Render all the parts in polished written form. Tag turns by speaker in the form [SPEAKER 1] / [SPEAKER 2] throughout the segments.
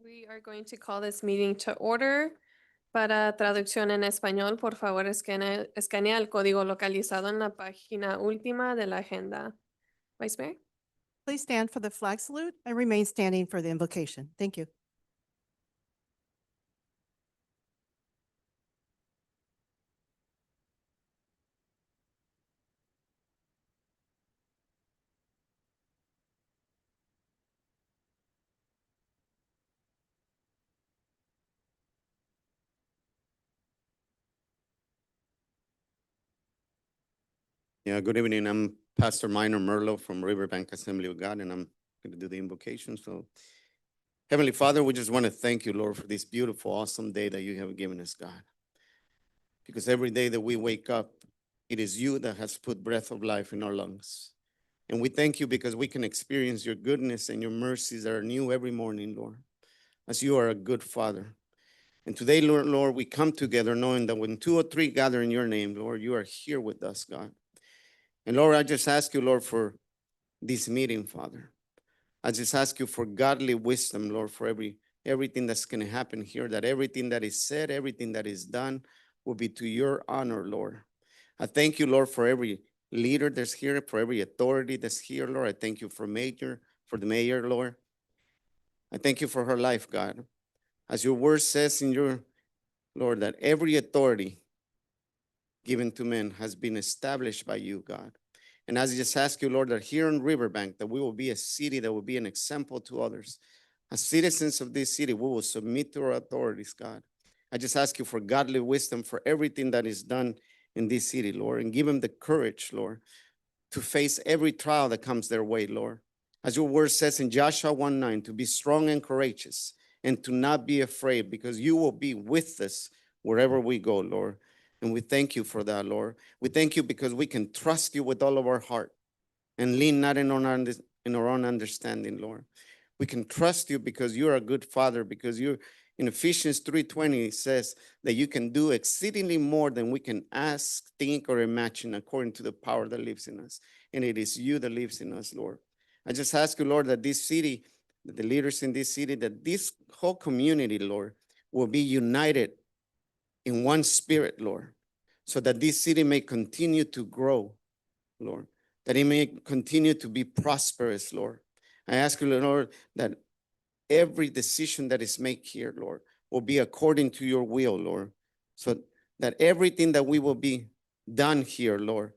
[SPEAKER 1] We are going to call this meeting to order. Para traducción en español, por favor, escanea el código localizado en la página última de la agenda. Vice Mayor.
[SPEAKER 2] Please stand for the flag salute and remain standing for the invocation. Thank you.
[SPEAKER 3] Yeah, good evening. I'm Pastor Minor Merlo from Riverbank Assembly of God, and I'm going to do the invocation. So, Heavenly Father, we just want to thank you, Lord, for this beautiful, awesome day that you have given us, God. Because every day that we wake up, it is you that has put breath of life in our lungs. And we thank you because we can experience your goodness and your mercies that are new every morning, Lord, as you are a good Father. And today, Lord, we come together knowing that when 2 or 3 gather in your name, Lord, you are here with us, God. And Lord, I just ask you, Lord, for this meeting, Father. I just ask you for godly wisdom, Lord, for everything that's going to happen here, that everything that is said, everything that is done will be to your honor, Lord. I thank you, Lord, for every leader that's here, for every authority that's here, Lord. I thank you for the mayor, Lord. I thank you for her life, God. As your word says in your, Lord, that every authority given to men has been established by you, God. And as I just ask you, Lord, that here in Riverbank, that we will be a city that will be an example to others. As citizens of this city, we will submit to our authorities, God. I just ask you for godly wisdom for everything that is done in this city, Lord, and give them the courage, Lord, to face every trial that comes their way, Lord. As your word says in Joshua 1:9, to be strong and courageous and to not be afraid, because you will be with us wherever we go, Lord. And we thank you for that, Lord. We thank you because we can trust you with all of our heart and lean not in our own understanding, Lord. We can trust you because you're a good Father, because you in Ephesians 3:20 says that you can do exceedingly more than we can ask, think, or imagine according to the power that lives in us. And it is you that lives in us, Lord. I just ask you, Lord, that this city, that the leaders in this city, that this whole community, Lord, will be united in one spirit, Lord, so that this city may continue to grow, Lord, that it may continue to be prosperous, Lord. I ask you, Lord, that every decision that is made here, Lord, will be according to your will, Lord, so that everything that we will be done here, Lord,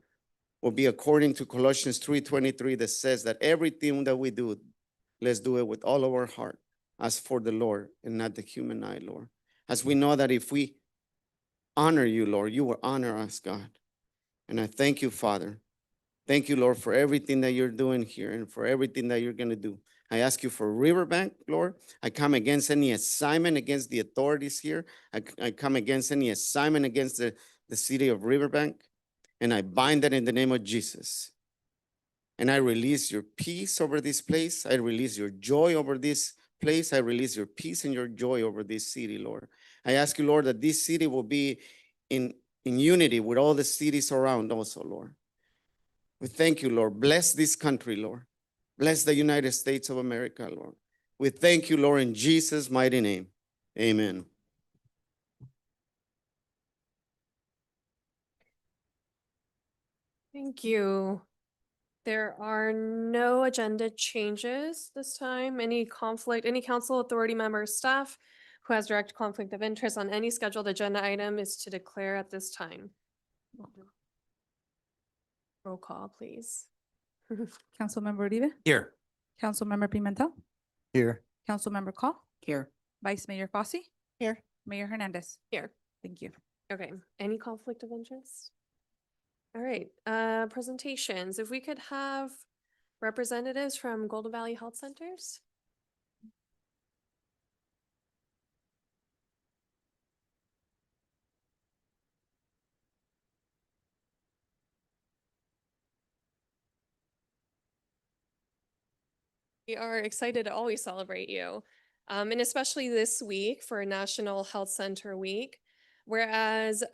[SPEAKER 3] will be according to Colossians 3:23 that says that everything that we do, let's do it with all of our heart as for the Lord and not the human eye, Lord. As we know that if we honor you, Lord, you will honor us, God. And I thank you, Father. Thank you, Lord, for everything that you're doing here and for everything that you're going to do. I ask you for Riverbank, Lord. I come against any assignment against the authorities here. I come against any assignment against the city of Riverbank. And I bind that in the name of Jesus. And I release your peace over this place. I release your joy over this place. I release your peace and your joy over this city, Lord. I ask you, Lord, that this city will be in unity with all the cities around also, Lord. We thank you, Lord. Bless this country, Lord. Bless the United States of America, Lord. We thank you, Lord, in Jesus' mighty name. Amen.
[SPEAKER 1] Thank you. There are no agenda changes this time. Any council authority member or staff who has direct conflict of interest on any scheduled agenda item is to declare at this time. Roll call, please.
[SPEAKER 4] Councilmember Uribe,
[SPEAKER 3] Here.
[SPEAKER 4] Councilmember Pimentel,
[SPEAKER 3] Here.
[SPEAKER 4] Councilmember Call,
[SPEAKER 3] Here.
[SPEAKER 4] Vice Mayor Fossey,
[SPEAKER 2] Here.
[SPEAKER 4] Mayor Hernandez.
[SPEAKER 1] Here.
[SPEAKER 4] Thank you.
[SPEAKER 1] Okay, any conflict of interest? All right, presentations. If we could have representatives from Golden Valley Health Centers. We are excited to always celebrate you, and especially this week for National Health Center Week. Whereas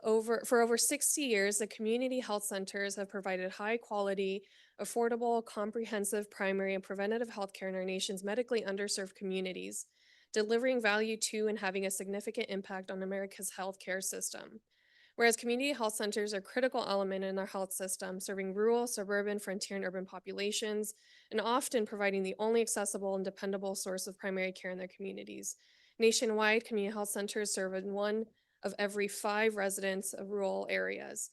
[SPEAKER 1] for over 60 years, the community health centers have provided high quality, affordable, comprehensive primary and preventative health care in our nation's medically underserved communities. delivering value to and having a significant impact on America's healthcare system. Whereas community health centers are a critical element in our health system, serving rural, suburban, frontier, and urban populations, and often providing the only accessible and dependable source of primary care in their communities. Nationwide, community health centers serve in 1 of every 5 residents of rural areas.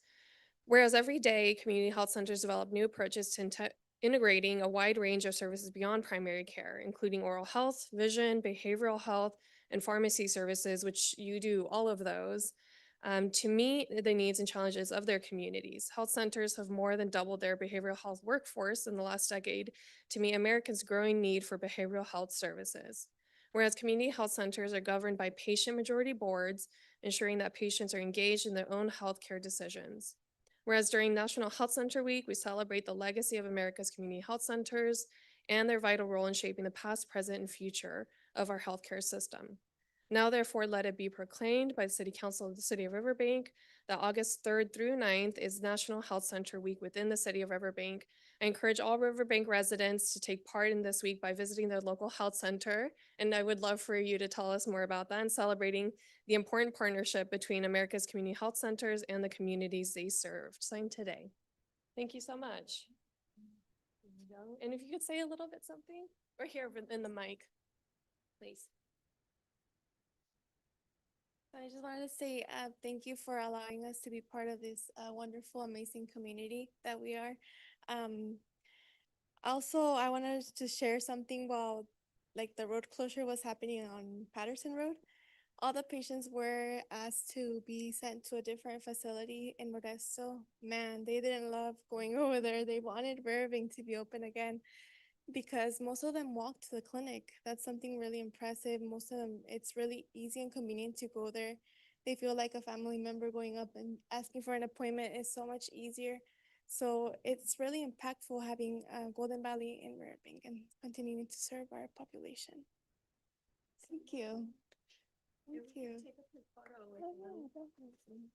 [SPEAKER 1] Whereas every day, community health centers develop new approaches to integrating a wide range of services beyond primary care, including oral health, vision, behavioral health, and pharmacy services, which you do all of those, to meet the needs and challenges of their communities. Health centers have more than doubled their behavioral health workforce in the last decade to meet Americans' growing need for behavioral health services. Whereas community health centers are governed by patient majority boards, ensuring that patients are engaged in their own healthcare decisions. Whereas during National Health Center Week, we celebrate the legacy of America's community health centers and their vital role in shaping the past, present, and future of our healthcare system. Now, therefore, let it be proclaimed by the City Council of the City of Riverbank that August 3rd through 9th is National Health Center Week within the City of Riverbank. I encourage all Riverbank residents to take part in this week by visiting their local health center, and I would love for you to tell us more about that and celebrating the important partnership between America's community health centers and the communities they served. Signed today. Thank you so much. There you go. And if you could say a little bit something, or here in the mic, please.
[SPEAKER 5] I just wanted to say thank you for allowing us to be part of this wonderful, amazing community that we are. Also, I wanted to share something while like the road closure was happening on Patterson Road. All the patients were asked to be sent to a different facility in Modesto. Man, they didn't love going over there. They wanted Riverbank to be open again, because most of them walk to the clinic. That's something really impressive. Most of them, it's really easy and convenient to go there. They feel like a family member. Going up and asking for an appointment is so much easier. So it's really impactful having Golden Valley in Riverbank and continuing to serve our population. Thank you. Thank you.
[SPEAKER 1] Take a quick photo with
[SPEAKER 5] Oh,
[SPEAKER 1] them.
[SPEAKER 5] yeah, definitely.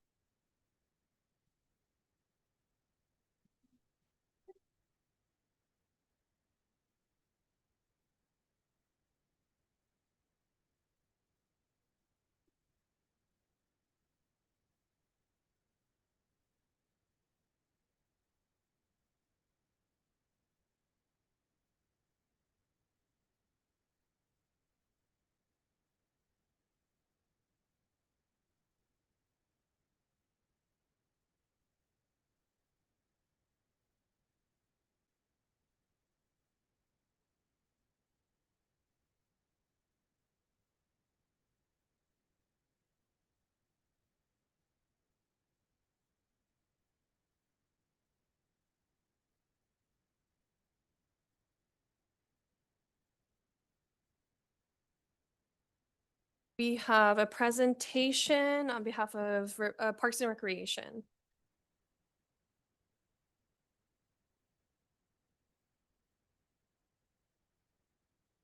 [SPEAKER 1] We have a presentation on behalf of Parks and Recreation.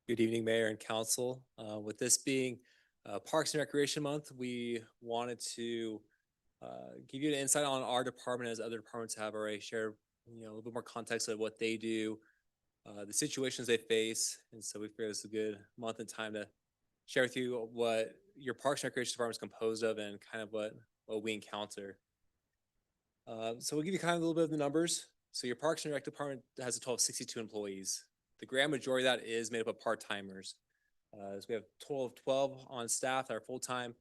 [SPEAKER 6] Good evening, Mayor and Council. With this being Parks and Recreation Month, we wanted to give you an insight on our department, as other departments have already shared, a little bit more context of what they do, the situations they face. And so we figured it's a good month and time to share with you what your Parks and Recreation Department is composed of and kind of what we encounter. So we'll give you kind of a little bit of the numbers. So your Parks and Rec Department has a total of 62 employees. The grand majority of that is made up of part-timers. So we have a total of 12 on staff that are full-time,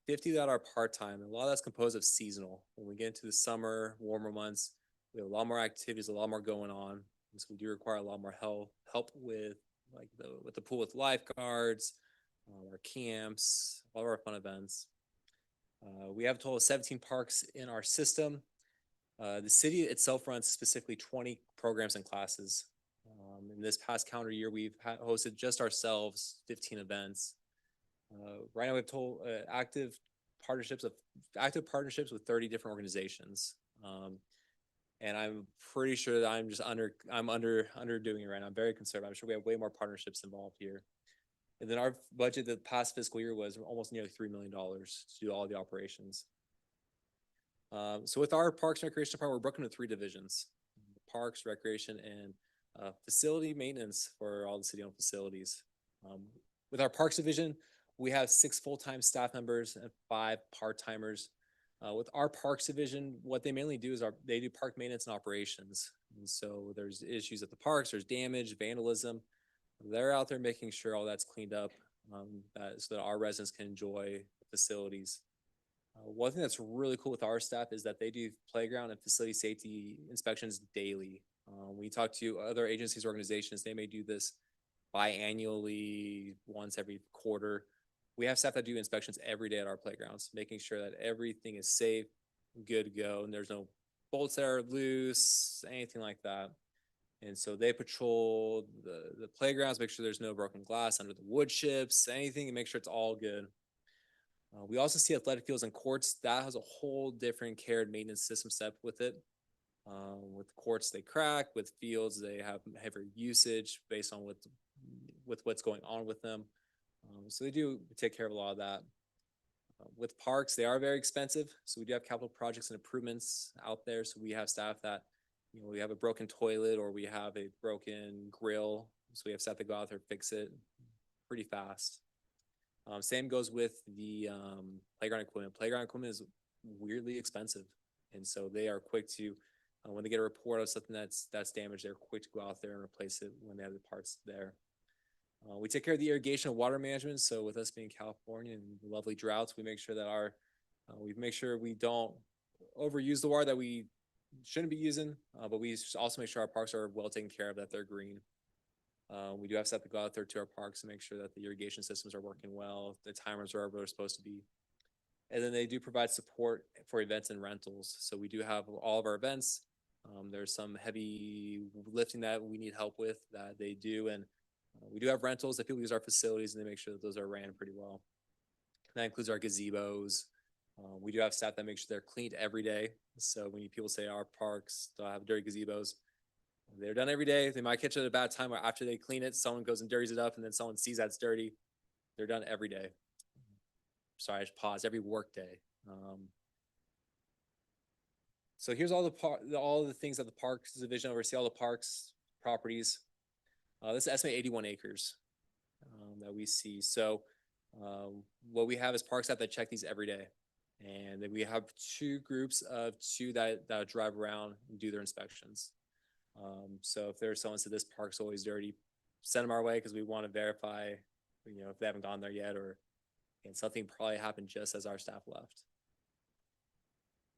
[SPEAKER 6] 50 that are part-time. And a lot of that's composed of seasonal. When we get into the summer, warmer months, we have a lot more activities, a lot more going on. And so we do require a lot more help with like with the pool with lifeguards, our camps, all of our fun events. We have a total of 17 parks in our system. The city itself runs specifically 20 programs and classes. In this past calendar year, we've hosted just ourselves 15 events. Right now, we have active partnerships with 30 different organizations. And I'm pretty sure that I'm underdoing it right now. I'm very conservative. I'm sure we have way more partnerships involved here. And then our budget the past fiscal year was almost nearly $3 million to do all the operations. So with our Parks and Recreation Department, we're broken into 3 divisions: Parks, Recreation, and facility maintenance for all the city-owned facilities. With our Parks Division, we have 6 full-time staff members and 5 part-timers. With our Parks Division, what they mainly do is they do park maintenance and operations. And so there's issues at the parks, there's damage, vandalism. They're out there making sure all that's cleaned up, so that our residents can enjoy the facilities. One thing that's really cool with our staff is that they do playground and facility safety inspections daily. When you talk to other agencies, organizations, they may do this biannually, once every quarter. We have staff that do inspections every day at our playgrounds, making sure that everything is safe, good to go, and there's no bolts that are loose, anything like that. And so they patrol the playgrounds, make sure there's no broken glass under the wood chips, anything, and make sure it's all good. We also see athletic fields and courts. That has a whole different care and maintenance system set with it. With courts, they crack. With fields, they have heavier usage based on what's going on with them. So they do take care of a lot of that. With parks, they are very expensive. So we do have capital projects and improvements out there. So we have staff that, we have a broken toilet or we have a broken grill. So we have staff that go out there and fix it pretty fast. Same goes with the playground equipment. Playground equipment is weirdly expensive. And so they are quick to, when they get a report of something that's damaged, they're quick to go out there and replace it when they have the parts there. We take care of the irrigation and water management. So with us being California and lovely droughts, we make sure that we don't overuse the water that we shouldn't be using, but we also make sure our parks are well taken care of, that they're green. We do have staff to go out there to our parks and make sure that the irrigation systems are working well, the timers are where they're supposed to be. And then they do provide support for events and rentals. So we do have all of our events. There's some heavy lifting that we need help with that they do. And we do have rentals that people use our facilities and they make sure that those are ran pretty well. And that includes our gazebos. We do have staff that make sure they're cleaned every day. So when people say our parks don't have dirty gazebos, they're done every day. They might catch it at a bad time where after they clean it, someone goes and dirties it up and then someone sees that's dirty. They're done every day. Sorry, I just paused. Every work day. So here's all the things that the Parks Division oversee, all the parks properties. This is estimated 81 acres that we see. So what we have is park staff that check these every day. And then we have 2 groups of 2 that drive around and do their inspections. So if there's someone said this park's always dirty, send them our way because we want to verify, if they haven't gone there yet, and something probably happened just as our staff left.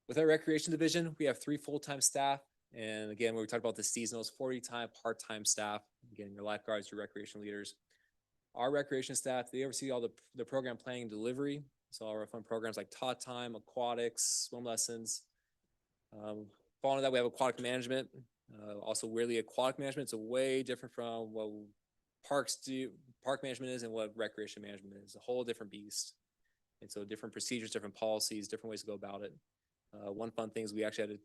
[SPEAKER 6] With our recreation division, we have 3 full-time staff. And again, when we talked about the seasonals, 40-time part-time staff, again, your lifeguards, your recreation leaders. Our recreation staff, they oversee all the program planning and delivery. So all our fun programs like Tot Time, aquatics, swim lessons. Following that, we have aquatic management. Also, weirdly, aquatic management is way different from what parks do. Park management is and what recreation management is. A whole different beast. And so different procedures, different policies, different ways to go about it. One fun thing is we actually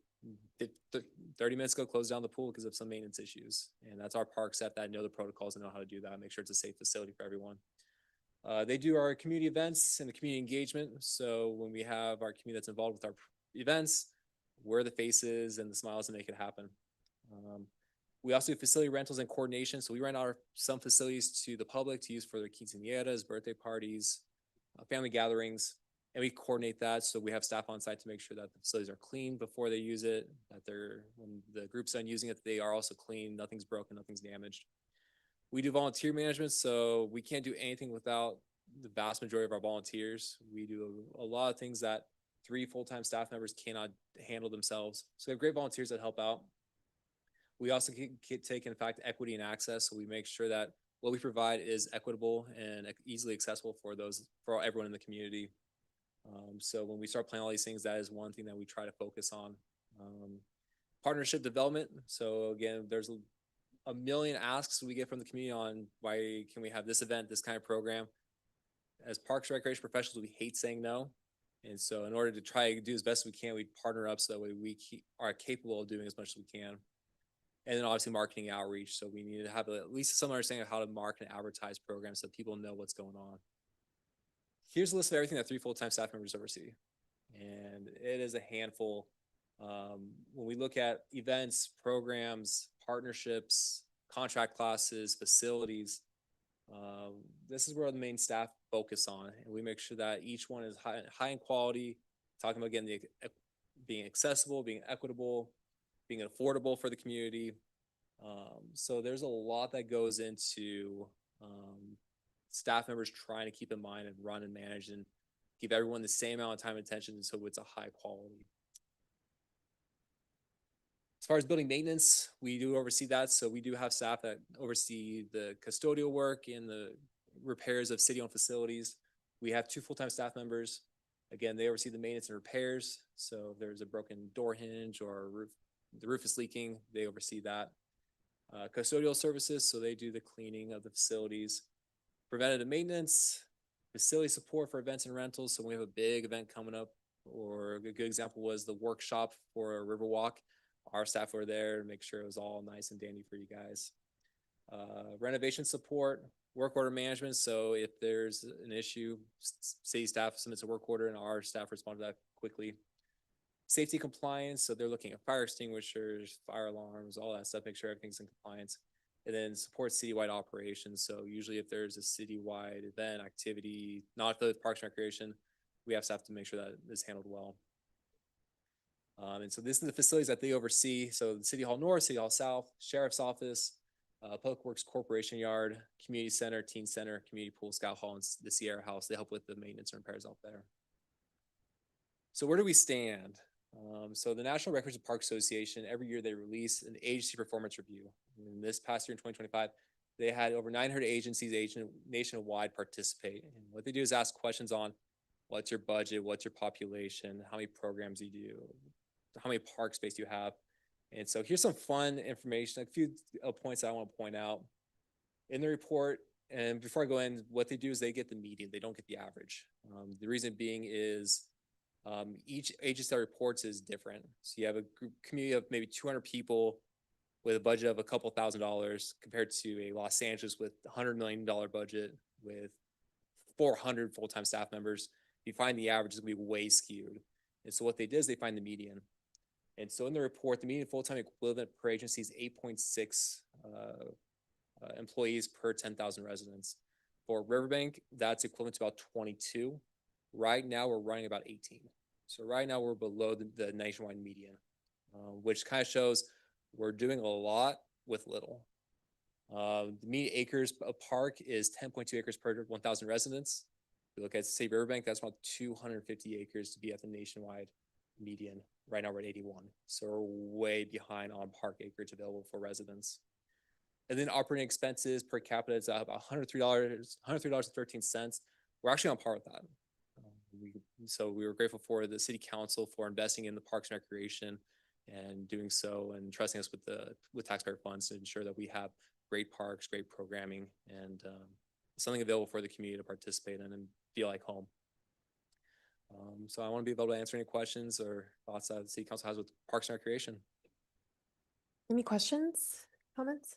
[SPEAKER 6] had to 30 minutes ago close down the pool because of some maintenance issues. And that's our park staff that know the protocols and know how to do that, make sure it's a safe facility for everyone. They do our community events and the community engagement. So when we have our community that's involved with our events, we're the faces and the smiles to make it happen. We also do facility rentals and coordination. So we rent out some facilities to the public to use for their quinceañeras, birthday parties, family gatherings, and we coordinate that. So we have staff on site to make sure that the facilities are clean before they use it, that when the group's done using it, they are also clean, nothing's broken, nothing's damaged. We do volunteer management, so we can't do anything without the vast majority of our volunteers. We do a lot of things that 3 full-time staff members cannot handle themselves. So we have great volunteers that help out. We also take, in fact, equity and access. So we make sure that what we provide is equitable and easily accessible for everyone in the community. So when we start planning all these things, that is one thing that we try to focus on. Partnership development. So again, there's a million asks we get from the community on why can we have this event, this kind of program. As parks and recreation professionals, we hate saying no. And so in order to try to do as best as we can, we partner up so that way we are capable of doing as much as we can. And then obviously marketing outreach. So we need to have at least some understanding of how to market and advertise programs so people know what's going on. Here's a list of everything that 3 full-time staff members oversee. And it is a handful. When we look at events, programs, partnerships, contract classes, facilities, This is where the main staff focus on, and we make sure that each one is high in quality. Talking about again being accessible, being equitable, being affordable for the community. So there's a lot that goes into staff members trying to keep in mind and run and manage and give everyone the same amount of time and attention so it's a high quality. As far as building maintenance, we do oversee that. So we do have staff that oversee the custodial work and the repairs of city-owned facilities. We have 2 full-time staff members. Again, they oversee the maintenance and repairs. So if there's a broken door hinge or the roof is leaking, they oversee that. Custodial services, so they do the cleaning of the facilities. Preventative maintenance, facility support for events and rentals. So when we have a big event coming up, or a good example was the workshop for a Riverwalk. Our staff were there to make sure it was all nice and dandy for you guys. Renovation support, work order management. So if there's an issue, city staff submits a work order and our staff respond to that quickly. Safety compliance. So they're looking at fire extinguishers, fire alarms, all that stuff, make sure everything's in compliance. And then support citywide operations. So usually if there's a citywide event, activity, not the Parks and Recreation, we have staff to make sure that is handled well. And so this is the facilities that they oversee. So the City Hall North, City Hall South, Sheriff's Office, Public Works Corporation Yard, Community Center, Teen Center, Community Pool, Scout Hall, and the Sierra House. They help with the maintenance and repairs out there. So where do we stand? So the National Records and Park Association, every year they release an agency performance review. And this past year in 2025, they had over 900 agencies nationwide participate. And what they do is ask questions on what's your budget, what's your population, how many programs you do, how many park space do you have. And so here's some fun information, a few points that I want to point out. In the report, and before I go in, what they do is they get the median, they don't get the average. The reason being is each agency that reports is different. So you have a community of maybe 200 people with a budget of a couple $1,000s compared to a Los Angeles with $100 million budget with 400 full-time staff members. You find the average is going to be way skewed. And so what they did is they find the median. And so in the report, the median full-time equivalent per agency is 8.6 employees per 10,000 residents. For Riverbank, that's equivalent to about 22. Right now, we're running about 18. So right now, we're below the nationwide median, which kind of shows we're doing a lot with little. The median acres of park is 10.2 acres per 1,000 residents. If you look at say Riverbank, that's about 250 acres to be at the nationwide median. Right now we're at 81. So we're way behind on park acreage available for residents. And then operating expenses per capita is about $103.13. We're actually on par with that. So we were grateful for the city council for investing in the Parks and Recreation and doing so and trusting us with taxpayer funds to ensure that we have great parks, great programming, and something available for the community to participate in and feel like home. So I want to be able to answer any questions or thoughts that the city council has with Parks and Recreation.
[SPEAKER 1] Any questions, comments?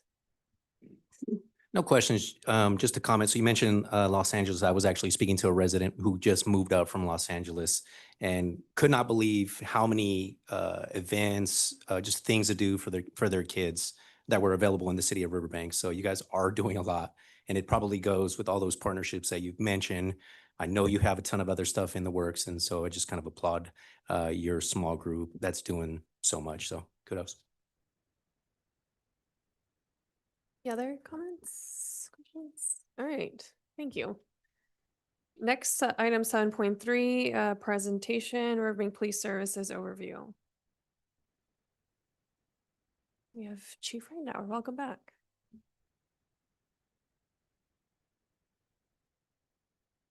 [SPEAKER 7] No questions, just a comment. So you mentioned Los Angeles. I was actually speaking to a resident who just moved up from Los Angeles and could not believe how many events, just things to do for their kids that were available in the city of Riverbank. So you guys are doing a lot, and it probably goes with all those partnerships that you've mentioned. I know you have a ton of other stuff in the works, and so I just kind of applaud your small group that's doing so much. So kudos.
[SPEAKER 1] Any other comments, questions? All right, thank you. Next, item 7.3, presentation, Riverbank Police Services Overview. We have Chief Randauer, welcome back.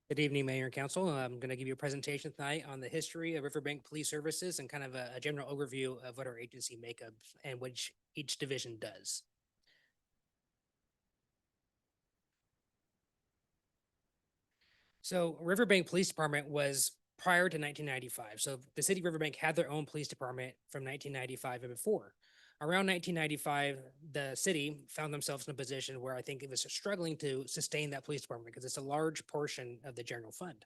[SPEAKER 8] Good evening, Mayor and Council. I'm going to give you a presentation tonight on the history of Riverbank Police Services and kind of a general overview of what our agency makeup and which each division does. So Riverbank Police Department was prior to 1995. So the city of Riverbank had their own police department from 1995 and before. Around 1995, the city found themselves in a position where I think it was struggling to sustain that police department because it's a large portion of the general fund.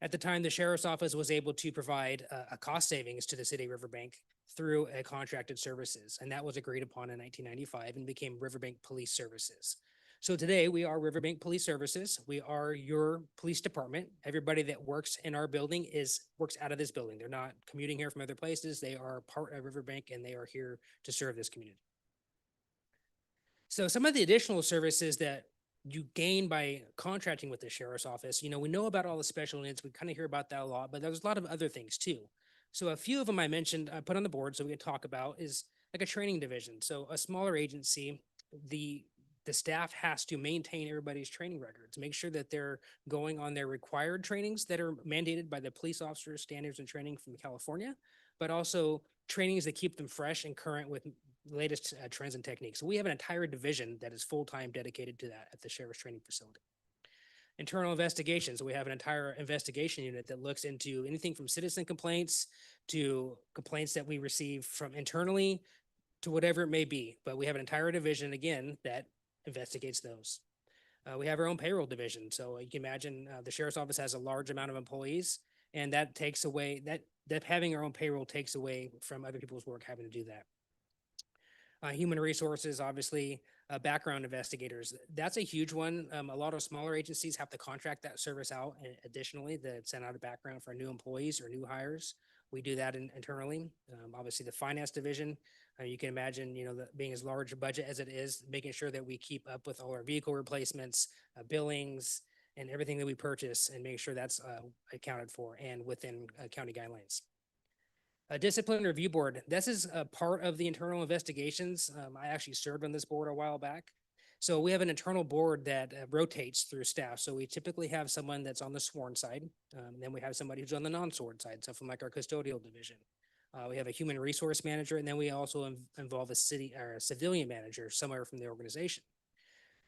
[SPEAKER 8] At the time, the sheriff's office was able to provide a cost savings to the city of Riverbank through a contracted services, and that was agreed upon in 1995 and became Riverbank Police Services. So today we are Riverbank Police Services. We are your police department. Everybody that works in our building works out of this building. They're not commuting here from other places. They are part of Riverbank and they are here to serve this community. So some of the additional services that you gain by contracting with the sheriff's office, we know about all the special needs. We kind of hear about that a lot, but there's a lot of other things too. So a few of them I mentioned, I put on the board so we can talk about is like a training division. So a smaller agency, the staff has to maintain everybody's training records, make sure that they're going on their required trainings that are mandated by the police officer standards and training from California, but also trainings that keep them fresh and current with latest trends and techniques. So we have an entire division that is full-time dedicated to that at the Sheriff's Training Facility. Internal investigations. We have an entire investigation unit that looks into anything from citizen complaints to complaints that we receive from internally to whatever it may be. But we have an entire division, again, that investigates those. We have our own payroll division. So you can imagine the Sheriff's Office has a large amount of employees, and that takes away, that having our own payroll takes away from other people's work having to do that. Human resources, obviously, background investigators. That's a huge one. A lot of smaller agencies have to contract that service out additionally to send out a background for new employees or new hires. We do that internally. Obviously, the finance division, you can imagine, being as large a budget as it is, making sure that we keep up with all our vehicle replacements, billings, and everything that we purchase and make sure that's accounted for and within county guidelines. A discipline review board. This is a part of the internal investigations. I actually served on this board a while back. So we have an internal board that rotates through staff. So we typically have someone that's on the sworn side. Then we have somebody who's on the non-sworn side, so from like our custodial division. We have a human resource manager, and then we also involve a city or a civilian manager somewhere from the organization.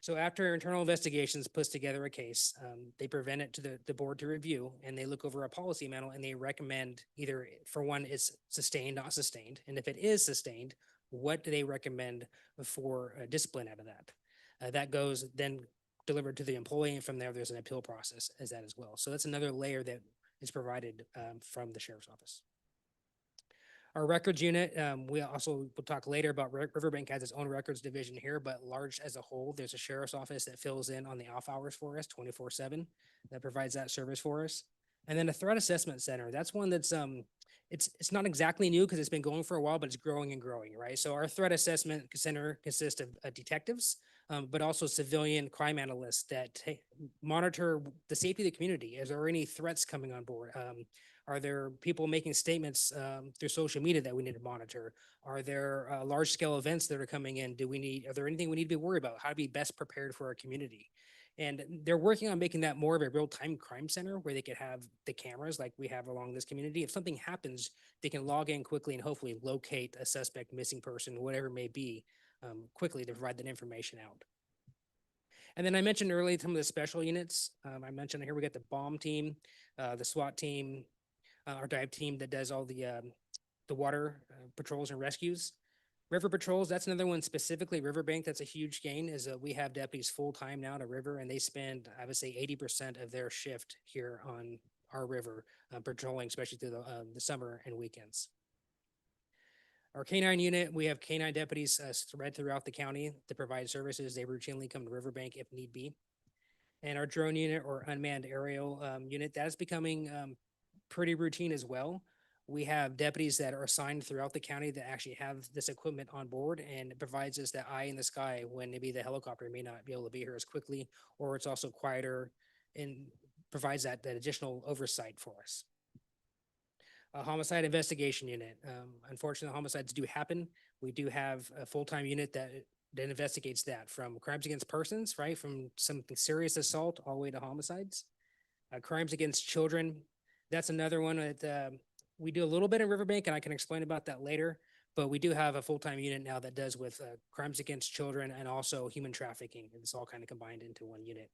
[SPEAKER 8] So after internal investigations puts together a case, they present it to the board to review, and they look over a policy manual and they recommend either for one, it's sustained, not sustained. And if it is sustained, what do they recommend for discipline out of that? That goes then delivered to the employee, and from there, there's an appeal process as that as well. So that's another layer that is provided from the sheriff's office. Our records unit, we also will talk later about Riverbank has its own records division here, but large as a whole, there's a sheriff's office that fills in on the off hours for us 24/7 that provides that service for us. And then a threat assessment center. That's one that's it's not exactly new because it's been going for a while, but it's growing and growing, right? So our threat assessment center consists of detectives, but also civilian crime analysts that monitor the safety of the community. Is there any threats coming on board? Are there people making statements through social media that we need to monitor? Are there large scale events that are coming in? Are there anything we need to be worried about? How to be best prepared for our community? And they're working on making that more of a real-time crime center where they could have the cameras like we have along this community. If something happens, they can log in quickly and hopefully locate a suspect, missing person, whatever it may be, quickly to provide that information out. And then I mentioned earlier some of the special units. I mentioned here we got the bomb team, the SWAT team, our dive team that does all the water patrols and rescues. River patrols, that's another one specifically Riverbank. That's a huge gain is that we have deputies full-time now to river, and they spend, I would say 80% of their shift here on our river patrolling, especially through the summer and weekends. Our canine unit, we have canine deputies spread throughout the county to provide services. They routinely come to Riverbank if need be. And our drone unit or unmanned aerial unit, that is becoming pretty routine as well. We have deputies that are assigned throughout the county that actually have this equipment on board, and it provides us that eye in the sky when maybe the helicopter may not be able to be here as quickly, or it's also quieter and provides that additional oversight for us. A homicide investigation unit. Unfortunately, homicides do happen. We do have a full-time unit that investigates that from crimes against persons, right? From something serious assault all the way to homicides. Crimes against children. That's another one that we do a little bit in Riverbank, and I can explain about that later, but we do have a full-time unit now that does with crimes against children and also human trafficking. It's all kind of combined into one unit.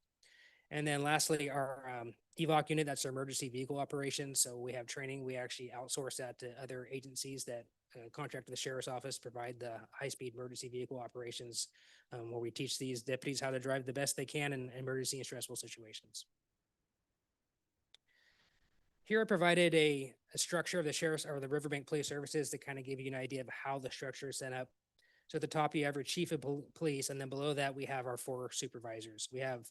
[SPEAKER 8] And then lastly, our EVOC unit, that's our emergency vehicle operations. So we have training. We actually outsource that to other agencies that contract with the sheriff's office, provide the high-speed emergency vehicle operations, where we teach these deputies how to drive the best they can in emergency and stressful situations. Here I provided a structure of the sheriff's or the Riverbank Police Services to kind of give you an idea of how the structure is set up. So at the top, you have your chief of police, and then below that, we have our 4 supervisors. We have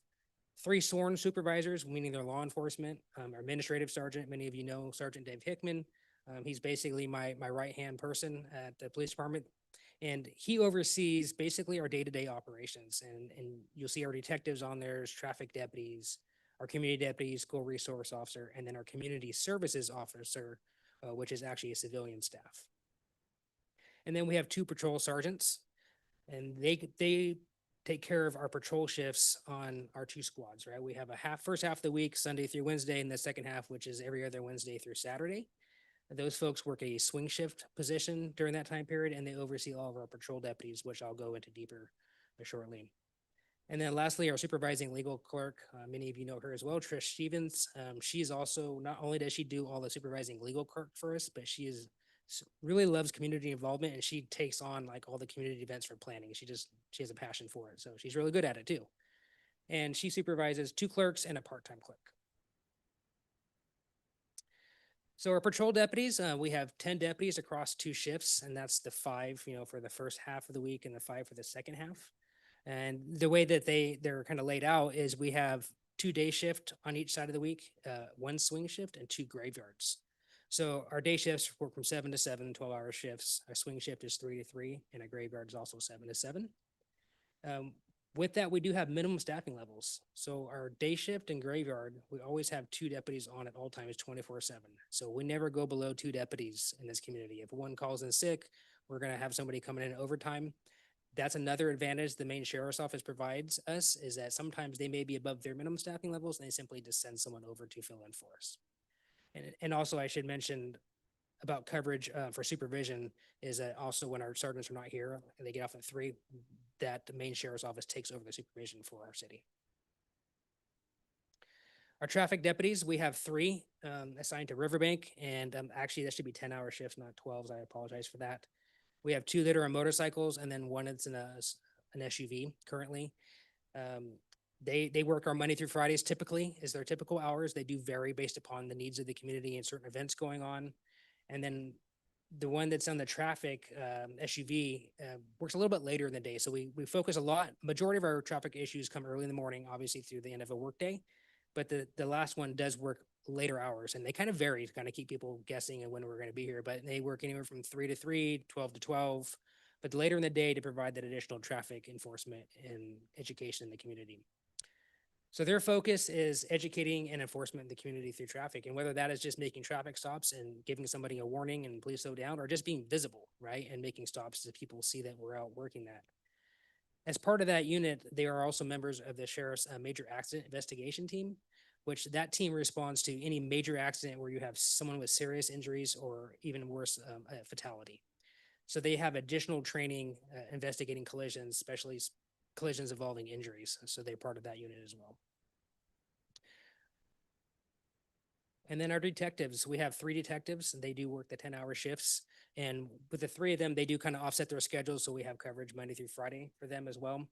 [SPEAKER 8] 3 sworn supervisors, meaning they're law enforcement, our administrative sergeant. Many of you know Sergeant Dave Hickman. He's basically my right-hand person at the police department. And he oversees basically our day-to-day operations. And you'll see our detectives on there, traffic deputies, our community deputies, school resource officer, and then our community services officer, which is actually a civilian staff. And then we have 2 patrol sergeants, and they take care of our patrol shifts on our 2 squads, right? We have first half of the week, Sunday through Wednesday, and the second half, which is every other Wednesday through Saturday. Those folks work a swing shift position during that time period, and they oversee all of our patrol deputies, which I'll go into deeper shortly. And then lastly, our supervising legal clerk, many of you know her as well, Trish Stevens. She's also, not only does she do all the supervising legal clerk for us, but she really loves community involvement, and she takes on like all the community events for planning. She has a passion for it. So she's really good at it too. And she supervises 2 clerks and a part-time clerk. So our patrol deputies, we have 10 deputies across 2 shifts, and that's the 5, for the first half of the week and the 5 for the second half. And the way that they're kind of laid out is we have 2 day shift on each side of the week, 1 swing shift and 2 graveyards. So our day shifts work from 7 to 7, 12-hour shifts. Our swing shift is 3 to 3, and our graveyard is also 7 to 7. With that, we do have minimum staffing levels. So our day shift and graveyard, we always have 2 deputies on at all times, 24/7. So we never go below 2 deputies in this community. If one calls in sick, we're going to have somebody coming in overtime. That's another advantage the main sheriff's office provides us, is that sometimes they may be above their minimum staffing levels, and they simply just send someone over to fill in for us. And also I should mention about coverage for supervision is that also when our sergeants are not here, and they get off at 3, that the main sheriff's office takes over the supervision for our city. Our traffic deputies, we have 3 assigned to Riverbank, and actually that should be 10-hour shifts, not 12s. I apologize for that. We have 2 that are on motorcycles, and then 1 that's in an SUV currently. They work our Monday through Fridays typically is their typical hours. They do vary based upon the needs of the community and certain events going on. And then the one that's on the traffic SUV works a little bit later in the day. So we focus a lot. Majority of our traffic issues come early in the morning, obviously through the end of a workday. But the last one does work later hours, and they kind of vary to kind of keep people guessing and when we're going to be here. But they work anywhere from 3 to 3, 12 to 12, but later in the day to provide that additional traffic enforcement and education in the community. So their focus is educating and enforcement in the community through traffic, and whether that is just making traffic stops and giving somebody a warning and please slow down, or just being visible, right, and making stops so people see that we're out working that. As part of that unit, they are also members of the sheriff's major accident investigation team, which that team responds to any major accident where you have someone with serious injuries or even worse, a fatality. So they have additional training investigating collisions, especially collisions involving injuries. So they're part of that unit as well. And then our detectives, we have 3 detectives, and they do work the 10-hour shifts. And with the 3 of them, they do kind of offset their schedules. So we have coverage Monday through Friday for them as well.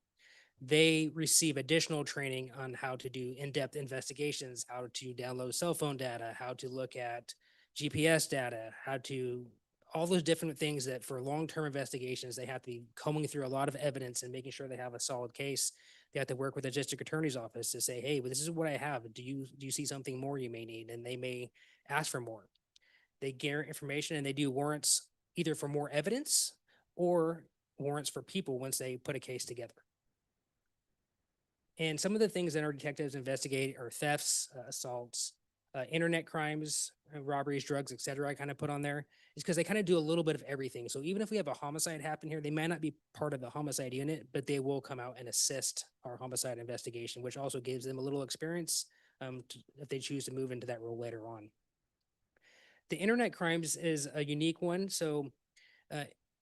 [SPEAKER 8] They receive additional training on how to do in-depth investigations, how to download cell phone data, how to look at GPS data, all those different things that for long-term investigations, they have to be combing through a lot of evidence and making sure they have a solid case. They have to work with the district attorney's office to say, hey, well, this is what I have. Do you see something more you may need? And they may ask for more. They gather information, and they do warrants either for more evidence or warrants for people once they put a case together. And some of the things that our detectives investigate are thefts, assaults, internet crimes, robberies, drugs, et cetera. I kind of put on there is because they kind of do a little bit of everything. So even if we have a homicide happen here, they might not be part of the homicide unit, but they will come out and assist our homicide investigation, which also gives them a little experience if they choose to move into that role later on. The internet crimes is a unique one. So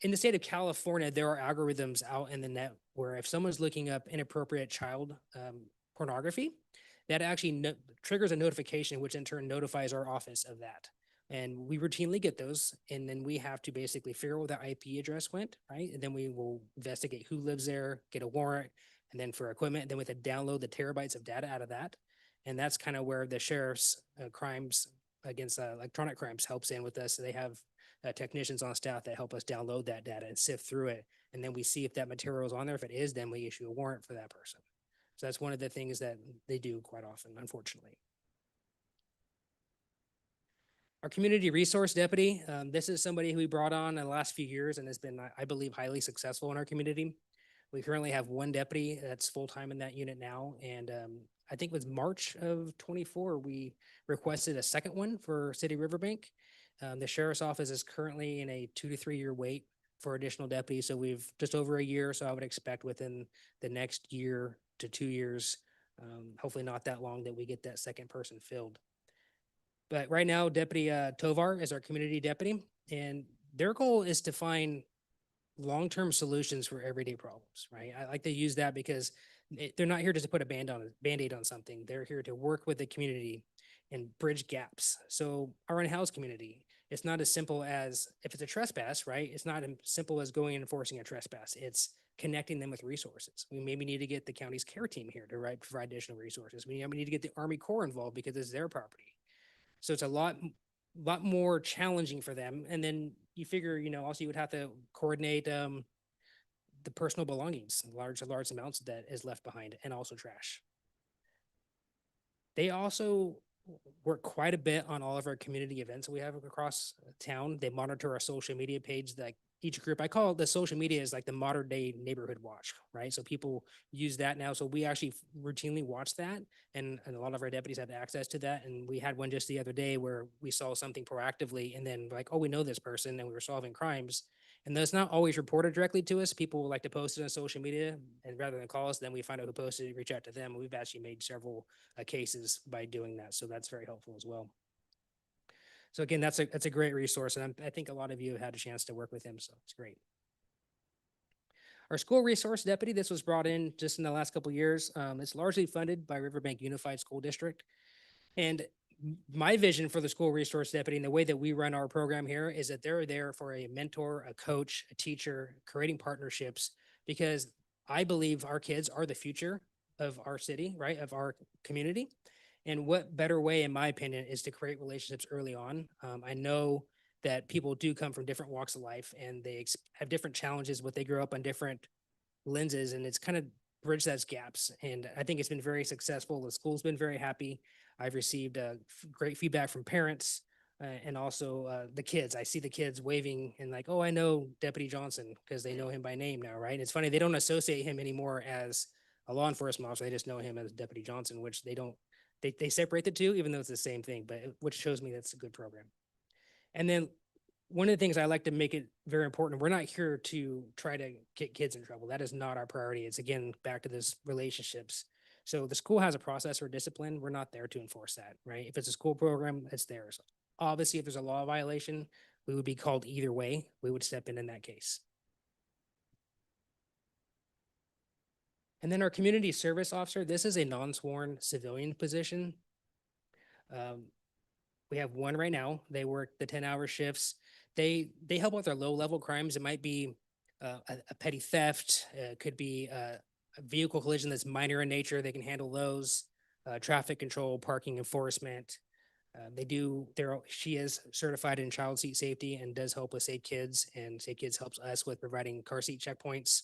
[SPEAKER 8] in the state of California, there are algorithms out in the net where if someone's looking up inappropriate child pornography, that actually triggers a notification, which in turn notifies our office of that. And we routinely get those. And then we have to basically figure out where the IP address went, right? And then we will investigate who lives there, get a warrant, and then for equipment, then we have to download the terabytes of data out of that. And that's kind of where the sheriff's crimes against electronic crimes helps in with us. So they have technicians on staff that help us download that data and sift through it And then we see if that material is on there. If it is, then we issue a warrant for that person. So that's one of the things that they do quite often, unfortunately. Our community resource deputy, this is somebody who we brought on in the last few years and has been, I believe, highly successful in our community. We currently have one deputy that's full-time in that unit now. And I think it was March of 24, we requested a second one for City Riverbank. The sheriff's office is currently in a 2 to 3 year wait for additional deputies. So we've just over a year. So I would expect within the next year to 2 years, hopefully not that long, that we get that second person filled. But right now, Deputy Tovar is our community deputy, and their goal is to find long-term solutions for everyday problems, right? I like to use that because they're not here just to put a Band-Aid on something. They're here to work with the community and bridge gaps. So our in-house community, it's not as simple as, if it's a trespass, right? It's not as simple as going and enforcing a trespass. It's connecting them with resources. We maybe need to get the county's care team here to provide additional resources. We need to get the Army Corps involved because it's their property. So it's a lot more challenging for them. And then you figure, also you would have to coordinate the personal belongings, large amounts that is left behind, and also trash. They also work quite a bit on all of our community events we have across town. They monitor our social media page. Like each group, I call it the social media is like the modern day neighborhood watch, right? So people use that now. So we actually routinely watch that, and a lot of our deputies have access to that. And we had one just the other day where we saw something proactively, and then like, oh, we know this person, and we were solving crimes. And that's not always reported directly to us. People like to post it on social media, and rather than call us, then we find out who posted it, reach out to them. We've actually made several cases by doing that. So that's very helpful as well. So again, that's a great resource. And I think a lot of you have had a chance to work with him. So it's great. Our school resource deputy, this was brought in just in the last couple of years. It's largely funded by Riverbank Unified School District. And my vision for the school resource deputy and the way that we run our program here is that they're there for a mentor, a coach, a teacher, creating partnerships, because I believe our kids are the future of our city, right? Of our community. And what better way, in my opinion, is to create relationships early on. I know that people do come from different walks of life, and they have different challenges, but they grow up on different lenses, and it's kind of bridge those gaps. And I think it's been very successful. The school's been very happy. I've received great feedback from parents and also the kids. I see the kids waving and like, oh, I know Deputy Johnson, because they know him by name now, right? And it's funny, they don't associate him anymore as a law enforcement officer. They just know him as Deputy Johnson, which they separate the two, even though it's the same thing, but which shows me that's a good program. And then one of the things I like to make it very important, we're not here to try to get kids in trouble. That is not our priority. It's again, back to this relationships. So the school has a process for discipline. We're not there to enforce that, right? If it's a school program, it's theirs. Obviously, if there's a law violation, we would be called either way. We would step in that case. And then our community service officer, this is a non-sworn civilian position. We have one right now. They work the 10-hour shifts. They help with their low-level crimes. It might be a petty theft. It could be a vehicle collision that's minor in nature. They can handle those. Traffic control, parking enforcement. She is certified in child seat safety and does help with Safe Kids. And Safe Kids helps us with providing car seat checkpoints.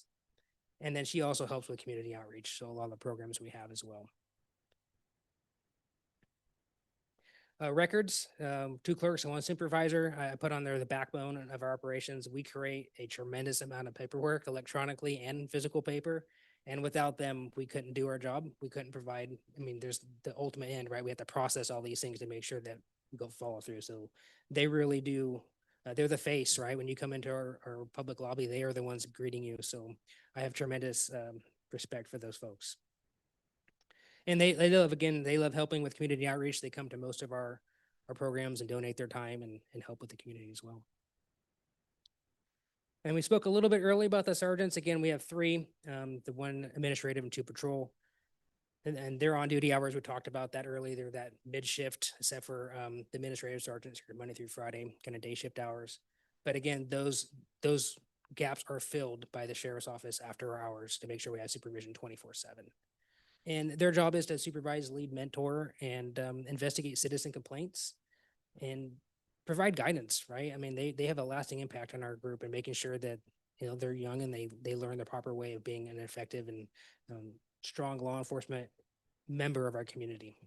[SPEAKER 8] And then she also helps with community outreach. So a lot of the programs we have as well. Records, 2 clerks and 1 supervisor. I put on there the backbone of our operations. We create a tremendous amount of paperwork electronically and physical paper. And without them, we couldn't do our job. We couldn't provide, there's the ultimate end, right? We have to process all these things to make sure that we go follow through. So they really do, they're the face, right? When you come into our public lobby, they are the ones greeting you. So I have tremendous respect for those folks. And they love helping with community outreach. They come to most of our programs and donate their time and help with the community as well. And we spoke a little bit earlier about the sergeants. Again, we have 3, the 1 administrative and 2 patrol. And they're on duty hours. We talked about that earlier. They're that mid shift, except for the administrative sergeants are Monday through Friday, kind of day shift hours. But again, those gaps are filled by the sheriff's office after hours to make sure we have supervision 24/7. And their job is to supervise, lead, mentor, and investigate citizen complaints and provide guidance, right? They have a lasting impact on our group and making sure that they're young and they learn the proper way of being an effective and strong law enforcement member of our community.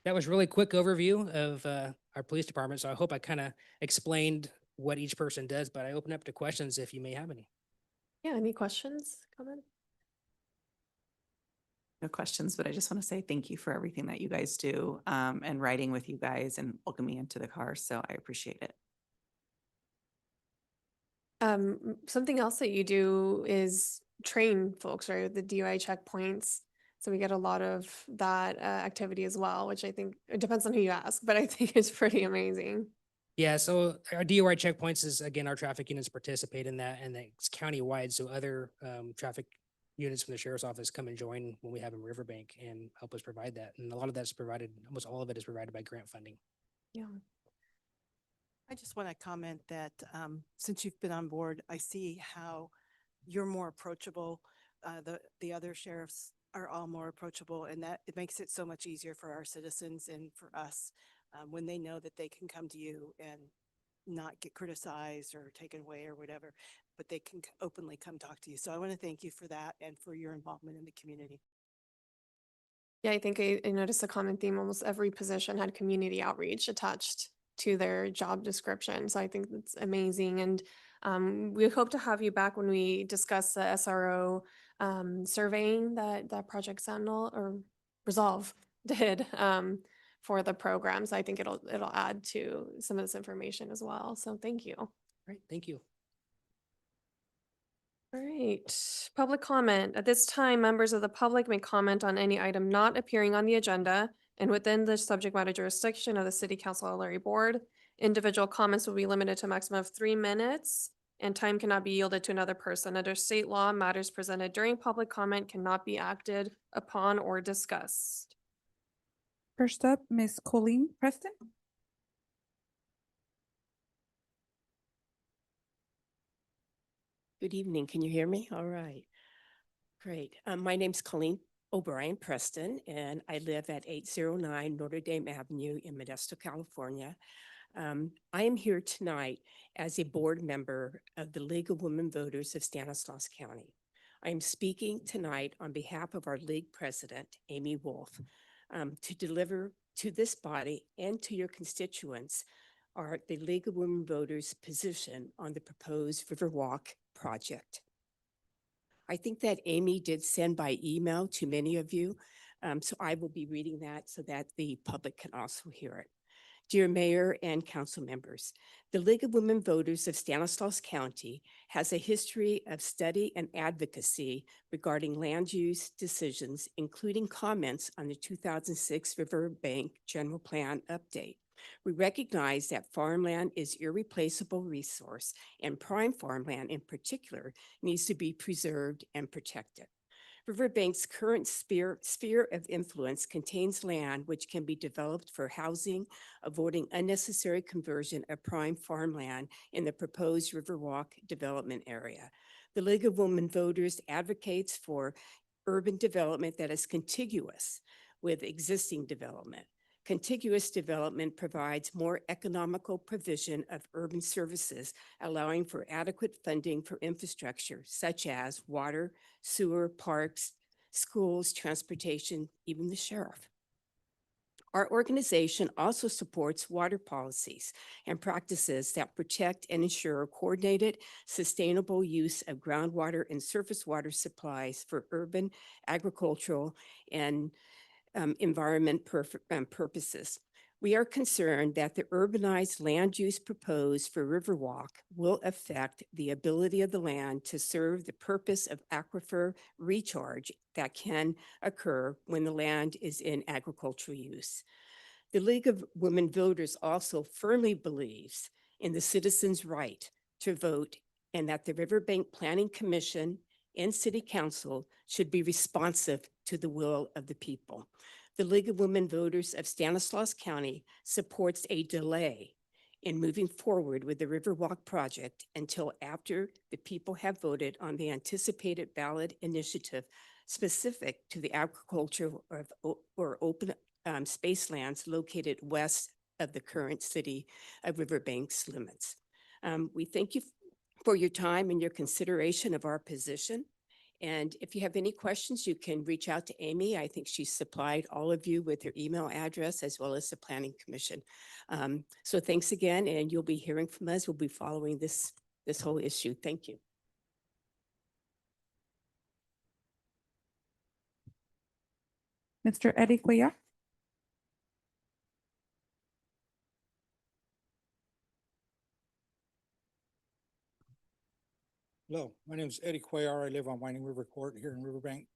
[SPEAKER 8] That was really quick overview of our police department. So I hope I kind of explained what each person does, but I open up to questions if you may have any.
[SPEAKER 1] Yeah, any questions, comments?
[SPEAKER 9] No questions, but I just want to say thank you for everything that you guys do, and riding with you guys and welcoming me into the car. So I appreciate it.
[SPEAKER 1] Something else that you do is train folks, right? The DUI checkpoints. So we get a lot of that activity as well, which I think it depends on who you ask, but I think it's pretty amazing.
[SPEAKER 8] Yeah, so our DUI checkpoints is, again, our traffic units participate in that, and it's countywide. So other traffic units from the sheriff's office come and join when we have in Riverbank and help us provide that. And a lot of that's provided, almost all of it is provided by grant funding.
[SPEAKER 1] Yeah.
[SPEAKER 2] I just want to comment that since you've been on board, I see how you're more approachable. The other sheriffs are all more approachable, and that it makes it so much easier for our citizens and for us when they know that they can come to you and not get criticized or taken away or whatever, but they can openly come talk to you. So I want to thank you for that and for your involvement in the community.
[SPEAKER 1] Yeah, I think I noticed a common theme. Almost every position had community outreach attached to their job description. So I think that's amazing. And we hope to have you back when we discuss the SRO surveying that Project Sentinel or Resolve did for the programs. I think it'll add to some of this information as well. So thank you.
[SPEAKER 8] All right, thank you.
[SPEAKER 1] All right, public comment. At this time, members of the public may comment on any item not appearing on the agenda and within the subject matter jurisdiction of the City Council Auxiliary Board. Individual comments will be limited to a maximum of 3 minutes, and time cannot be yielded to another person. Under state law, matters presented during public comment cannot be acted upon or discussed.
[SPEAKER 4] First up, Ms. Colleen Preston.
[SPEAKER 10] Good evening. Can you hear me? All right. Great. My name's Colleen O'Brien Preston, and I live at 809 Notre Dame Avenue in Modesto, California. I am here tonight as a board member of the League of Women Voters of Stanislaus County. I am speaking tonight on behalf of our league president, Amy Wolf, to deliver to this body and to your constituents the League of Women Voters' position on the proposed Riverwalk project. I think that Amy did send by email to many of you, so I will be reading that so that the public can also hear it. Dear Mayor and council members, the League of Women Voters of Stanislaus County has a history of study and advocacy regarding land use decisions, including comments on the 2006 Riverbank General Plan update. We recognize that farmland is irreplaceable resource, and prime farmland in particular needs to be preserved and protected. Riverbank's current sphere of influence contains land which can be developed for housing, avoiding unnecessary conversion of prime farmland in the proposed Riverwalk development area. The League of Women Voters advocates for urban development that is contiguous with existing development. Contiguous development provides more economical provision of urban services, allowing for adequate funding for infrastructure such as water, sewer, parks, schools, transportation, even the sheriff. Our organization also supports water policies and practices that protect and ensure coordinated, sustainable use of groundwater and surface water supplies for urban, agricultural, and environment purposes. We are concerned that the urbanized land use proposed for Riverwalk will affect the ability of the land to serve the purpose of aquifer recharge that can occur when the land is in agricultural use. The League of Women Voters also firmly believes in the citizens' right to vote and that the Riverbank Planning Commission and City Council should be responsive to the will of the people. The League of Women Voters of Stanislaus County supports a delay in moving forward with the Riverwalk project until after the people have voted on the anticipated ballot initiative specific to the agriculture or open space lands located west of the current city of Riverbank's limits. We thank you for your time and your consideration of our position. And if you have any questions, you can reach out to Amy. I think she supplied all of you with her email address as well as the Planning Commission. So thanks again, and you'll be hearing from us. We'll be following this whole issue. Thank you.
[SPEAKER 4] Mr. Eddie Cuellar.
[SPEAKER 11] Hello, my name is Eddie Cuellar. I live on Winding River Court here in Riverbank.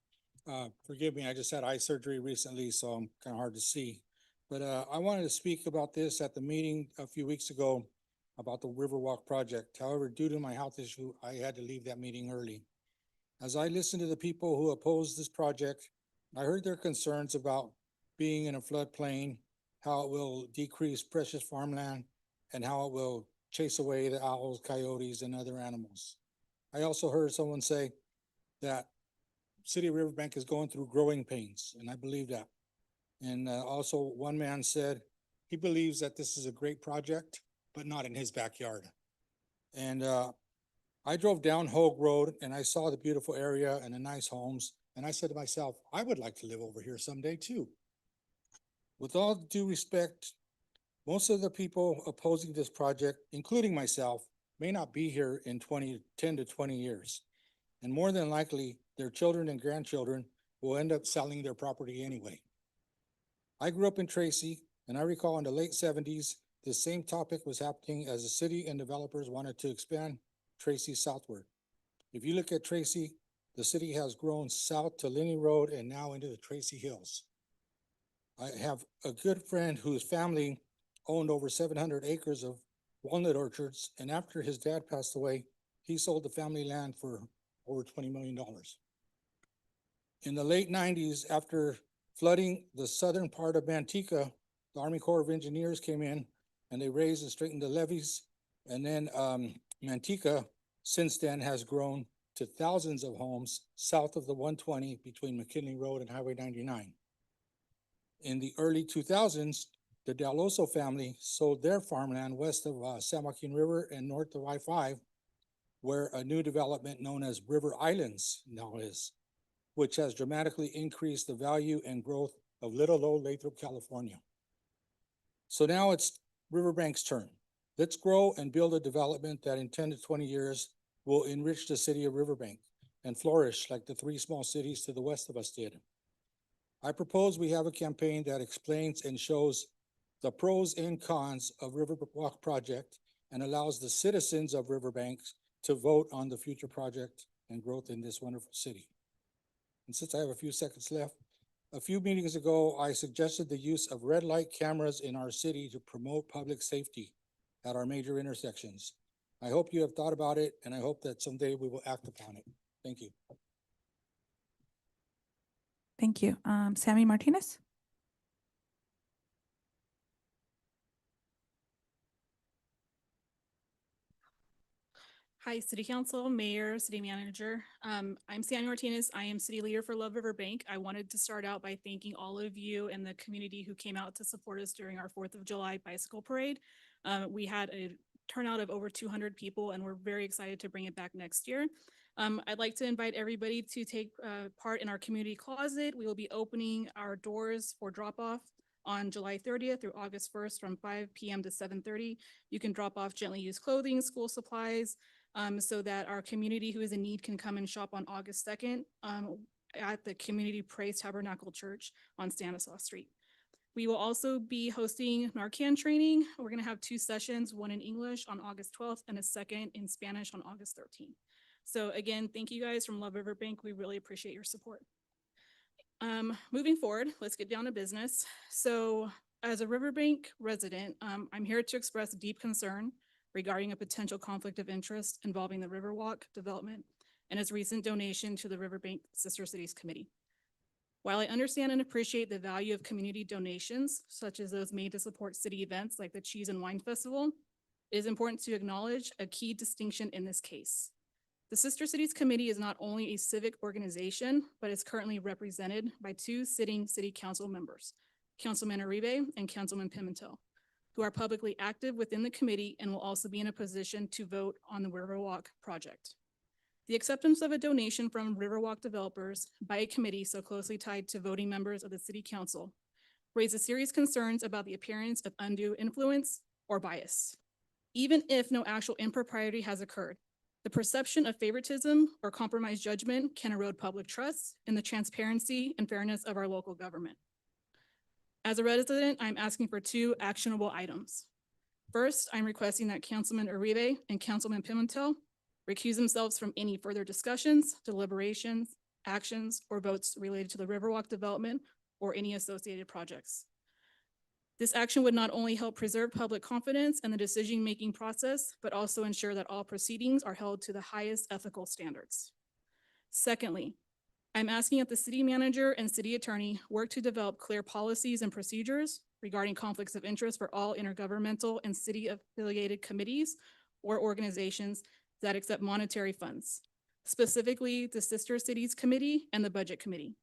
[SPEAKER 11] Forgive me, I just had eye surgery recently, so I'm kind of hard to see. But I wanted to speak about this at the meeting a few weeks ago about the Riverwalk project. However, due to my health issue, I had to leave that meeting early. As I listened to the people who oppose this project, I heard their concerns about being in a floodplain, how it will decrease precious farmland, and how it will chase away the owls, coyotes, and other animals. I also heard someone say that City of Riverbank is going through growing pains, and I believe that. And also one man said he believes that this is a great project, but not in his backyard. And I drove down Hogue Road and I saw the beautiful area and the nice homes. And I said to myself, I would like to live over here someday too. With all due respect, most of the people opposing this project, including myself, may not be here in 10 to 20 years. And more than likely, their children and grandchildren will end up selling their property anyway. I grew up in Tracy, and I recall in the late 70s, this same topic was happening as the city and developers wanted to expand Tracy southward. If you look at Tracy, the city has grown south to Linney Road and now into the Tracy Hills. I have a good friend whose family owned over 700 acres of walnut orchards, and after his dad passed away, he sold the family land for over $20 million. In the late 90s, after flooding the southern part of Manteca, the Army Corps of Engineers came in and they raised and straightened the levees. And then Manteca since then has grown to thousands of homes south of the 120 between McKinley Road and Highway 99. In the early 2000s, the Daloso family sold their farmland west of San Joaquin River and north of I-5, where a new development known as River Islands now is, which has dramatically increased the value and growth of Little Old Lathrop, California. So now it's Riverbank's turn. Let's grow and build a development that in 10 to 20 years will enrich the city of Riverbank and flourish like the 3 small cities to the west of us did. I propose we have a campaign that explains and shows the pros and cons of Riverwalk project and allows the citizens of Riverbank to vote on the future project and growth in this wonderful city. And since I have a few seconds left, a few meetings ago, I suggested the use of red light cameras in our city to promote public safety at our major intersections. I hope you have thought about it, and I hope that someday we will act upon it. Thank you.
[SPEAKER 4] Thank you. Sammy Martinez.
[SPEAKER 12] Hi, City Council, Mayor, City Manager. I'm Sandy Martinez. I am City Leader for Love Riverbank. I wanted to start out by thanking all of you and the community who came out to support us during our 4th of July bicycle parade. We had a turnout of over 200 people and we're very excited to bring it back next year. I'd like to invite everybody to take part in our community closet. We will be opening our doors for drop-off on July 30th through August 1st from 5 p.m. to 7:30. You can drop off gently used clothing, school supplies, so that our community who is in need can come and shop on August 2nd at the Community Praise Tabernacle Church on Stanislaus Street. We will also be hosting Narcan training. We're going to have 2 sessions, one in English on August 12th and a second in Spanish on August 13th. So again, thank you guys from Love Riverbank. We really appreciate your support. Moving forward, let's get down to business. So as a Riverbank resident, I'm here to express deep concern regarding a potential conflict of interest involving the Riverwalk development and its recent donation to the Riverbank Sister Cities Committee. While I understand and appreciate the value of community donations, such as those made to support city events like the Cheese and Wine Festival, it is important to acknowledge a key distinction in this case. The Sister Cities Committee is not only a civic organization, but is currently represented by 2 sitting city council members, Councilman Uribe and Councilman Pimentel. who are publicly active within the committee and will also be in a position to vote on the Riverwalk project. The acceptance of a donation from Riverwalk developers by a committee so closely tied to voting members of the city council raises serious concerns about the appearance of undue influence or bias. Even if no actual impropriety has occurred, the perception of favoritism or compromised judgment can erode public trust in the transparency and fairness of our local government. As a resident, I'm asking for 2 actionable items. First, I'm requesting that Councilman Uribe and Councilman Pimentel recuse themselves from any further discussions, deliberations, actions, or votes related to the Riverwalk development or any associated projects. This action would not only help preserve public confidence in the decision-making process, but also ensure that all proceedings are held to the highest ethical standards. Secondly, I'm asking that the city manager and city attorney work to develop clear policies and procedures regarding conflicts of interest for all intergovernmental and city-affiliated committees or organizations that accept monetary funds, specifically the Sister Cities Committee and the Budget Committee.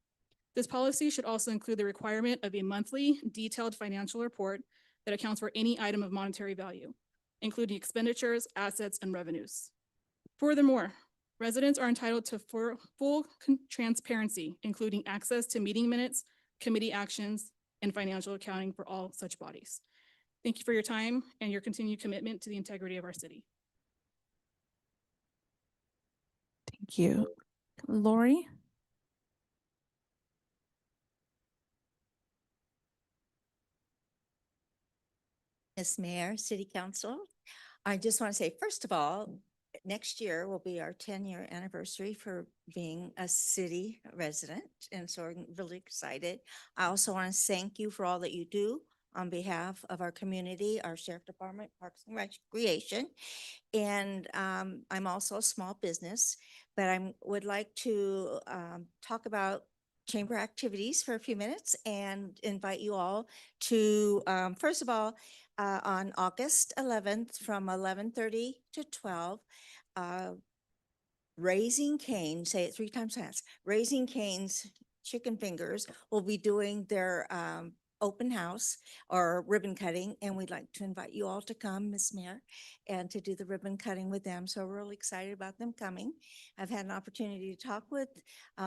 [SPEAKER 12] This policy should also include the requirement of a monthly detailed financial report that accounts for any item of monetary value, including expenditures, assets, and revenues. Furthermore, residents are entitled to full transparency, including access to meeting minutes, committee actions, and financial accounting for all such bodies. Thank you for your time and your continued commitment to the integrity of our city.
[SPEAKER 4] Thank you. Lori?
[SPEAKER 13] Ms. Mayor, City Council, I just want to say, first of all, next year will be our 10-year anniversary for being a city resident, and so I'm really excited. I also want to thank you for all that you do on behalf of our community, our Sheriff Department, Parks and Recreation. And I'm also a small business, but I would like to talk about chamber activities for a few minutes and invite you all to, first of all, on August 11th from 11:30 to 12, Raising Cane, say it 3 times fast, Raising Cane's Chicken Fingers will be doing their open house or ribbon cutting, and we'd like to invite you all to come, Ms. Mayor, and to do the ribbon cutting with them. So we're really excited about them coming. I've had an opportunity to talk with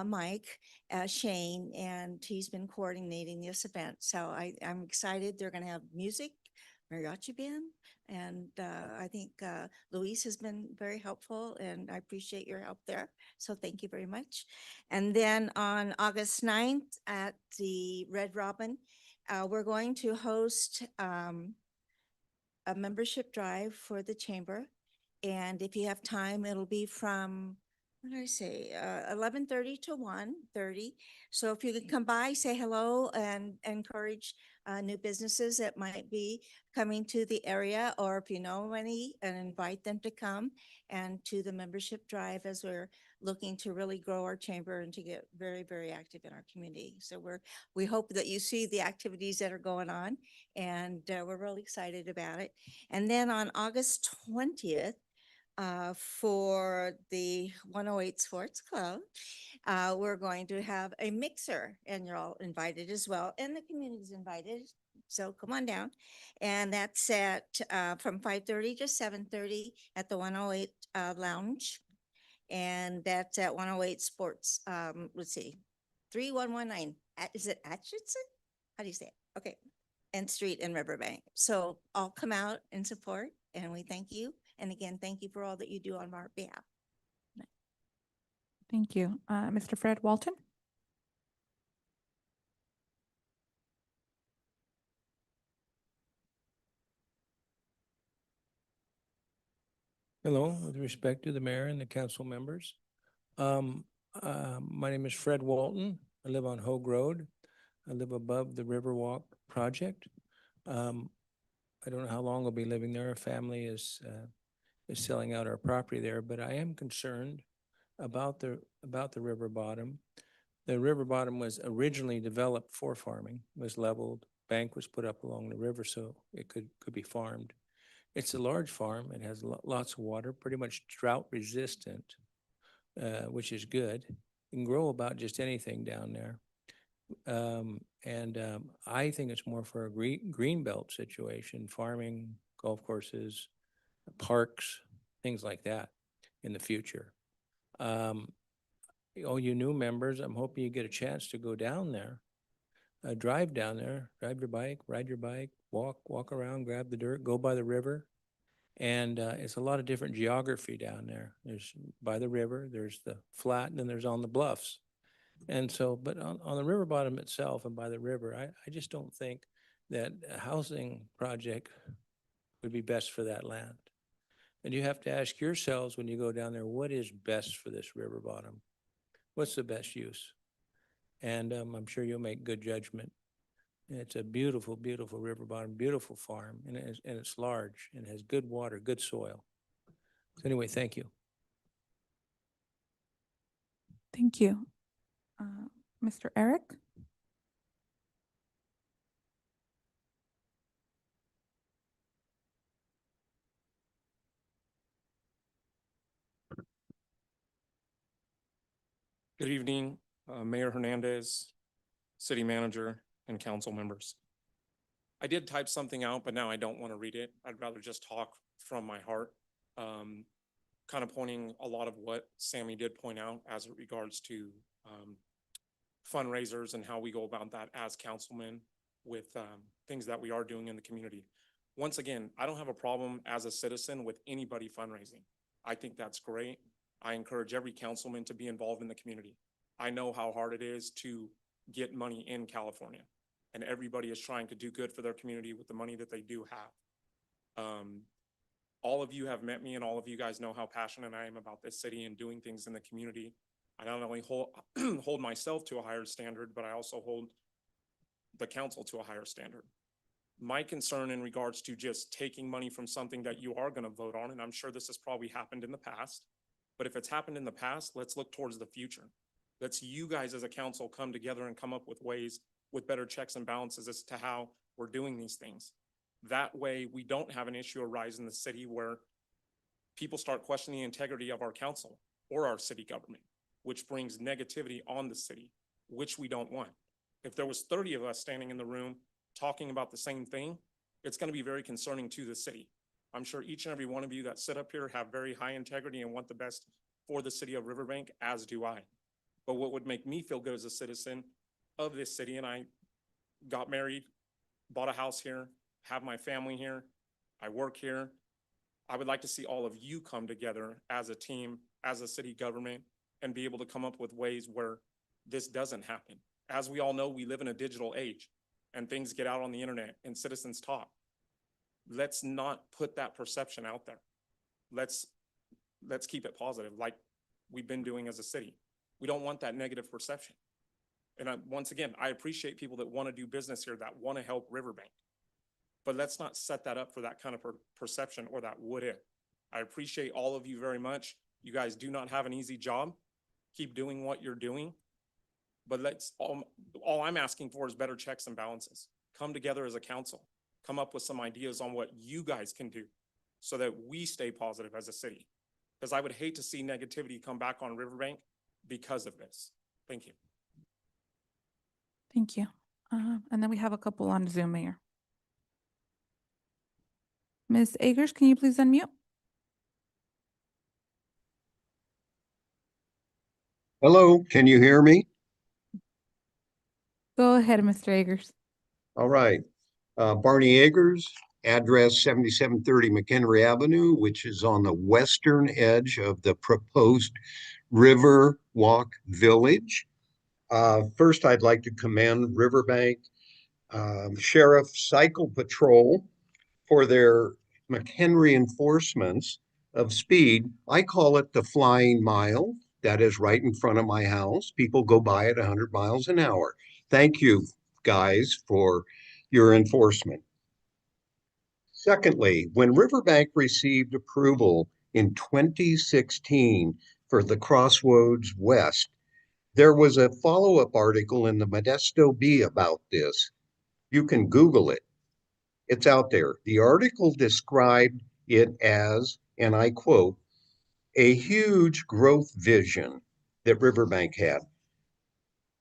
[SPEAKER 13] Mike Shane, and he's been coordinating this event. So I'm excited. They're going to have music, mariachi band, and I think Luis has been very helpful, and I appreciate your help there. So thank you very much. And then on August 9th at the Red Robin, we're going to host a membership drive for the chamber. And if you have time, it'll be from, what did I say, 11:30 to 1:30. So if you could come by, say hello, and encourage new businesses that might be coming to the area, or if you know any, and invite them to come and to the membership drive, as we're looking to really grow our chamber and to get very, very active in our community. So we hope that you see the activities that are going on, and we're really excited about it. And then on August 20th, for the 108 Sports Club, we're going to have a mixer, and you're all invited as well, and the community's invited. So come on down. And that's at from 5:30 to 7:30 at the 108 Lounge. And that's at 108 Sports, let's see, 3119. Is it Atchison? How do you say it? Okay. And Street in Riverbank. So I'll come out and support, and we thank you. And again, thank you for all that you do on our behalf.
[SPEAKER 4] Thank you. Mr. Fred Walton?
[SPEAKER 14] Hello, with respect to the mayor and the council members. My name is Fred Walton. I live on Hogue Road. I live above the Riverwalk project. I don't know how long I'll be living there. Our family is selling out our property there, but I am concerned about the river bottom. The river bottom was originally developed for farming, was leveled, bank was put up along the river so it could be farmed. It's a large farm. It has lots of water, pretty much drought resistant, which is good. You can grow about just anything down there. I think it's more for a green belt situation, farming, golf courses, parks, things like that in the future. All you new members, I'm hoping you get a chance to go down there, drive down there, drive your bike, ride your bike, walk around, grab the dirt, go by the river. And it's a lot of different geography down there. There's by the river, there's the flat, and then there's on the bluffs. And so, but on the river bottom itself and by the river, I just don't think that a housing project would be best for that land. And you have to ask yourselves when you go down there, what is best for this river bottom? What's the best use? And I'm sure you'll make good judgment. And it's a beautiful, beautiful river bottom, beautiful farm, and it's large and has good water, good soil. So anyway, thank you.
[SPEAKER 4] Thank you. Mr. Eric?
[SPEAKER 15] Good evening, Mayor Hernandez, City Manager, and council members. I did type something out, but now I don't want to read it. I'd rather just talk from my heart. Kind of pointing a lot of what Sammy did point out as it regards to fundraisers and how we go about that as councilmen with things that we are doing in the community. Once again, I don't have a problem as a citizen with anybody fundraising. I think that's great. I encourage every councilman to be involved in the community. I know how hard it is to get money in California, and everybody is trying to do good for their community with the money that they do have. All of you have met me, and all of you guys know how passionate I am about this city and doing things in the community. I not only hold myself to a higher standard, but I also hold the council to a higher standard. My concern in regards to just taking money from something that you are going to vote on, and I'm sure this has probably happened in the past, but if it's happened in the past, let's look towards the future. Let's you guys as a council come together and come up with ways with better checks and balances as to how we're doing these things. That way we don't have an issue arise in the city where people start questioning the integrity of our council or our city government, which brings negativity on the city, which we don't want. If there was 30 of us standing in the room talking about the same thing, it's going to be very concerning to the city. I'm sure each and every one of you that sit up here have very high integrity and want the best for the city of Riverbank, as do I. But what would make me feel good as a citizen of this city, and I got married, bought a house here, have my family here, I work here. I would like to see all of you come together as a team, as a city government, and be able to come up with ways where this doesn't happen. As we all know, we live in a digital age and things get out on the internet and citizens talk. Let's not put that perception out there. Let's keep it positive like we've been doing as a city. We don't want that negative perception. And once again, I appreciate people that want to do business here, that want to help Riverbank. But let's not set that up for that kind of perception or that what if. I appreciate all of you very much. You guys do not have an easy job. Keep doing what you're doing. But all I'm asking for is better checks and balances. Come together as a council. Come up with some ideas on what you guys can do so that we stay positive as a city. Because I would hate to see negativity come back on Riverbank because of this. Thank you.
[SPEAKER 4] Thank you. And then we have a couple on Zoom, Mayor. Ms. Agers, can you please unmute?
[SPEAKER 16] Hello, can you hear me?
[SPEAKER 4] Go ahead, Mr. Agers.
[SPEAKER 16] All right. Barney Agers, address 7730 McHenry Avenue, which is on the western edge of the proposed Riverwalk Village. First, I'd like to commend Riverbank Sheriff Cycle Patrol for their McHenry enforcements of speed. I call it the flying mile. That is right in front of my house. People go by at 100 miles an hour. Thank you, guys, for your enforcement. Secondly, when Riverbank received approval in 2016 for the Crossroads West, there was a follow-up article in the Modesto Bee about this. You can Google it. It's out there. The article described it as, and I quote, a huge growth vision that Riverbank had.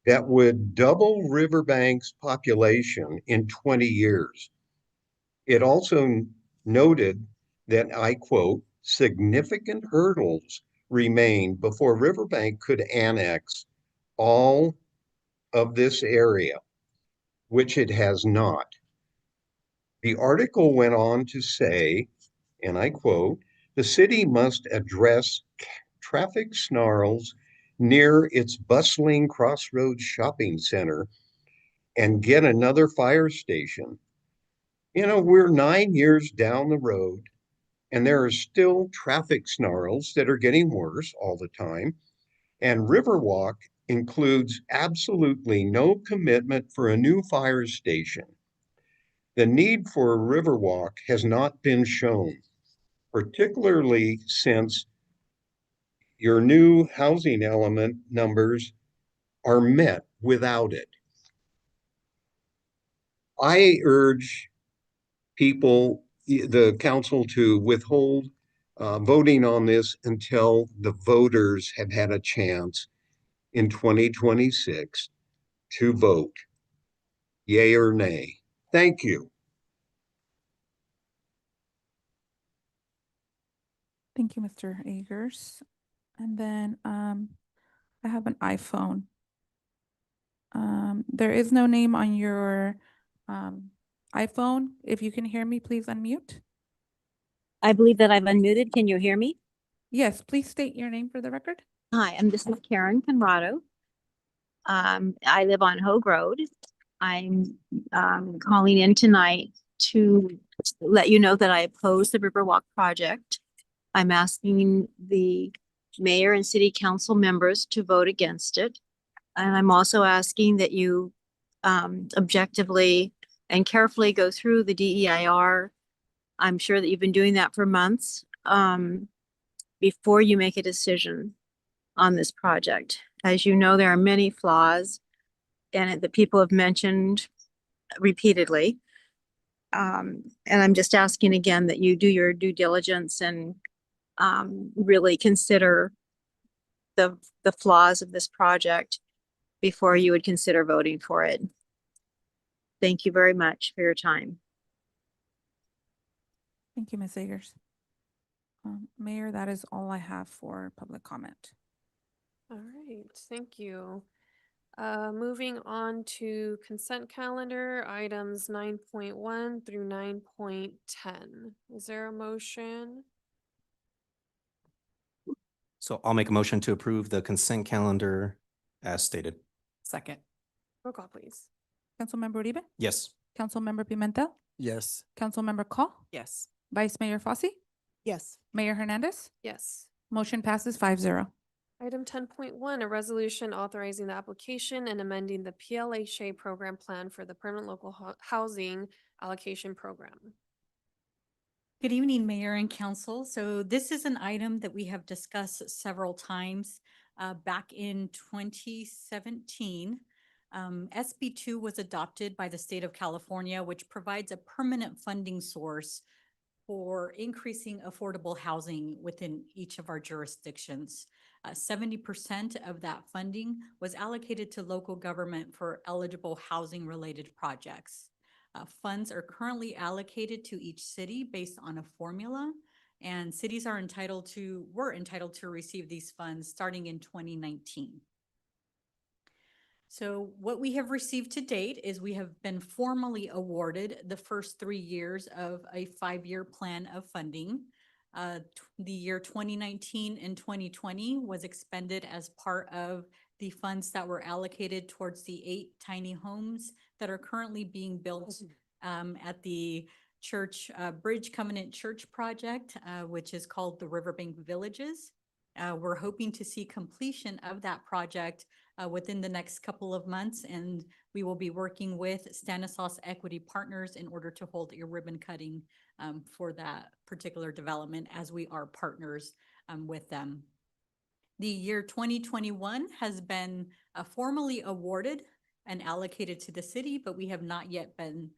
[SPEAKER 16] that would double Riverbank's population in 20 years. It also noted that, I quote, significant hurdles remain before Riverbank could annex all of this area, which it has not. The article went on to say, and I quote, the city must address traffic snarls near its bustling Crossroads shopping center and get another fire station. You know, we're 9 years down the road and there are still traffic snarls that are getting worse all the time. And Riverwalk includes absolutely no commitment for a new fire station. The need for a Riverwalk has not been shown, particularly since your new housing element numbers are met without it. I urge people, the council, to withhold voting on this until the voters have had a chance in 2026 to vote, yay or nay. Thank you.
[SPEAKER 4] Thank you, Mr. Agers. And then I have an iPhone. There is no name on your iPhone. If you can hear me, please unmute.
[SPEAKER 17] I believe that I've unmuted. Can you hear me?
[SPEAKER 4] Yes, please state your name for the record.
[SPEAKER 17] Hi, this is Karen Conrado. I live on Hogue Road. I'm calling in tonight to let you know that I oppose the Riverwalk project. I'm asking the mayor and city council members to vote against it. And I'm also asking that you objectively and carefully go through the DEIR. I'm sure that you've been doing that for months before you make a decision on this project. As you know, there are many flaws in it that people have mentioned repeatedly. And I'm just asking again that you do your due diligence and really consider the flaws of this project before you would consider voting for it. Thank you very much for your time.
[SPEAKER 4] Thank you, Ms. Agers. Mayor, that is all I have for public comment.
[SPEAKER 1] All right, thank you. Moving on to consent calendar, items 9.1 through 9.10. Is there a motion?
[SPEAKER 7] So I'll make a motion to approve the consent calendar as stated.
[SPEAKER 9] Second.
[SPEAKER 1] Roll call, please.
[SPEAKER 4] Councilmember Uribe?
[SPEAKER 7] Yes.
[SPEAKER 4] Councilmember Pimentel?
[SPEAKER 14] Yes.
[SPEAKER 4] Councilmember Call?
[SPEAKER 9] Yes.
[SPEAKER 4] Vice Mayor Fossey?
[SPEAKER 2] Yes.
[SPEAKER 4] Mayor Hernandez?
[SPEAKER 1] Yes.
[SPEAKER 4] Motion passes 5-0.
[SPEAKER 1] Item 10.1, a resolution authorizing the application and amending the PLHA program plan for the permanent local housing allocation program.
[SPEAKER 18] Good evening, Mayor and Council. So this is an item that we have discussed several times. Back in 2017, SB 2 was adopted by the state of California, which provides a permanent funding source for increasing affordable housing within each of our jurisdictions. 70% of that funding was allocated to local government for eligible housing-related projects. Funds are currently allocated to each city based on a formula, and cities were entitled to receive these funds starting in 2019. So what we have received to date is we have been formally awarded the first 3 years of a 5-year plan of funding. The year 2019 and 2020 was expended as part of the funds that were allocated towards the 8 tiny homes that are currently being built at the church Bridge Covenant Church project, which is called the Riverbank Villages. We're hoping to see completion of that project within the next couple of months, and we will be working with Stanislaus Equity Partners in order to hold a ribbon cutting for that particular development, as we are partners with them. The year 2021 has been formally awarded and allocated to the city, but we have not yet been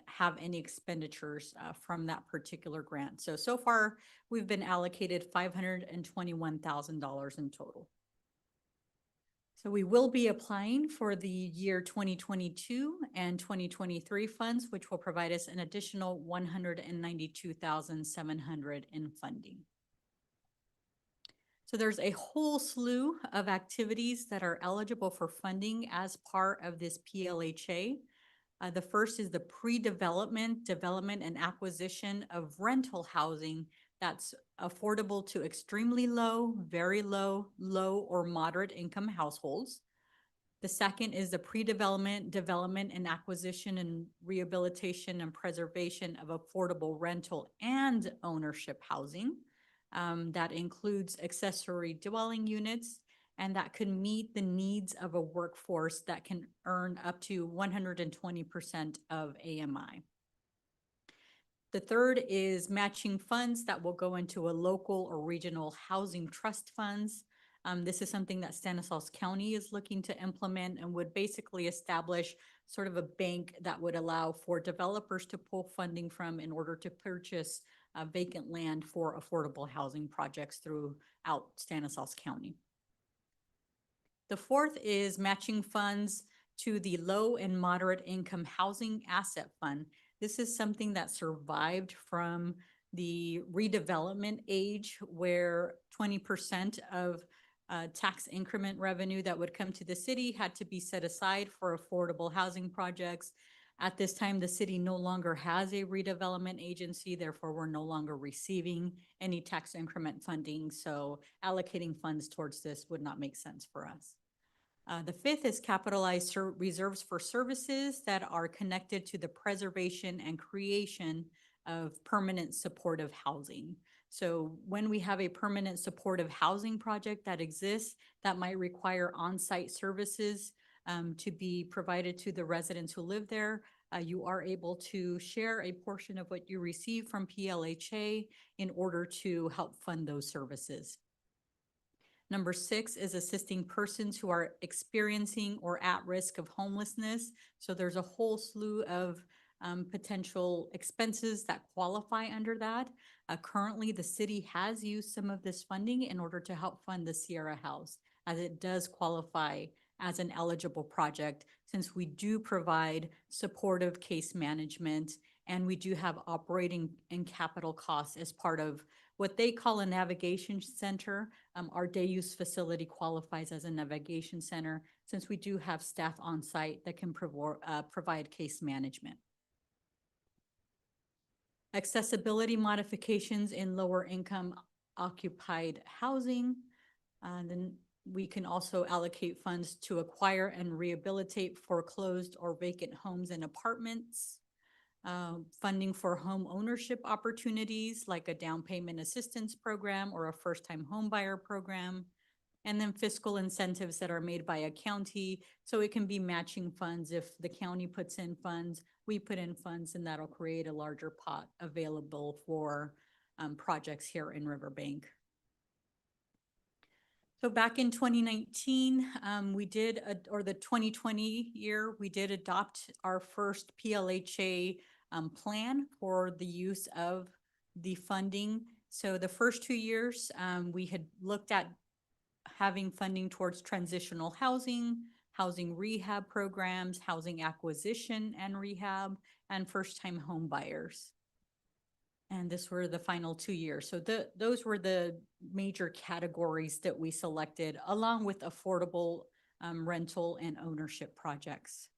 [SPEAKER 18] have any expenditures from that particular grant. So far, we've been allocated $521,000 in total. So we will be applying for the year 2022 and 2023 funds, which will provide us an additional 192,700 in funding. So there's a whole slew of activities that are eligible for funding as part of this PLHA. The first is the pre-development, development, and acquisition of rental housing that's affordable to extremely low, very low, low, or moderate income households. The second is the pre-development, development, and acquisition and rehabilitation and preservation of affordable rental and ownership housing. That includes accessory dwelling units, and that could meet the needs of a workforce that can earn up to 120% of AMI. The third is matching funds that will go into a local or regional housing trust funds. This is something that Stanislaus County is looking to implement and would basically establish sort of a bank that would allow for developers to pull funding from in order to purchase vacant land for affordable housing projects throughout Stanislaus County. The fourth is matching funds to the low and moderate income housing asset fund. This is something that survived from the redevelopment age where 20% of tax increment revenue that would come to the city had to be set aside for affordable housing projects. At this time, the city no longer has a redevelopment agency, therefore we're no longer receiving any tax increment funding, so allocating funds towards this would not make sense for us. The fifth is capitalized reserves for services that are connected to the preservation and creation of permanent supportive housing. So when we have a permanent supportive housing project that exists, that might require on-site services to be provided to the residents who live there, you are able to share a portion of what you receive from PLHA in order to help fund those services. Number 6 is assisting persons who are experiencing or at risk of homelessness. So there's a whole slew of potential expenses that qualify under that. Currently, the city has used some of this funding in order to help fund the Sierra House, as it does qualify as an eligible project, since we do provide supportive case management and we do have operating and capital costs as part of what they call a navigation center. Our day use facility qualifies as a navigation center since we do have staff on site that can provide case management. Accessibility modifications in lower income occupied housing. Then we can also allocate funds to acquire and rehabilitate foreclosed or vacant homes and apartments. Funding for home ownership opportunities like a down payment assistance program or a first-time home buyer program. And then fiscal incentives that are made by a county. So it can be matching funds. If the county puts in funds, we put in funds, and that'll create a larger pot available for projects here in Riverbank. So back in 2019, or the 2020 year, we did adopt our first PLHA plan for the use of the funding. So the first 2 years, we had looked at having funding towards transitional housing, housing rehab programs, housing acquisition and rehab, and first-time home buyers. And this were the final 2 years. So those were the major categories that we selected, along with affordable rental and ownership projects.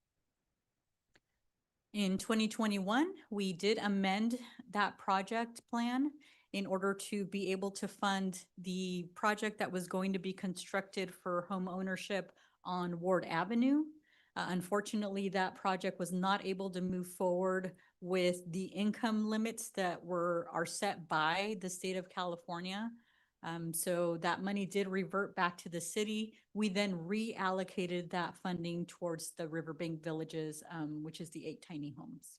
[SPEAKER 18] In 2021, we did amend that project plan in order to be able to fund the project that was going to be constructed for home ownership on Ward Avenue. Unfortunately, that project was not able to move forward with the income limits that are set by the state of California. So that money did revert back to the city. We then reallocated that funding towards the Riverbank Villages, which is the 8 tiny homes,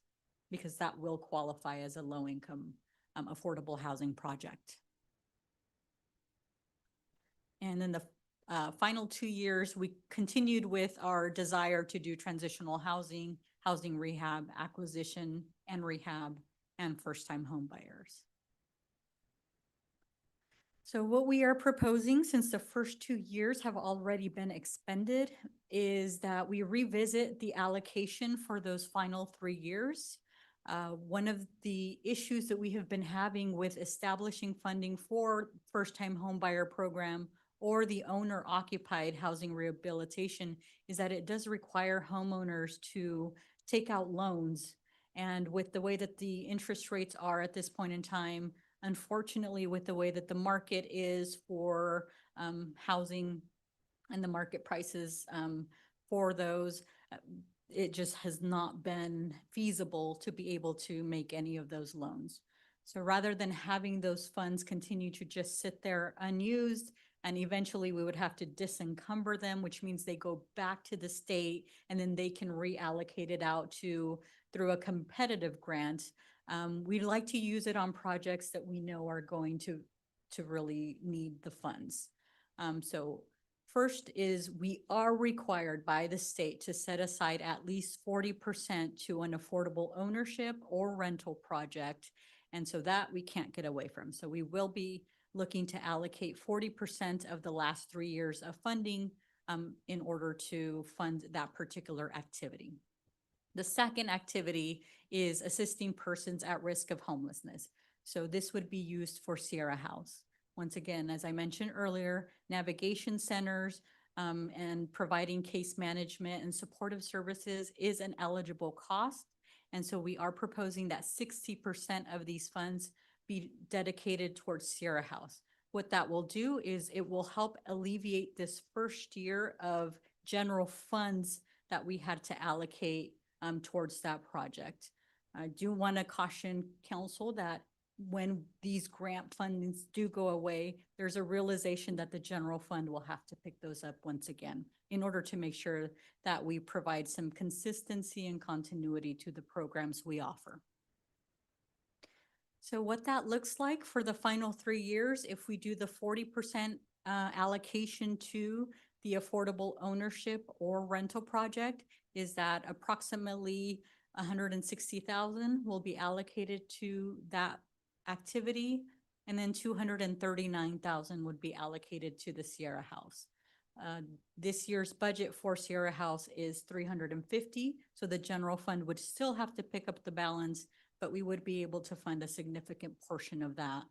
[SPEAKER 18] because that will qualify as a low-income affordable housing project. And then the final 2 years, we continued with our desire to do transitional housing, housing rehab, acquisition and rehab, and first-time home buyers. So what we are proposing, since the first 2 years have already been expended, is that we revisit the allocation for those final 3 years. One of the issues that we have been having with establishing funding for first-time home buyer program or the owner-occupied housing rehabilitation is that it does require homeowners to take out loans. And with the way that the interest rates are at this point in time, unfortunately, with the way that the market is for housing and the market prices for those, it just has not been feasible to be able to make any of those loans. So rather than having those funds continue to just sit there unused, and eventually we would have to disencumber them, which means they go back to the state and then they can reallocate it out to through a competitive grant. We'd like to use it on projects that we know are going to really need the funds. So first is we are required by the state to set aside at least 40% to an affordable ownership or rental project. And so that we can't get away from. So we will be looking to allocate 40% of the last 3 years of funding in order to fund that particular activity. The second activity is assisting persons at risk of homelessness. So this would be used for Sierra House. Once again, as I mentioned earlier, navigation centers and providing case management and supportive services is an eligible cost. And so we are proposing that 60% of these funds be dedicated towards Sierra House. What that will do is it will help alleviate this first year of general funds that we had to allocate towards that project. I do want to caution council that when these grant fundings do go away, there's a realization that the general fund will have to pick those up once again in order to make sure that we provide some consistency and continuity to the programs we offer. So what that looks like for the final 3 years, if we do the 40% allocation to the affordable ownership or rental project, is that approximately 160,000 will be allocated to that activity, and then 239,000 would be allocated to the Sierra House. This year's budget for Sierra House is 350, so the general fund would still have to pick up the balance, but we would be able to fund a significant portion of that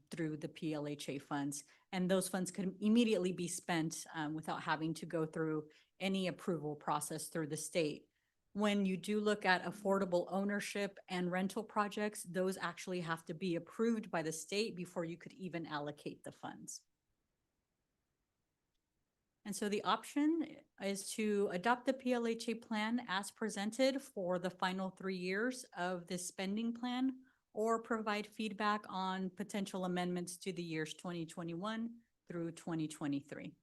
[SPEAKER 18] through the PLHA funds. And those funds could immediately be spent without having to go through any approval process through the state. When you do look at affordable ownership and rental projects, those actually have to be approved by the state before you could even allocate the funds. And so the option is to adopt the PLHA plan as presented for the final 3 years of this spending plan, or provide feedback on potential amendments to the years 2021 through 2023.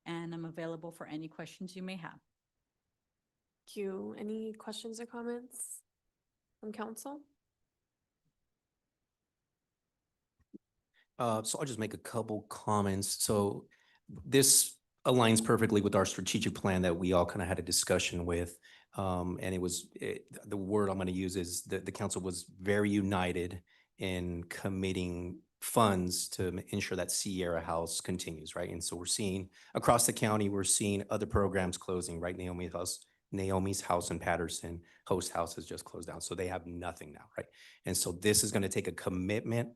[SPEAKER 18] And I'm available for any questions you may have.
[SPEAKER 1] Thank you. Any questions or comments from council?
[SPEAKER 7] So I'll just make a couple comments. So this aligns perfectly with our strategic plan that we all kind of had a discussion with. And it was, the word I'm going to use is the council was very united in committing funds to ensure that Sierra House continues, right? And so we're seeing across the county, we're seeing other programs closing, right? Naomi's House in Patterson, Host House has just closed down. So they have nothing now, right? And so this is going to take a commitment.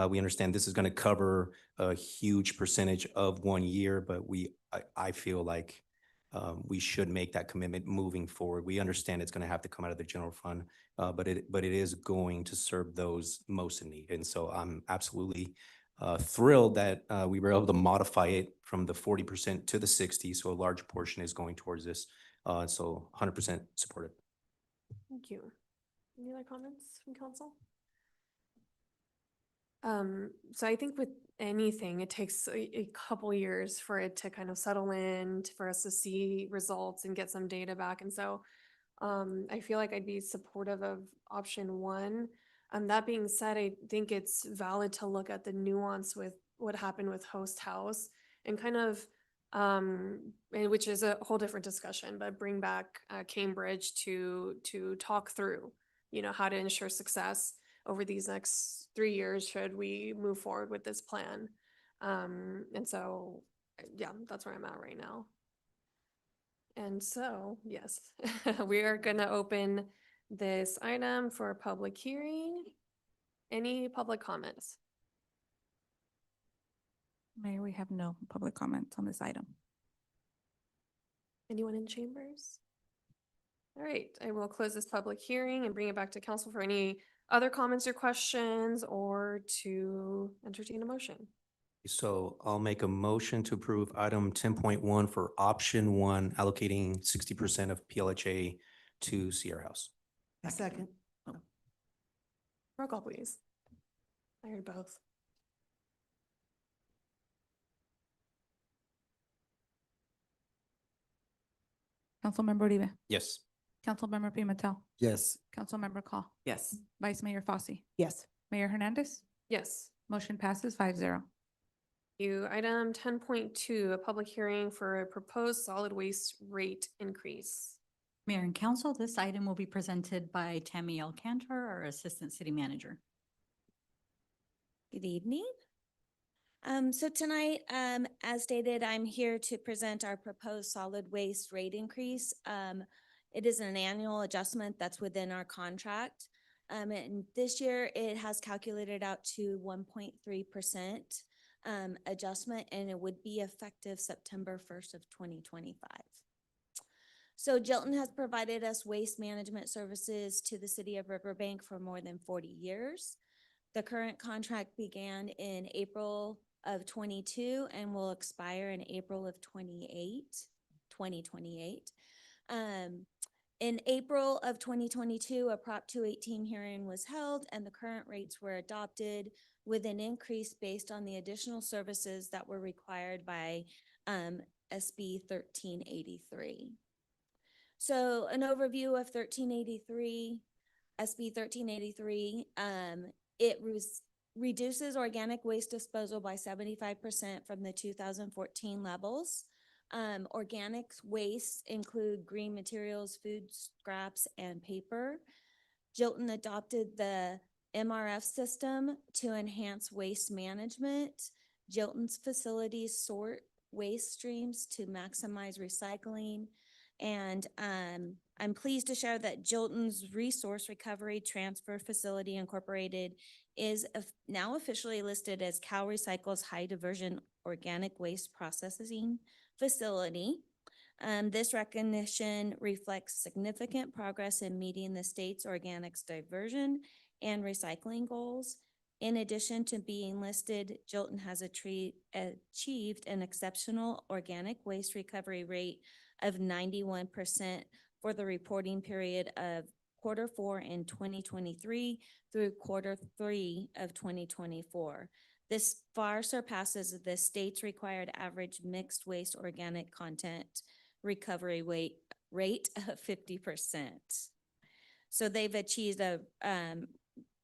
[SPEAKER 7] We understand this is going to cover a huge percentage of 1 year, but I feel like we should make that commitment moving forward. We understand it's going to have to come out of the general fund, but it is going to serve those most in need. And so I'm absolutely thrilled that we were able to modify it from the 40% to the 60. So a large portion is going towards this. So 100% supported.
[SPEAKER 1] Thank you. Any other comments from council? So I think with anything, it takes a couple years for it to kind of settle in, for us to see results and get some data back. And so I feel like I'd be supportive of option one. That being said, I think it's valid to look at the nuance with what happened with Host House and kind of, which is a whole different discussion, but bring back Cambridge to talk through, how to ensure success over these next 3 years should we move forward with this plan. And so, yeah, that's where I'm at right now. And so, yes, we are gonna open this item for a public hearing. Any public comments?
[SPEAKER 4] Mayor, we have no public comments on this item.
[SPEAKER 1] Anyone in chambers? All right, I will close this public hearing and bring it back to council for any other comments or questions or to entertain a motion.
[SPEAKER 7] So I'll make a motion to approve item 10.1 for option 1, allocating 60% of PLHA to Sierra House.
[SPEAKER 2] A second.
[SPEAKER 1] Roll call, please. I heard both.
[SPEAKER 4] Councilmember Uribe,
[SPEAKER 7] Yes.
[SPEAKER 4] Councilmember Pimentel,
[SPEAKER 14] Yes.
[SPEAKER 4] Councilmember Call,
[SPEAKER 9] Yes.
[SPEAKER 4] Vice Mayor Fosse,
[SPEAKER 2] Yes.
[SPEAKER 4] Mayor Hernandez.
[SPEAKER 1] Yes.
[SPEAKER 4] Motion passes 5-0.
[SPEAKER 1] You, item 10.2, a public hearing for a proposed solid waste rate increase.
[SPEAKER 18] Mayor and council, this item will be presented by Tammy L. Cantor, our Assistant City Manager.
[SPEAKER 13] Good evening. So tonight, as stated, I'm here to present our proposed solid waste rate increase. It is an annual adjustment that's within our contract. And this year it has calculated out to 1.3% adjustment, and it would be effective September 1st of 2025. So Jilton has provided us waste management services to the city of Riverbank for more than 40 years. The current contract began in April of 22 and will expire in April of 2028. In April of 2022, a Prop 218 hearing was held and the current rates were adopted with an increase based on the additional services that were required by SB 1383. So an overview of 1383, SB 1383, it reduces organic waste disposal by 75% from the 2014 levels. Organic waste include green materials, food scraps, and paper. Jilton adopted the MRF system to enhance waste management. Jilton's facilities sort waste streams to maximize recycling. And I'm pleased to share that Jilton's Resource Recovery Transfer Facility Incorporated is now officially listed as Cal Recycle's High Diversion Organic Waste Processing Facility. This recognition reflects significant progress in meeting the state's organics diversion and recycling goals. In addition to being listed, Jilton has achieved an exceptional organic waste recovery rate of 91% for the reporting period of Q4 in 2023 through Q3 of 2024. This far surpasses the state's required average mixed waste organic content recovery rate of 50%. So they've achieved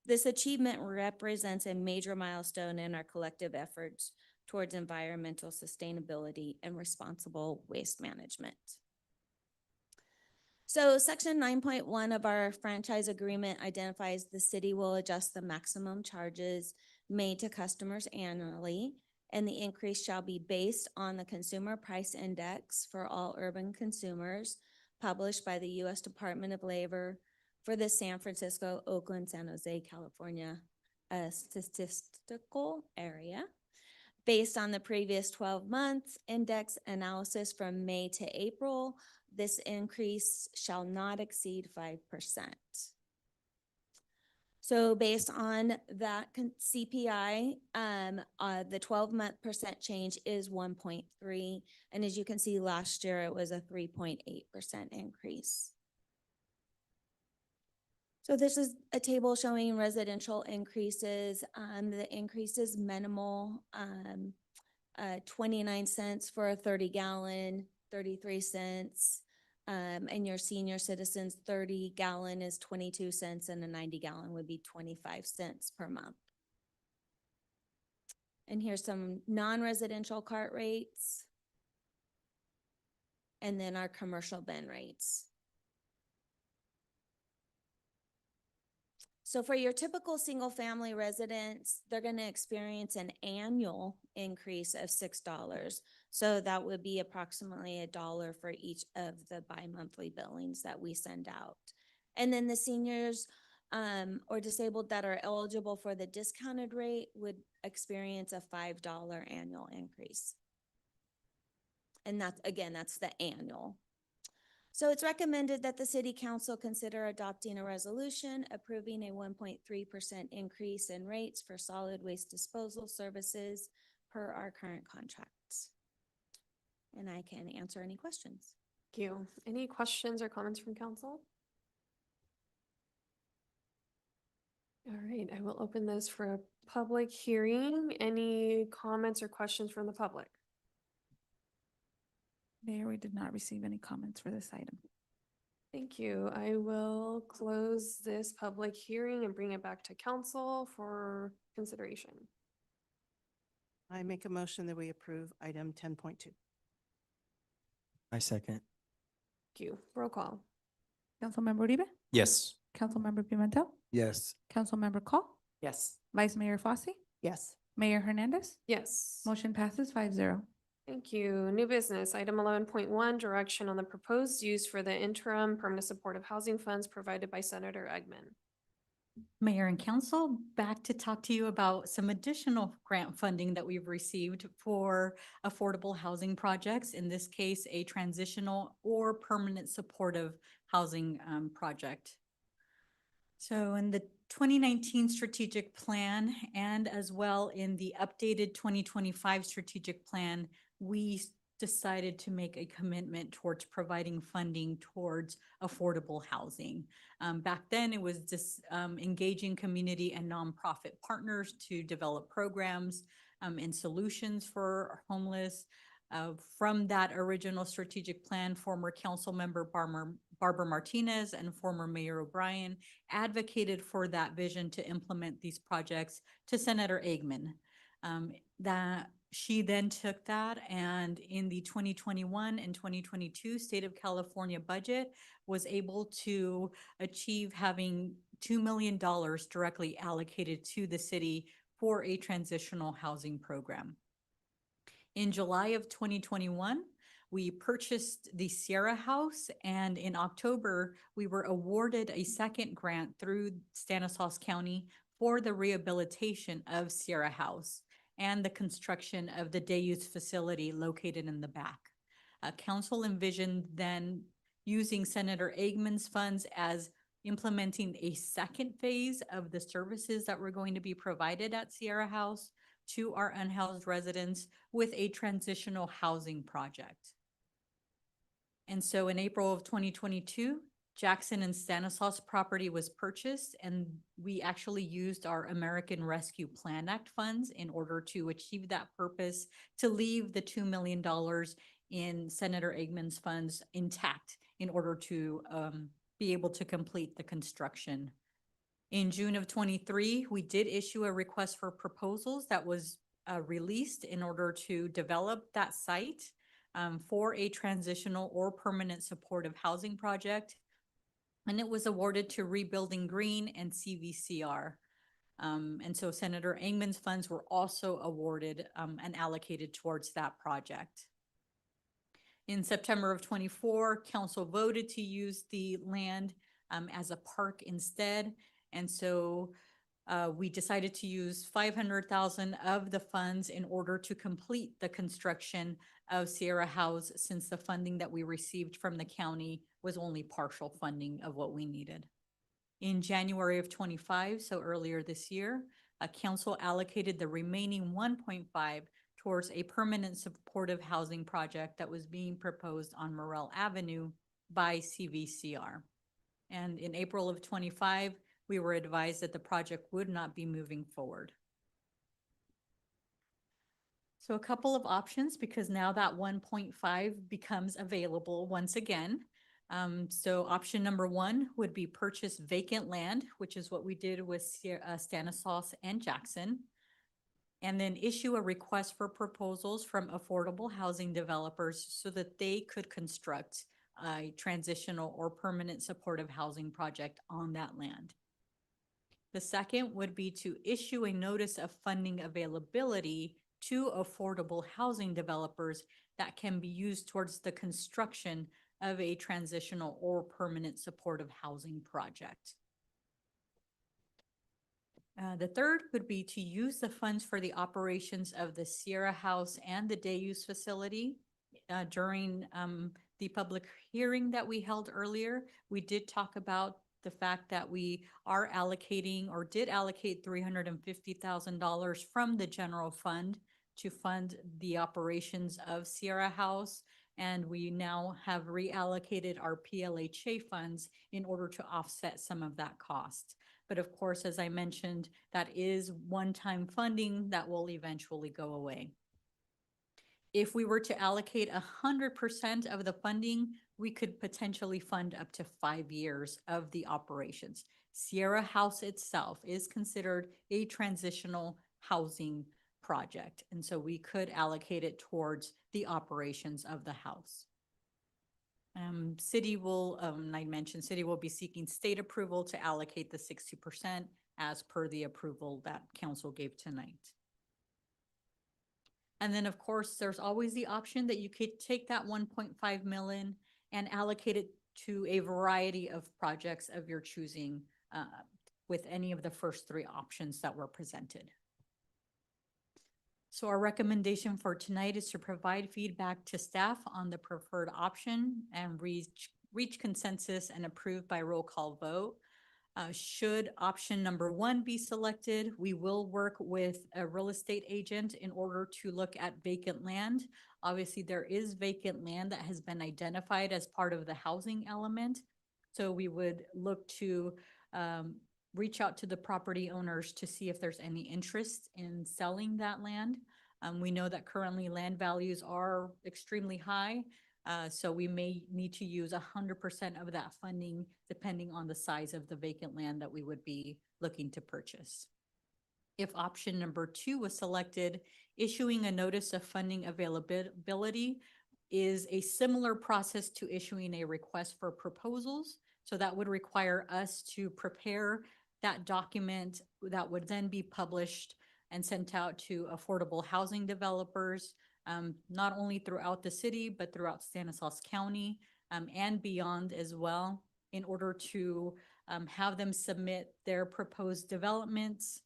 [SPEAKER 13] this achievement represents a major milestone in our collective efforts towards environmental sustainability and responsible waste management. So section 9.1 of our franchise agreement identifies the city will adjust the maximum charges made to customers annually, and the increase shall be based on the Consumer Price Index for all urban consumers published by the U.S. Department of Labor for the San Francisco, Oakland, San Jose, California statistical area. Based on the previous 12 months index analysis from May to April, this increase shall not exceed 5%. So based on that CPI, the 12-month percent change is 1.3. And as you can see, last year it was a 3.8% increase. So this is a table showing residential increases. The increase is minimal, 29 cents for a 30-gallon, 33 cents. And your senior citizens 30-gallon is 22 cents and a 90-gallon would be 25 cents per month. And here's some non-residential cart rates. And then our commercial bin rates. So for your typical single-family residents, they're gonna experience an annual increase of $6. So that would be approximately $1 for each of the bi-monthly billings that we send out. And then the seniors or disabled that are eligible for the discounted rate would experience a $5 annual increase. And that's, again, that's the annual. So it's recommended that the city council consider adopting a resolution approving a 1.3% increase in rates for solid waste disposal services per our current contracts. And I can answer any questions.
[SPEAKER 1] Thank you. Any questions or comments from council? All right, I will open this for a public hearing. Any comments or questions from the public?
[SPEAKER 4] Mayor, we did not receive any comments for this item.
[SPEAKER 1] Thank you. I will close this public hearing and bring it back to council for consideration.
[SPEAKER 2] I make a motion that we approve item 10.2.
[SPEAKER 19] I second.
[SPEAKER 1] Thank you. Roll call.
[SPEAKER 4] Councilmember Uribe?
[SPEAKER 7] Yes.
[SPEAKER 4] Councilmember Pimentel?
[SPEAKER 19] Yes.
[SPEAKER 4] Councilmember Call?
[SPEAKER 9] Yes.
[SPEAKER 4] Vice Mayor Fosse?
[SPEAKER 2] Yes.
[SPEAKER 4] Mayor Hernandez?
[SPEAKER 1] Yes.
[SPEAKER 4] Motion passes 5-0.
[SPEAKER 1] Thank you. New business, item 11.1, direction on the proposed use for the interim permanent supportive housing funds provided by Senator Eggman.
[SPEAKER 18] Mayor and council, back to talk to you about some additional grant funding that we've received for affordable housing projects. In this case, a transitional or permanent supportive housing project. So in the 2019 strategic plan and as well in the updated 2025 strategic plan, we decided to make a commitment towards providing funding towards affordable housing. Back then, it was just engaging community and nonprofit partners to develop programs and solutions for homeless. From that original strategic plan, former council member Barbara Martinez and former Mayor O'Brien advocated for that vision to implement these projects to Senator Eggman. That she then took that and in the 2021 and 2022 State of California budget was able to achieve having $2 million directly allocated to the city for a transitional housing program. In July of 2021, we purchased the Sierra House, and in October, we were awarded a second grant through Stanislaus County for the rehabilitation of Sierra House and the construction of the day use facility located in the back. Council envisioned then using Senator Eggman's funds as implementing a second phase of the services that were going to be provided at Sierra House to our unhoused residents with a transitional housing project. And so in April of 2022, Jackson and Stanislaus property was purchased, and we actually used our American Rescue Plan Act funds in order to achieve that purpose, to leave the $2 million in Senator Eggman's funds intact in order to be able to complete the construction. In June of 23, we did issue a request for proposals that was released in order to develop that site for a transitional or permanent supportive housing project. And it was awarded to Rebuilding Green and CVCR. And so Senator Eggman's funds were also awarded and allocated towards that project. In September of 24, council voted to use the land as a park instead. And so we decided to use $500,000 of the funds in order to complete the construction of Sierra House, since the funding that we received from the county was only partial funding of what we needed. In January of 25, so earlier this year, council allocated the remaining 1.5 towards a permanent supportive housing project that was being proposed on Morrell Avenue by CVCR. And in April of 25, we were advised that the project would not be moving forward. So a couple of options, because now that 1.5 becomes available once again. So option number one would be purchase vacant land, which is what we did with Stanislaus and Jackson, and then issue a request for proposals from affordable housing developers so that they could construct a transitional or permanent supportive housing project on that land. The second would be to issue a notice of funding availability to affordable housing developers that can be used towards the construction of a transitional or permanent supportive housing project. The third would be to use the funds for the operations of the Sierra House and the day use facility. During the public hearing that we held earlier, we did talk about the fact that we are allocating or did allocate $350,000 from the general fund to fund the operations of Sierra House. And we now have reallocated our PLHA funds in order to offset some of that cost. But of course, as I mentioned, that is one-time funding that will eventually go away. If we were to allocate 100% of the funding, we could potentially fund up to 5 years of the operations. Sierra House itself is considered a transitional housing project, and so we could allocate it towards the operations of the house. City will, I mentioned, city will be seeking state approval to allocate the 60% as per the approval that council gave tonight. And then, of course, there's always the option that you could take that 1.5 million and allocate it to a variety of projects of your choosing with any of the first three options that were presented. So our recommendation for tonight is to provide feedback to staff on the preferred option and reach consensus and approve by roll call vote. Should option number 1 be selected, we will work with a real estate agent in order to look at vacant land. Obviously, there is vacant land that has been identified as part of the housing element. So we would look to reach out to the property owners to see if there's any interest in selling that land. We know that currently land values are extremely high. So we may need to use 100% of that funding depending on the size of the vacant land that we would be looking to purchase. If option number 2 was selected, issuing a notice of funding availability is a similar process to issuing a request for proposals. So that would require us to prepare that document that would then be published and sent out to affordable housing developers, not only throughout the city, but throughout Stanislaus County and beyond as well, in order to have them submit their proposed developments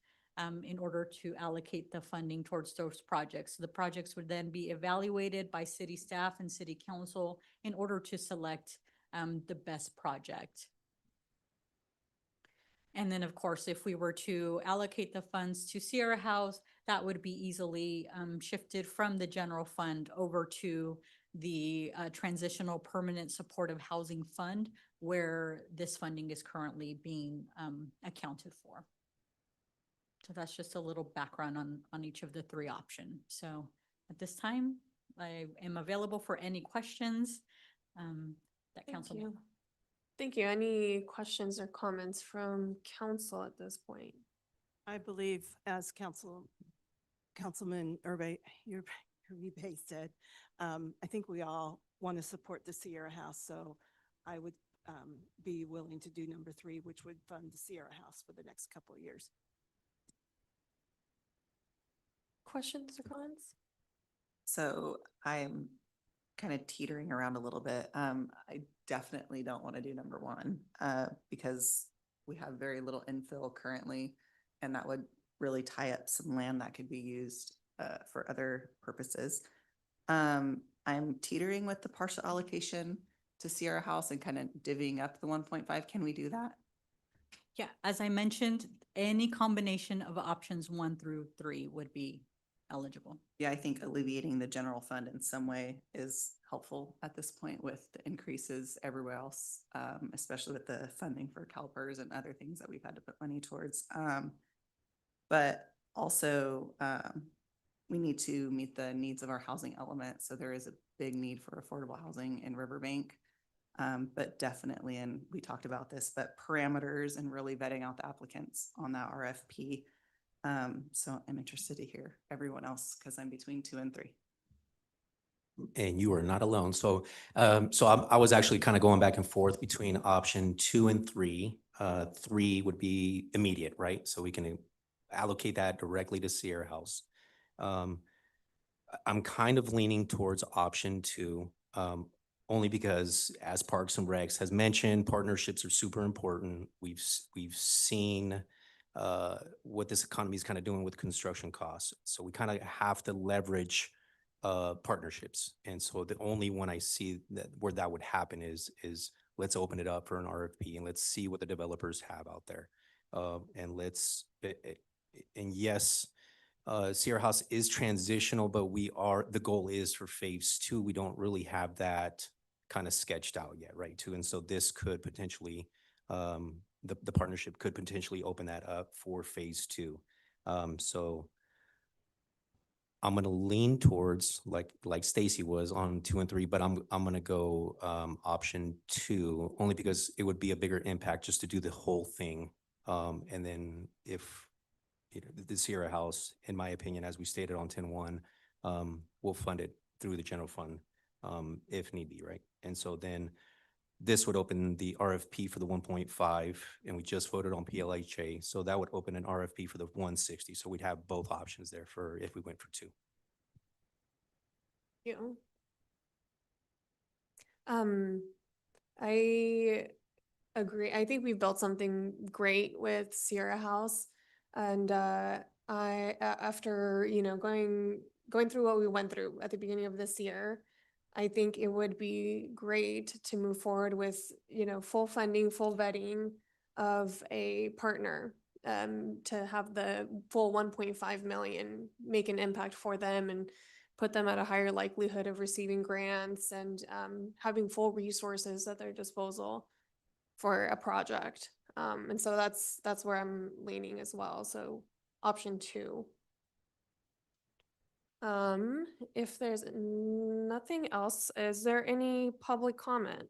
[SPEAKER 18] in order to allocate the funding towards those projects. So the projects would then be evaluated by city staff and city council in order to select the best project. And then, of course, if we were to allocate the funds to Sierra House, that would be easily shifted from the general fund over to the Transitional Permanent Supportive Housing Fund, where this funding is currently being accounted for. So that's just a little background on each of the three options. So at this time, I am available for any questions that council.
[SPEAKER 1] Thank you. Thank you. Any questions or comments from council at this point?
[SPEAKER 2] I believe, as Councilman Uribe said, I think we all want to support the Sierra House, so I would be willing to do number 3, which would fund the Sierra House for the next couple of years.
[SPEAKER 1] Questions or comments?
[SPEAKER 9] So I'm kind of teetering around a little bit. I definitely don't want to do number 1 because we have very little infill currently, and that would really tie up some land that could be used for other purposes. I'm teetering with the partial allocation to Sierra House and kind of divvying up the 1.5. Can we do that?
[SPEAKER 18] Yeah, as I mentioned, any combination of options 1 through 3 would be eligible.
[SPEAKER 9] Yeah, I think alleviating the general fund in some way is helpful at this point with the increases everywhere else, especially with the funding for CalPERS and other things that we've had to put money towards. But also, we need to meet the needs of our housing element. So there is a big need for affordable housing in Riverbank. But definitely, and we talked about this, but parameters and really vetting out the applicants on that RFP. So I'm interested to hear everyone else because I'm between 2 and 3.
[SPEAKER 7] And you are not alone. So I was actually kind of going back and forth between option 2 and 3. 3 would be immediate, right? So we can allocate that directly to Sierra House. I'm kind of leaning towards option 2, only because as Parks and Recs has mentioned, partnerships are super important. We've seen what this economy is kind of doing with construction costs. So we kind of have to leverage partnerships. And so the only one I see that where that would happen is let's open it up for an RFP and let's see what the developers have out there. And yes, Sierra House is transitional, but the goal is for phase 2. We don't really have that kind of sketched out yet, right? Too. And so this could potentially, the partnership could potentially open that up for phase 2. So I'm going to lean towards like Stacy was on 2 and 3, but I'm going to go option 2 only because it would be a bigger impact just to do the whole thing. And then if the Sierra House, in my opinion, as we stated on 10-1, will fund it through the general fund if need be, right? And so then this would open the RFP for the 1.5, and we just voted on PLHA. So that would open an RFP for the 160. So we'd have both options there for if we went for 2.
[SPEAKER 1] You. I agree. I think we've built something great with Sierra House. And after, going through what we went through at the beginning of this year, I think it would be great to move forward with, full funding, full vetting of a partner, to have the full 1.5 million make an impact for them and put them at a higher likelihood of receiving grants and having full resources at their disposal for a project. And so that's where I'm leaning as well. So option 2. If there's nothing else, is there any public comment?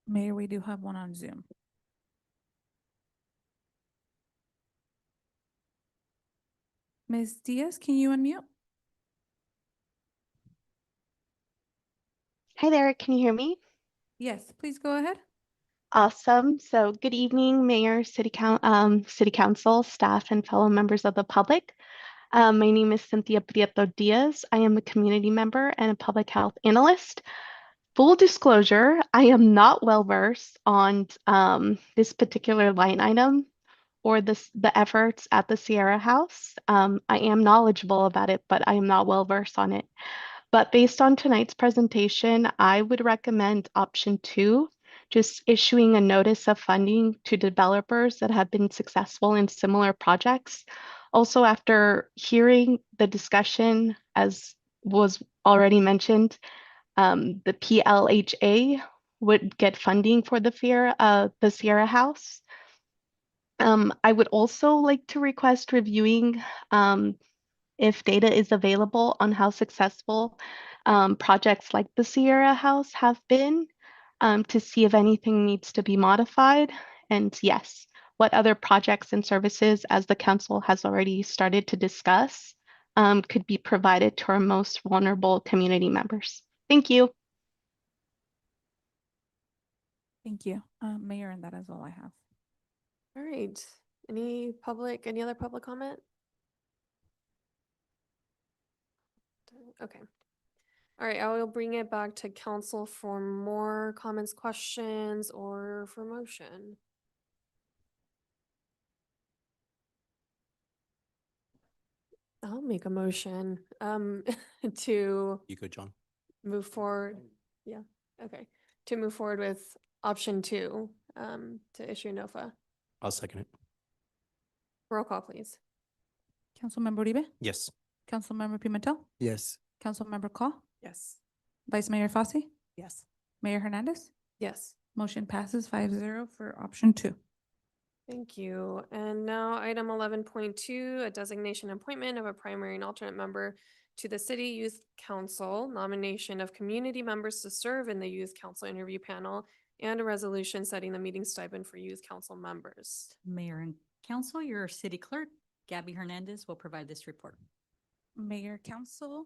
[SPEAKER 4] Mayor, we do have one on Zoom. Ms. Diaz, can you unmute?
[SPEAKER 20] Hi there, can you hear me?
[SPEAKER 4] Yes, please go ahead.
[SPEAKER 20] Awesome. So good evening, Mayor, City Council, staff, and fellow members of the public. My name is Cynthia Prieto Diaz. I am a community member and a public health analyst. Full disclosure, I am not well-versed on this particular line item or the efforts at the Sierra House. I am knowledgeable about it, but I am not well-versed on it. But based on tonight's presentation, I would recommend option 2, just issuing a notice of funding to developers that have been successful in similar projects. Also, after hearing the discussion, as was already mentioned, the PLHA would get funding for the Sierra House. I would also like to request reviewing if data is available on how successful projects like the Sierra House have been, to see if anything needs to be modified. And yes, what other projects and services, as the council has already started to discuss, could be provided to our most vulnerable community members. Thank you.
[SPEAKER 4] Thank you. Mayor, and that is all I have.
[SPEAKER 1] All right. Any other public comment? Okay. All right, I will bring it back to council for more comments, questions, or for motion. I'll make a motion to
[SPEAKER 7] You good, John?
[SPEAKER 1] move forward. Yeah, okay. To move forward with option 2, to issue NOFA.
[SPEAKER 7] I'll second it.
[SPEAKER 1] Roll call, please.
[SPEAKER 4] Councilmember Uribe?
[SPEAKER 7] Yes.
[SPEAKER 4] Councilmember Pimentel?
[SPEAKER 19] Yes.
[SPEAKER 4] Councilmember Call?
[SPEAKER 2] Yes.
[SPEAKER 4] Vice Mayor Fossey?
[SPEAKER 2] Yes.
[SPEAKER 4] Mayor Hernandez?
[SPEAKER 1] Yes.
[SPEAKER 4] Motion passes 5-0 for option 2.
[SPEAKER 1] Thank you. And now item 11.2, a designation appointment of a primary and alternate member to the City Youth Council, nomination of community members to serve in the Youth Council interview panel, and a resolution setting the meeting stipend for Youth Council members.
[SPEAKER 18] Mayor and Council, your city clerk, Gabby Hernandez, will provide this report.
[SPEAKER 4] Mayor, Council.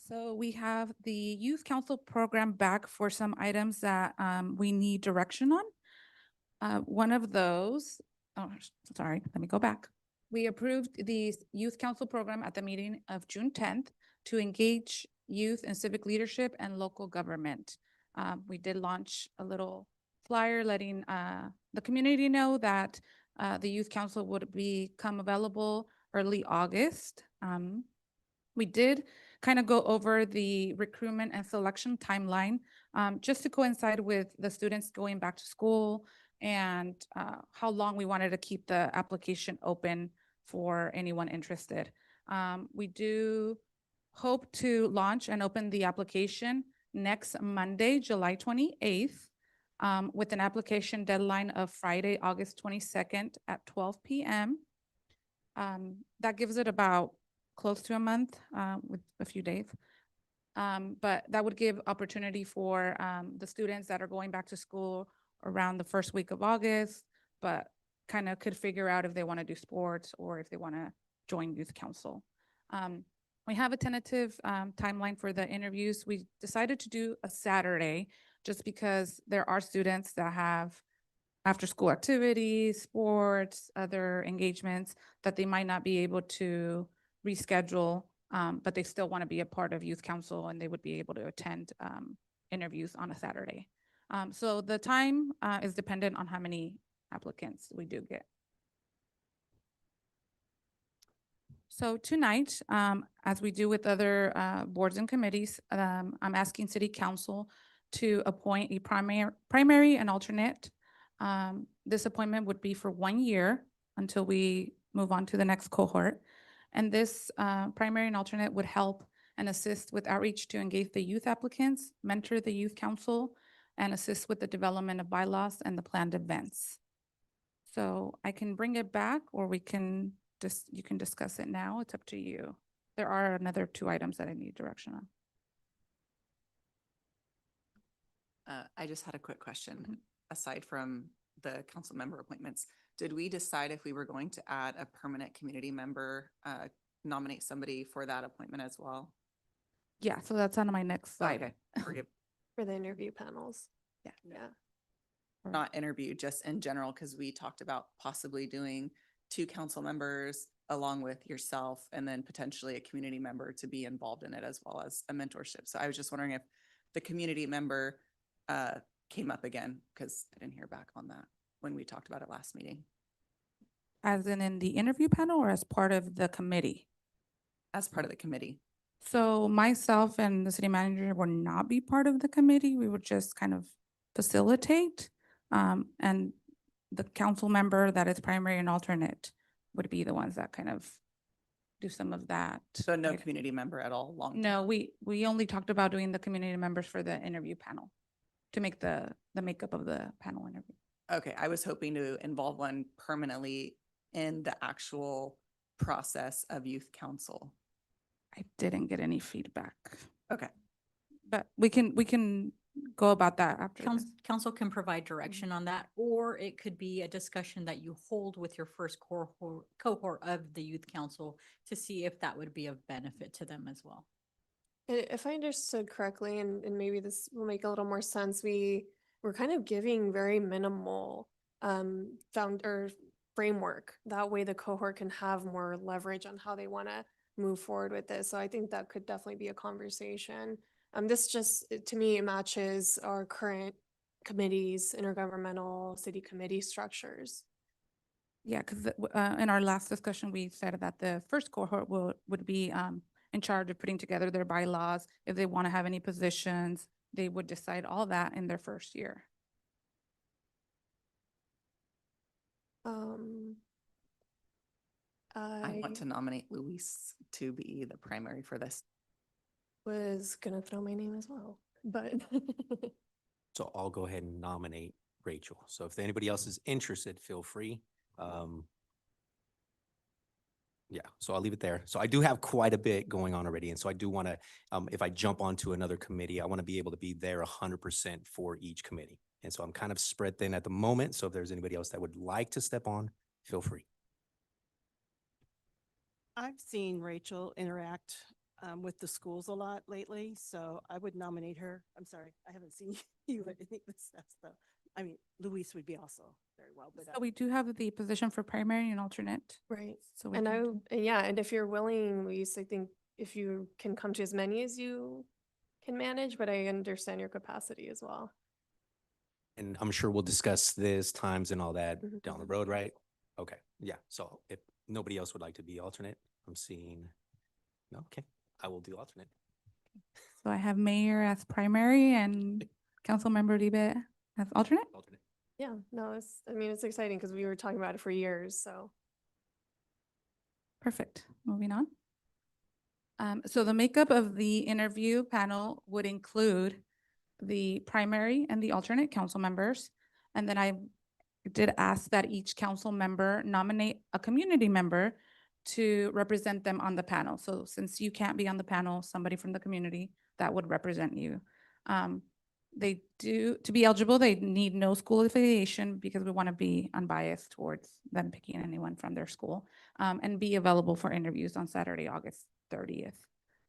[SPEAKER 4] So we have the Youth Council program back for some items that we need direction on. One of those, sorry, let me go back. We approved the Youth Council program at the meeting of June 10th to engage youth in civic leadership and local government. We did launch a little flyer letting the community know that the Youth Council would become available early August. We did kind of go over the recruitment and selection timeline just to coincide with the students going back to school and how long we wanted to keep the application open for anyone interested. We do hope to launch and open the application next Monday, July 28th, with an application deadline of Friday, August 22nd at 12 p.m. That gives it about close to a month with a few days. But that would give opportunity for the students that are going back to school around the first week of August, but kind of could figure out if they want to do sports or if they want to join youth council. We have a tentative timeline for the interviews. We decided to do a Saturday just because there are students that have after school activities, sports, other engagements that they might not be able to reschedule, but they still want to be a part of youth council and they would be able to attend interviews on a Saturday. So the time is dependent on how many applicants we do get. So tonight, as we do with other boards and committees, I'm asking City Council to appoint a primary and alternate. This appointment would be for 1 year until we move on to the next cohort. And this primary and alternate would help and assist with outreach to engage the youth applicants, mentor the youth council, and assist with the development of bylaws and the planned events. So I can bring it back or we can you can discuss it now. It's up to you. There are another 2 items that I need direction on.
[SPEAKER 9] I just had a quick question.
[SPEAKER 4] Mhm.
[SPEAKER 9] Aside from the council member appointments, did we decide if we were going to add a permanent community member, nominate somebody for that appointment as well?
[SPEAKER 4] Yeah, so that's on my next slide.
[SPEAKER 9] Okay, forgive,
[SPEAKER 1] For the interview panels.
[SPEAKER 4] Yeah.
[SPEAKER 1] Yeah.
[SPEAKER 9] not interview, just in general, because we talked about possibly doing 2 council members along with yourself and then potentially a community member to be involved in it as well as a mentorship. So I was just wondering if the community member came up again, because I didn't hear back on that when we talked about it last meeting.
[SPEAKER 4] As in the interview panel or as part of the committee?
[SPEAKER 9] As part of the committee.
[SPEAKER 4] So myself and the city manager will not be part of the committee. We would just kind of facilitate. And the council member that is primary and alternate would be the ones that kind of do some of that.
[SPEAKER 9] So no community member at all long?
[SPEAKER 4] No, we only talked about doing the community members for the interview panel to make the makeup of the panel interview.
[SPEAKER 9] Okay, I was hoping to involve one permanently in the actual process of youth council.
[SPEAKER 4] I didn't get any feedback,
[SPEAKER 9] Okay,
[SPEAKER 4] but we can go about that after this.
[SPEAKER 18] Council can provide direction on that, or it could be a discussion that you hold with your first cohort of the youth council to see if that would be of benefit to them as well.
[SPEAKER 1] If I understood correctly, and maybe this will make a little more sense, we're kind of giving very minimal framework. That way the cohort can have more leverage on how they want to move forward with this. So I think that could definitely be a conversation. This just, to me, it matches our current committees, intergovernmental city committee structures.
[SPEAKER 4] Yeah, because in our last discussion, we said that the first cohort would be in charge of putting together their bylaws. If they want to have any positions, they would decide all that in their first year.
[SPEAKER 9] I want to nominate Luis to be the primary for this.
[SPEAKER 1] Was gonna throw my name as well, but
[SPEAKER 7] So I'll go ahead and nominate Rachel. So if anybody else is interested, feel free. Yeah, so I'll leave it there. So I do have quite a bit going on already. And so I do want to, if I jump onto another committee, I want to be able to be there 100% for each committee. And so I'm kind of spread thin at the moment. So if there's anybody else that would like to step on, feel free.
[SPEAKER 2] I've seen Rachel interact with the schools a lot lately, so I would nominate her. I'm sorry, I haven't seen you at any of the steps though. I mean, Luis would be also very well, but.
[SPEAKER 4] So we do have the position for primary and alternate.
[SPEAKER 1] Right.
[SPEAKER 4] So we
[SPEAKER 1] And
[SPEAKER 4] can do-
[SPEAKER 1] yeah, and if you're willing, Luis, I think if you can come to as many as you can manage, but I understand your capacity as well.
[SPEAKER 7] And I'm sure we'll discuss this times and all that
[SPEAKER 1] Mhm.
[SPEAKER 7] down the road, right? Okay, yeah. So if nobody else would like to be alternate, I'm seeing, no, okay, I will do alternate.
[SPEAKER 4] So I have Mayor as primary and Councilmember Uribe as alternate.
[SPEAKER 7] Alternate.
[SPEAKER 1] Yeah, no, I mean, it's exciting because we were talking about it for years, so.
[SPEAKER 4] Perfect. Moving on. So the makeup of the interview panel would include the primary and the alternate council members. And then I did ask that each council member nominate a community member to represent them on the panel. So since you can't be on the panel, somebody from the community that would represent you. They do, to be eligible, they need no school affiliation because we want to be unbiased towards them picking anyone from their school, and be available for interviews on Saturday, August 30th.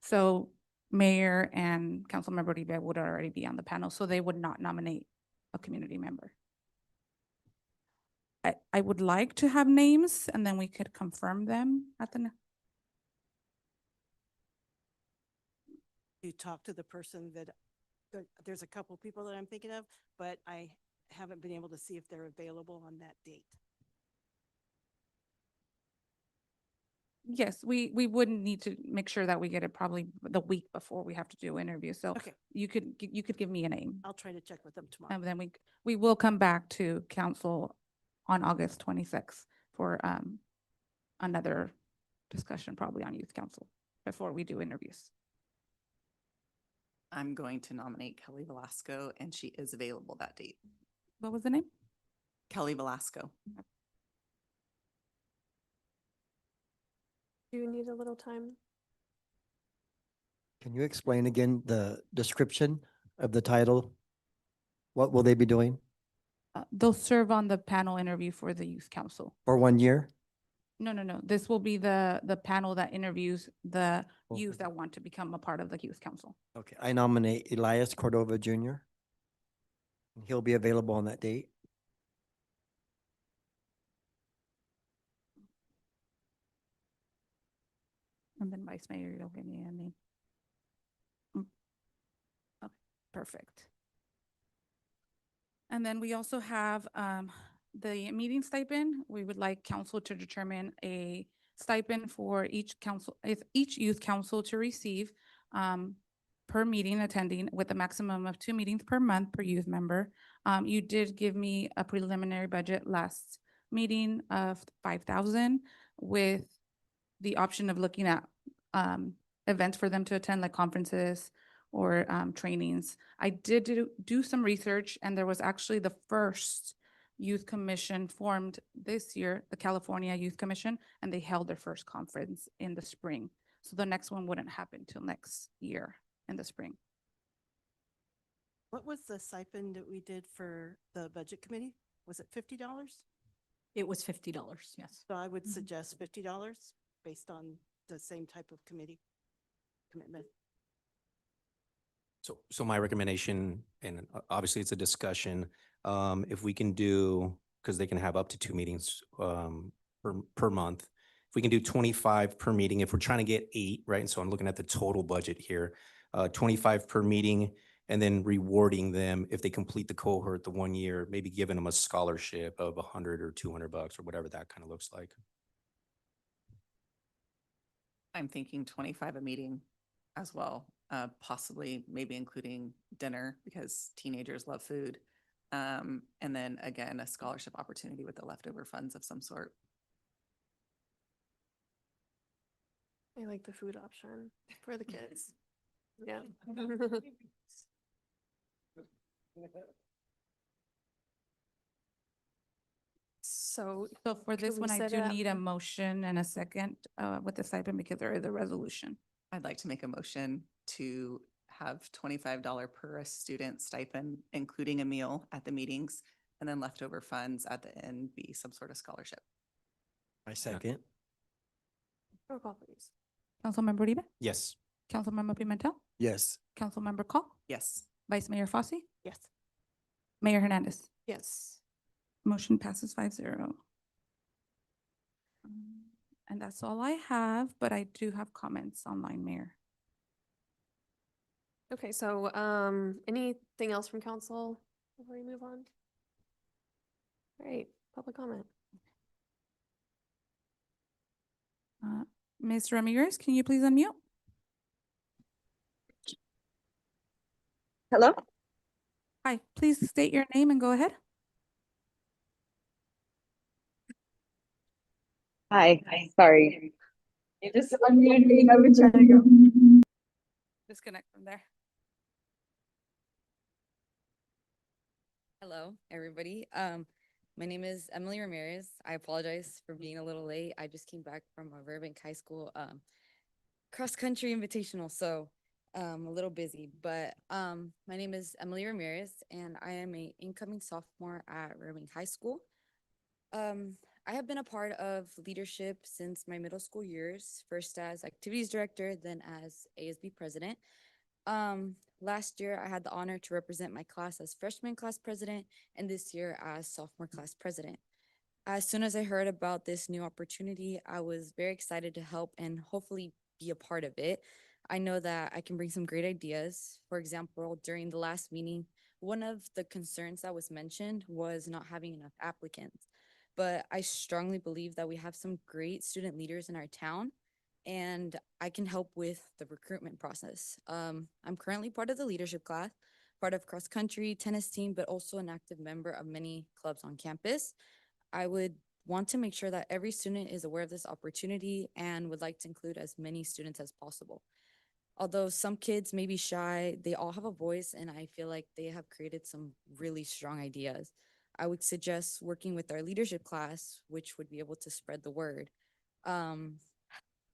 [SPEAKER 4] So Mayor and Councilmember Uribe would already be on the panel, so they would not nominate a community member. I would like to have names and then we could confirm them at the,
[SPEAKER 2] You talk to the person that, there's a couple people that I'm thinking of, but I haven't been able to see if they're available on that date.
[SPEAKER 4] yes, we wouldn't need to make sure that we get it probably the week before we have to do interviews. So
[SPEAKER 2] Okay,
[SPEAKER 4] you could give me a name.
[SPEAKER 2] I'll try to check with them tomorrow.
[SPEAKER 4] And then we will come back to council on August 26th for another discussion probably on youth council before we do interviews.
[SPEAKER 9] I'm going to nominate Kelly Velasco, and she is available that date.
[SPEAKER 4] What was the name?
[SPEAKER 9] Kelly Velasco.
[SPEAKER 1] Do you need a little time?
[SPEAKER 19] Can you explain again the description of the title? What will they be doing
[SPEAKER 4] They'll serve on the panel interview for the youth council.
[SPEAKER 19] for 1 year?
[SPEAKER 4] No. This will be the panel that interviews the
[SPEAKER 19] Oh,
[SPEAKER 4] youth
[SPEAKER 19] okay.
[SPEAKER 4] that want to become a part of the youth council.
[SPEAKER 19] Okay, I nominate Elias Cordova Jr. He'll be available on that date.
[SPEAKER 4] And then Vice Mayor, you'll give me a name. Okay, perfect. And then we also have the meeting stipend. We would like council to determine a stipend for each youth council to receive per meeting attending with a maximum of 2 meetings per month per youth member. You did give me a preliminary budget last meeting of 5,000 with the option of looking at events for them to attend, like conferences or trainings. I did do some research, and there was actually the first youth commission formed this year, the California Youth Commission, and they held their first conference in the spring. So the next one wouldn't happen till next year in the spring.
[SPEAKER 2] What was the stipend that we did for the budget committee? Was it $50?
[SPEAKER 18] It was $50, yes.
[SPEAKER 2] So I would
[SPEAKER 4] Mhm.
[SPEAKER 2] suggest $50 based on the same type of committee commitment.
[SPEAKER 7] So my recommendation, and obviously it's a discussion, if we can do, because they can have up to 2 meetings per month. If we can do 25 per meeting, if we're trying to get 8, right? And so I'm looking at the total budget here, 25 per meeting, and then rewarding them if they complete the cohort, the 1 year, maybe giving them a scholarship of $100 or $200 or whatever that kind of looks like.
[SPEAKER 9] I'm thinking 25 a meeting as well, possibly maybe including dinner because teenagers love food. And then again, a scholarship opportunity with the leftover funds of some sort.
[SPEAKER 1] I like the food option for the kids. Yeah. So
[SPEAKER 4] So for this
[SPEAKER 1] we
[SPEAKER 4] one, I
[SPEAKER 1] set
[SPEAKER 4] do
[SPEAKER 1] it up?
[SPEAKER 4] need a motion and a second with the stipend because there is a resolution.
[SPEAKER 9] I'd like to make a motion to have $25 per student stipend, including a meal at the meetings, and then leftover funds at the end be some sort of scholarship.
[SPEAKER 19] I second.
[SPEAKER 1] roll call, please.
[SPEAKER 4] Councilmember Uribe,
[SPEAKER 7] Yes.
[SPEAKER 4] Councilmember Pimentel,
[SPEAKER 19] Yes.
[SPEAKER 4] Councilmember Call,
[SPEAKER 9] Yes.
[SPEAKER 4] Vice Mayor Fossey,
[SPEAKER 2] Yes.
[SPEAKER 4] Mayor Hernandez.
[SPEAKER 1] Yes.
[SPEAKER 4] Motion passes 5-0. And that's all I have, but I do have comments online, Mayor.
[SPEAKER 1] Okay, so anything else from council before we move on? All right, public comment.
[SPEAKER 4] Ms. Ramirez, can you please unmute?
[SPEAKER 14] Hello?
[SPEAKER 4] Hi, please state your name and go ahead.
[SPEAKER 14] Hi, sorry. You just unmuted me and I've been trying to go.
[SPEAKER 4] Disconnect from there.
[SPEAKER 15] Hello, everybody. My name is Emily Ramirez. I apologize for being a little late. I just came back from a Riverbank High School cross-country invitational, so a little busy. But my name is Emily Ramirez, and I am an incoming sophomore at Riverbank High School. I have been a part of leadership since my middle school years, first as activities director, then as ASB president. Last year, I had the honor to represent my class as freshman class president, and this year as sophomore class president. As soon as I heard about this new opportunity, I was very excited to help and hopefully be a part of it. I know that I can bring some great ideas. For example, during the last meeting, one of the concerns that was mentioned was not having enough applicants. But I strongly believe that we have some great student leaders in our town, and I can help with the recruitment process. I'm currently part of the leadership class, part of cross-country tennis team, but also an active member of many clubs on campus. I would want to make sure that every student is aware of this opportunity and would like to include as many students as possible. Although some kids may be shy, they all have a voice, and I feel like they have created some really strong ideas. I would suggest working with our leadership class, which would be able to spread the word.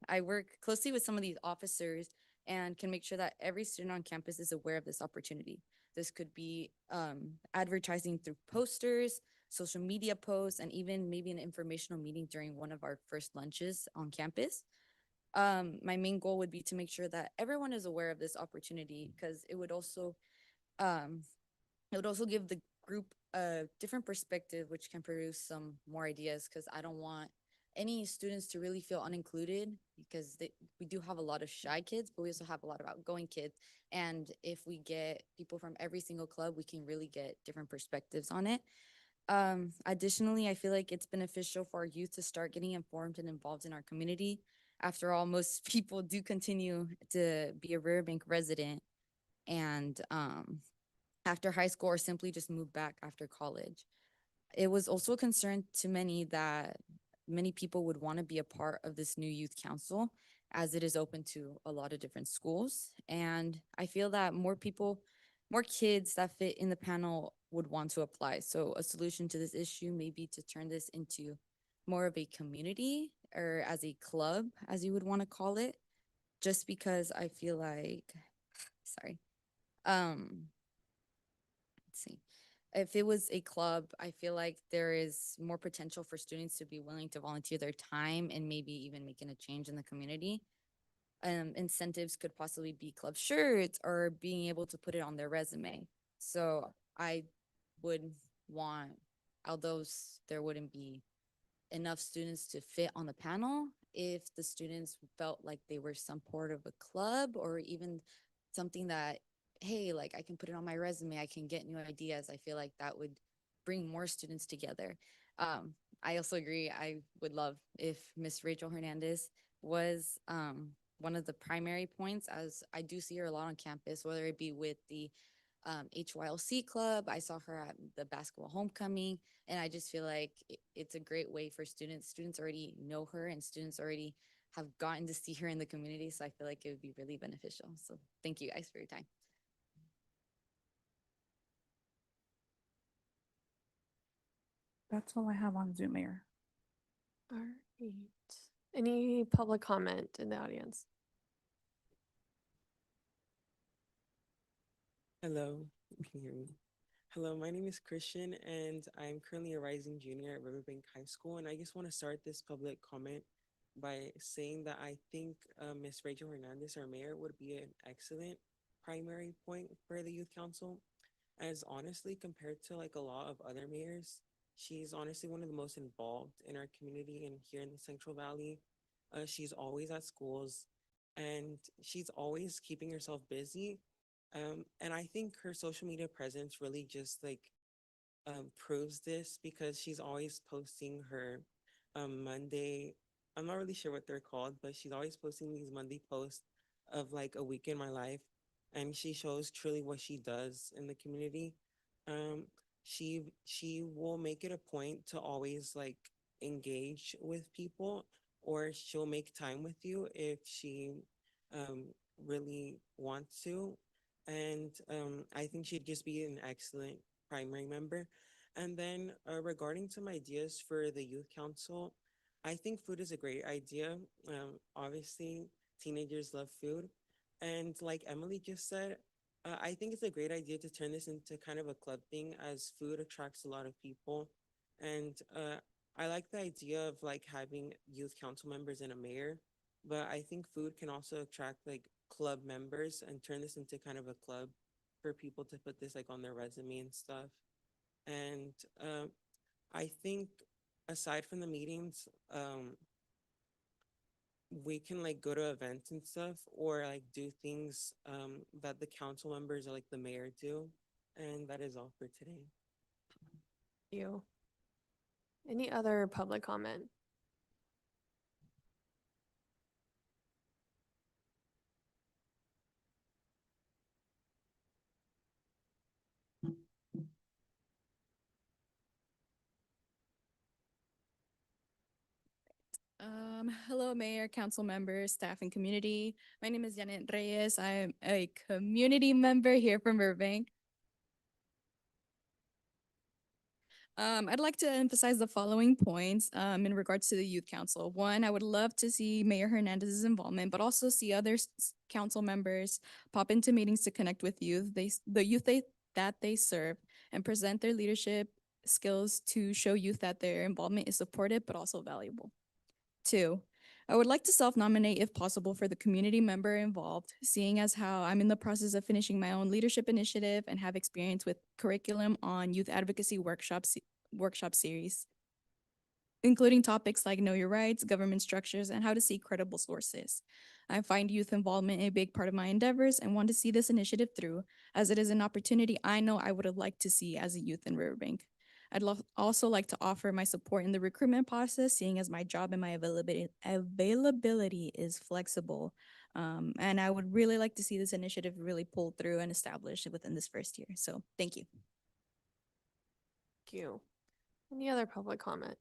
[SPEAKER 15] I work closely with some of these officers and can make sure that every student on campus is aware of this opportunity. This could be advertising through posters, social media posts, and even maybe an informational meeting during one of our first lunches on campus. My main goal would be to make sure that everyone is aware of this opportunity, because it would also give the group a different perspective, which can produce some more ideas, because I don't want any students to really feel unincluded, because we do have a lot of shy kids, but we also have a lot of outgoing kids. And if we get people from every single club, we can really get different perspectives on it. Additionally, I feel like it's beneficial for our youth to start getting informed and involved in our community. After all, most people do continue to be a Riverbank resident and after high school, or simply just move back after college. It was also a concern to many that many people would want to be a part of this new youth council, as it is open to a lot of different schools. And I feel that more kids that fit in the panel would want to apply. So a solution to this issue may be to turn this into more of a community, or as a club, as you would want to call it, just because I feel like, sorry, let's see. If it was a club, I feel like there is more potential for students to be willing to volunteer their time and maybe even making a change in the community. Incentives could possibly be club shirts or being able to put it on their resume. So I would want, although there wouldn't be enough students to fit on the panel, if the students felt like they were some part of a club, or even something that, hey, like I can put it on my resume, I can get new ideas, I feel like that would bring more students together. I also agree, I would love if Miss Rachel Hernandez was one of the primary points, as I do see her a lot on campus, whether it be with the HYLC club. I saw her at the basketball homecoming, and I just feel like it's a great way for students. Students already know her, and students already have gotten to see her in the community. So I feel like it would be really beneficial. So thank you guys for your time.
[SPEAKER 4] That's all I have on Zoom, Mayor.
[SPEAKER 1] All right. Any public comment in the audience?
[SPEAKER 16] Hello, can you hear me? Hello, my name is Christian, and I'm currently a rising junior at Riverbank High School. And I just want to start this public comment by saying that I think Miss Rachel Hernandez, our mayor, would be an excellent primary point for the youth council. As honestly, compared to like a lot of other mayors,
[SPEAKER 14] She's honestly one of the most involved in our community and here in the Central Valley. She's always at schools and she's always keeping herself busy. And I think her social media presence really just like proves this because she's always posting her Monday. I'm not really sure what they're called, but she's always posting these Monday posts of like a week in my life, and she shows truly what she does in the community. Um, she will make it a point to always like engage with people, or she'll make time with you if she um, really wants to. And I think she'd just be an excellent primary member. And then regarding some ideas for the youth council, I think food is a great idea. Obviously, teenagers love food. And like Emily just said, I think it's a great idea to turn this into kind of a club thing as food attracts a lot of people. And I like the idea of like having youth council members and a mayor, but I think food can also attract like club members and turn this into kind of a club for people to put this like on their resume and stuff. And I think aside from the meetings, we can like go to events and stuff or like do things that the council members or like the mayor do. And that is all for today.
[SPEAKER 1] You. Any other public comment?
[SPEAKER 15] Hello, Mayor, council members, staff, and community. My name is Janet Reyes. I'm a community member here from Riverbank. I'd like to emphasize the following points in regards to the youth council. One, I would love to see Mayor Hernandez's involvement, but also see other council members pop into meetings to connect with youth. The youth that they serve and present their leadership skills to show youth that their involvement is supported but also valuable. Two, I would like to self-nominate if possible for the community member involved, seeing as how I'm in the process of finishing my own leadership initiative and have experience with curriculum on youth advocacy workshop series, including topics like know your rights, government structures, and how to seek credible sources. I find youth involvement a big part of my endeavors and want to see this initiative through, as it is an opportunity I know I would have liked to see as a youth in Riverbank. I'd also like to offer my support in the recruitment process, seeing as my job and my availability is flexible. And I would really like to see this initiative really pull through and established within this first year. So thank you.
[SPEAKER 1] Thank you. Any other public comment?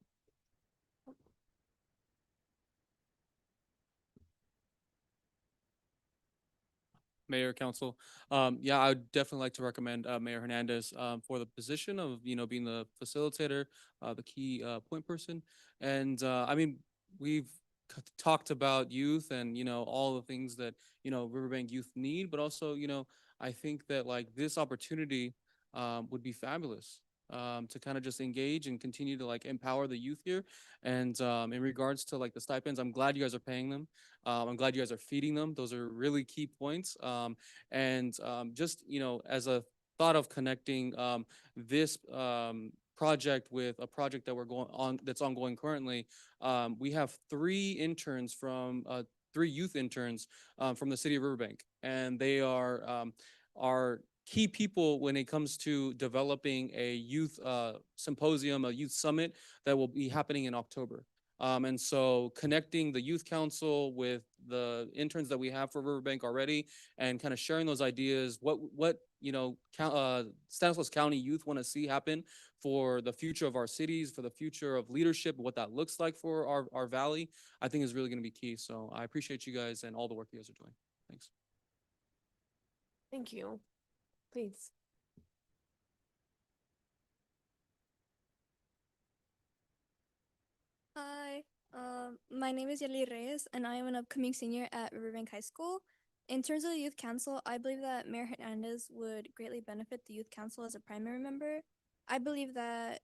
[SPEAKER 4] Mayor, Council. Yeah, I would definitely like to recommend Mayor Hernandez for the position of, being the facilitator, the key point person. And I mean, we've talked about youth and, all the things that, Riverbank youth need, but also, I think that like this opportunity would be fabulous. To kind of just engage and continue to like empower the youth here. And in regards to like the stipends, I'm glad you guys are paying them. I'm glad you guys are feeding them. Those are really key points. And just, as a thought of connecting this project with a project that we're going on that's ongoing currently, we have three youth interns from the city of Riverbank, and they are key people when it comes to developing a youth symposium, a youth summit that will be happening in October. And so connecting the youth council with the interns that we have for Riverbank already and kind of sharing those ideas, what Stanislaus County youth want to see happen for the future of our cities, for the future of leadership, what that looks like for our valley, I think is really going to be key. So I appreciate you guys and all the work you guys are doing. Thanks.
[SPEAKER 1] Thank you. Please.
[SPEAKER 16] Hi, my name is Yali Reyes, and I am an upcoming senior at Riverbank High School. In terms of the youth council, I believe that Mayor Hernandez would greatly benefit the youth council as a primary member. I believe that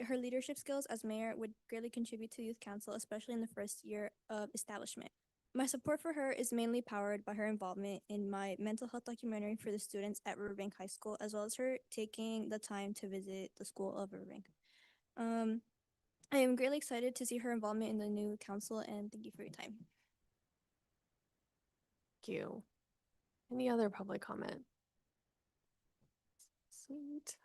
[SPEAKER 16] her leadership skills as mayor would greatly contribute to the youth council, especially in the first year of establishment. My support for her is mainly powered by her involvement in my mental health documentary for the students at Riverbank High School, as well as her taking the time to visit the school of Riverbank.
[SPEAKER 5] I am greatly excited to see her involvement in the new council and thank you for your time.
[SPEAKER 1] Thank you. Any other public comment? Sweet.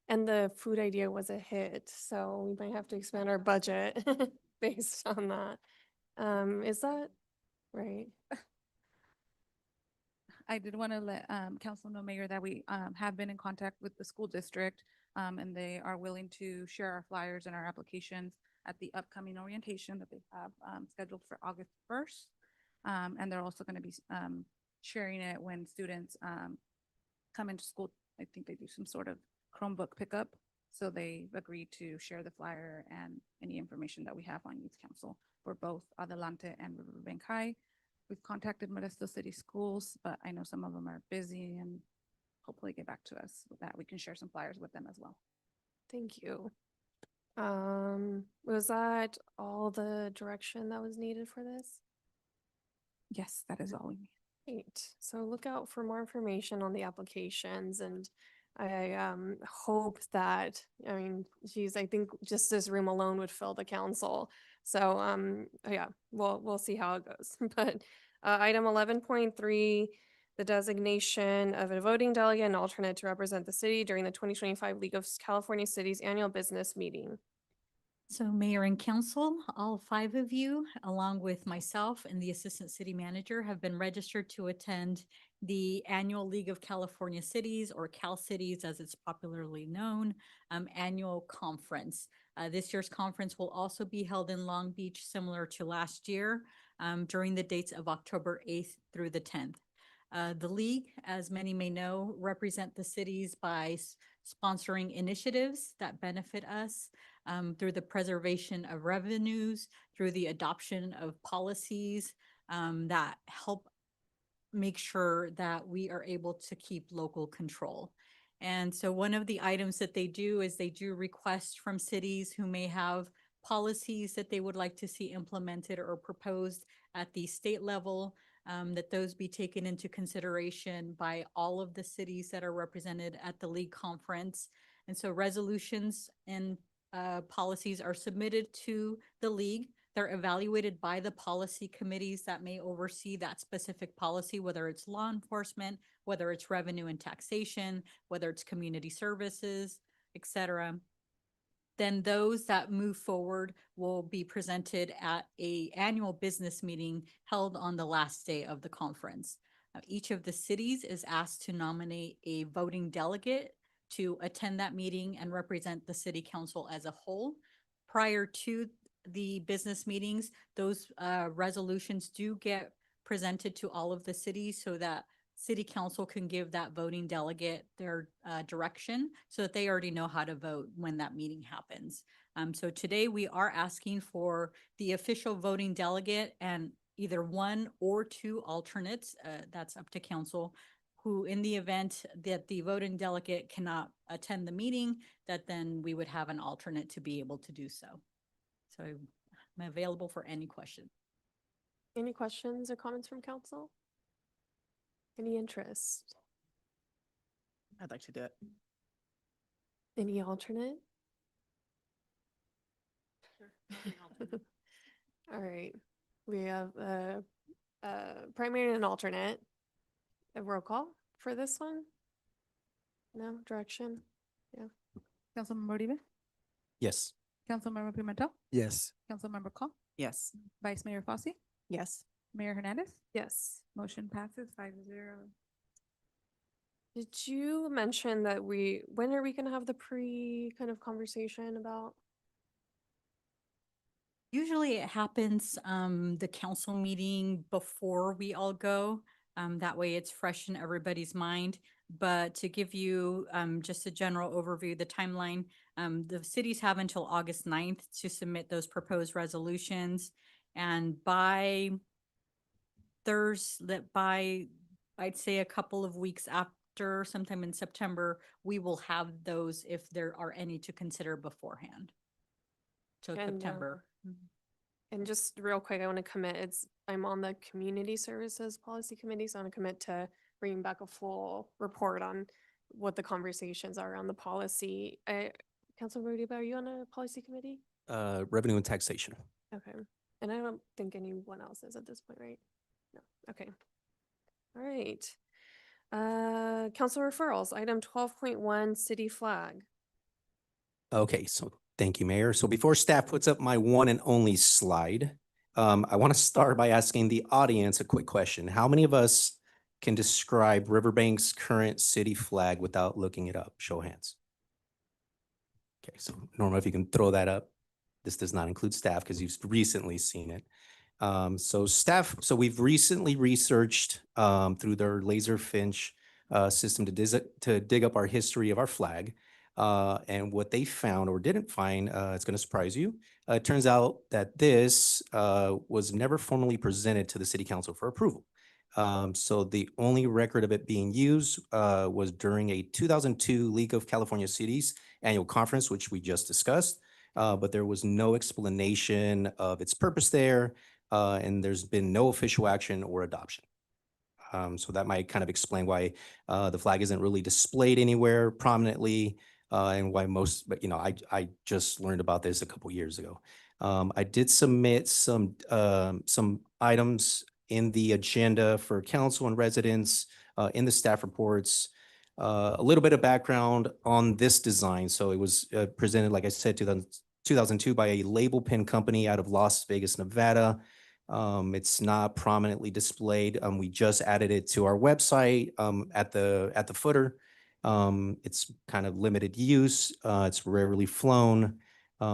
[SPEAKER 1] And the food idea was a hit, so we might have to expand our budget based on that. Is that right?
[SPEAKER 4] I did want to let council know, Mayor, that we have been in contact with the school district, and they are willing to share our flyers and our applications at the upcoming orientation that they have scheduled for August 1st. And they're also going to be sharing it when students come into school. I think they do some sort of Chromebook pickup. So they agreed to share the flyer and any information that we have on Youth Council for both Adelante and Riverbank High. We've contacted Modesto City Schools, but I know some of them are busy and hopefully get back to us with that. We can share some flyers with them as well.
[SPEAKER 1] Thank you. Was that all the direction that was needed for this?
[SPEAKER 4] Yes, that is all we need.
[SPEAKER 1] Great. So look out for more information on the applications and I hope that, I mean, geez, I think just this room alone would fill the council. So yeah, we'll see how it goes. But item 11.3, the designation of a voting delegate and alternate to represent the city during the 2025 League of California Cities Annual Business Meeting.
[SPEAKER 18] So Mayor and Council, all 5 of you, along with myself and the Assistant City Manager, have been registered to attend the annual League of California Cities, or Cal Cities as it's popularly known, annual conference. This year's conference will also be held in Long Beach, similar to last year, during the dates of October 8th through the 10th. The League, as many may know, represent the cities by sponsoring initiatives that benefit us through the preservation of revenues, through the adoption of policies that help make sure that we are able to keep local control. And so one of the items that they do is they do request from cities who may have policies that they would like to see implemented or proposed at the state level, that those be taken into consideration by all of the cities that are represented at the League conference. And so resolutions and policies are submitted to the League. They're evaluated by the policy committees that may oversee that specific policy, whether it's law enforcement, whether it's revenue and taxation, whether it's community services, etc. Then those that move forward will be presented at an annual business meeting held on the last day of the conference. Each of the cities is asked to nominate a voting delegate to attend that meeting and represent the city council as a whole. Prior to the business meetings, those resolutions do get presented to all of the cities so that city council can give that voting delegate their direction so that they already know how to vote when that meeting happens. So today we are asking for the official voting delegate and either 1 or 2 alternates, that's up to council, who in the event that the voting delegate cannot attend the meeting, that then we would have an alternate to be able to do so. So I'm available for any question.
[SPEAKER 1] Any questions or comments from council? Any interest?
[SPEAKER 9] I'd like to do it.
[SPEAKER 1] Any alternate? All right, we have a primary and an alternate. A roll call for this one? No direction?
[SPEAKER 4] Councilmember Uribe?
[SPEAKER 7] Yes.
[SPEAKER 4] Councilmember Pimentel?
[SPEAKER 19] Yes.
[SPEAKER 4] Councilmember Call?
[SPEAKER 9] Yes.
[SPEAKER 4] Vice Mayor Fossey?
[SPEAKER 2] Yes.
[SPEAKER 4] Mayor Hernandez?
[SPEAKER 1] Yes.
[SPEAKER 4] Motion passes 5-0.
[SPEAKER 1] Did you mention that when are we gonna have the kind of conversation about?
[SPEAKER 18] Usually it happens the council meeting before we all go. That way it's fresh in everybody's mind. But to give you just a general overview, the timeline, the cities have until August 9th to submit those proposed resolutions. And by Thursday, I'd say a couple of weeks after, sometime in September, we will have those if there are any to consider beforehand. So
[SPEAKER 1] And,
[SPEAKER 18] September.
[SPEAKER 1] And just real quick, I want to commit, I'm on the Community Services Policy Committee, so I want to commit to bringing back a full report on what the conversations are around the policy. Councilor Rudy, are you on a policy committee?
[SPEAKER 7] Revenue and taxation.
[SPEAKER 1] Okay. And I don't think anyone else is at this point, right? No. Okay. All right. Council referrals, item 12.1, city flag.
[SPEAKER 7] Okay, so thank you, Mayor. So before staff puts up my one and only slide, I want to start by asking the audience a quick question. How many of us can describe Riverbank's current city flag without looking it up? Show of hands. Okay, so Norma, if you can throw that up. This does not include staff because you've recently seen it. So we've recently researched through their laser finch system to dig up our history of our flag. And what they found or didn't find, it's going to surprise you. It turns out that this was never formally presented to the city council for approval. So the only record of it being used was during a 2002 League of California Cities annual conference, which we just discussed. But there was no explanation of its purpose there, and there's been no official action or adoption. So that might kind of explain why the flag isn't really displayed anywhere prominently, and why most, but I just learned about this a couple years ago. I did submit some items in the agenda for council and residents in the staff reports. A little bit of background on this design. So it was presented, like I said, 2002 by a label pen company out of Las Vegas, Nevada. It's not prominently displayed. We just added it to our website at the footer. It's kind of limited use. It's rarely flown.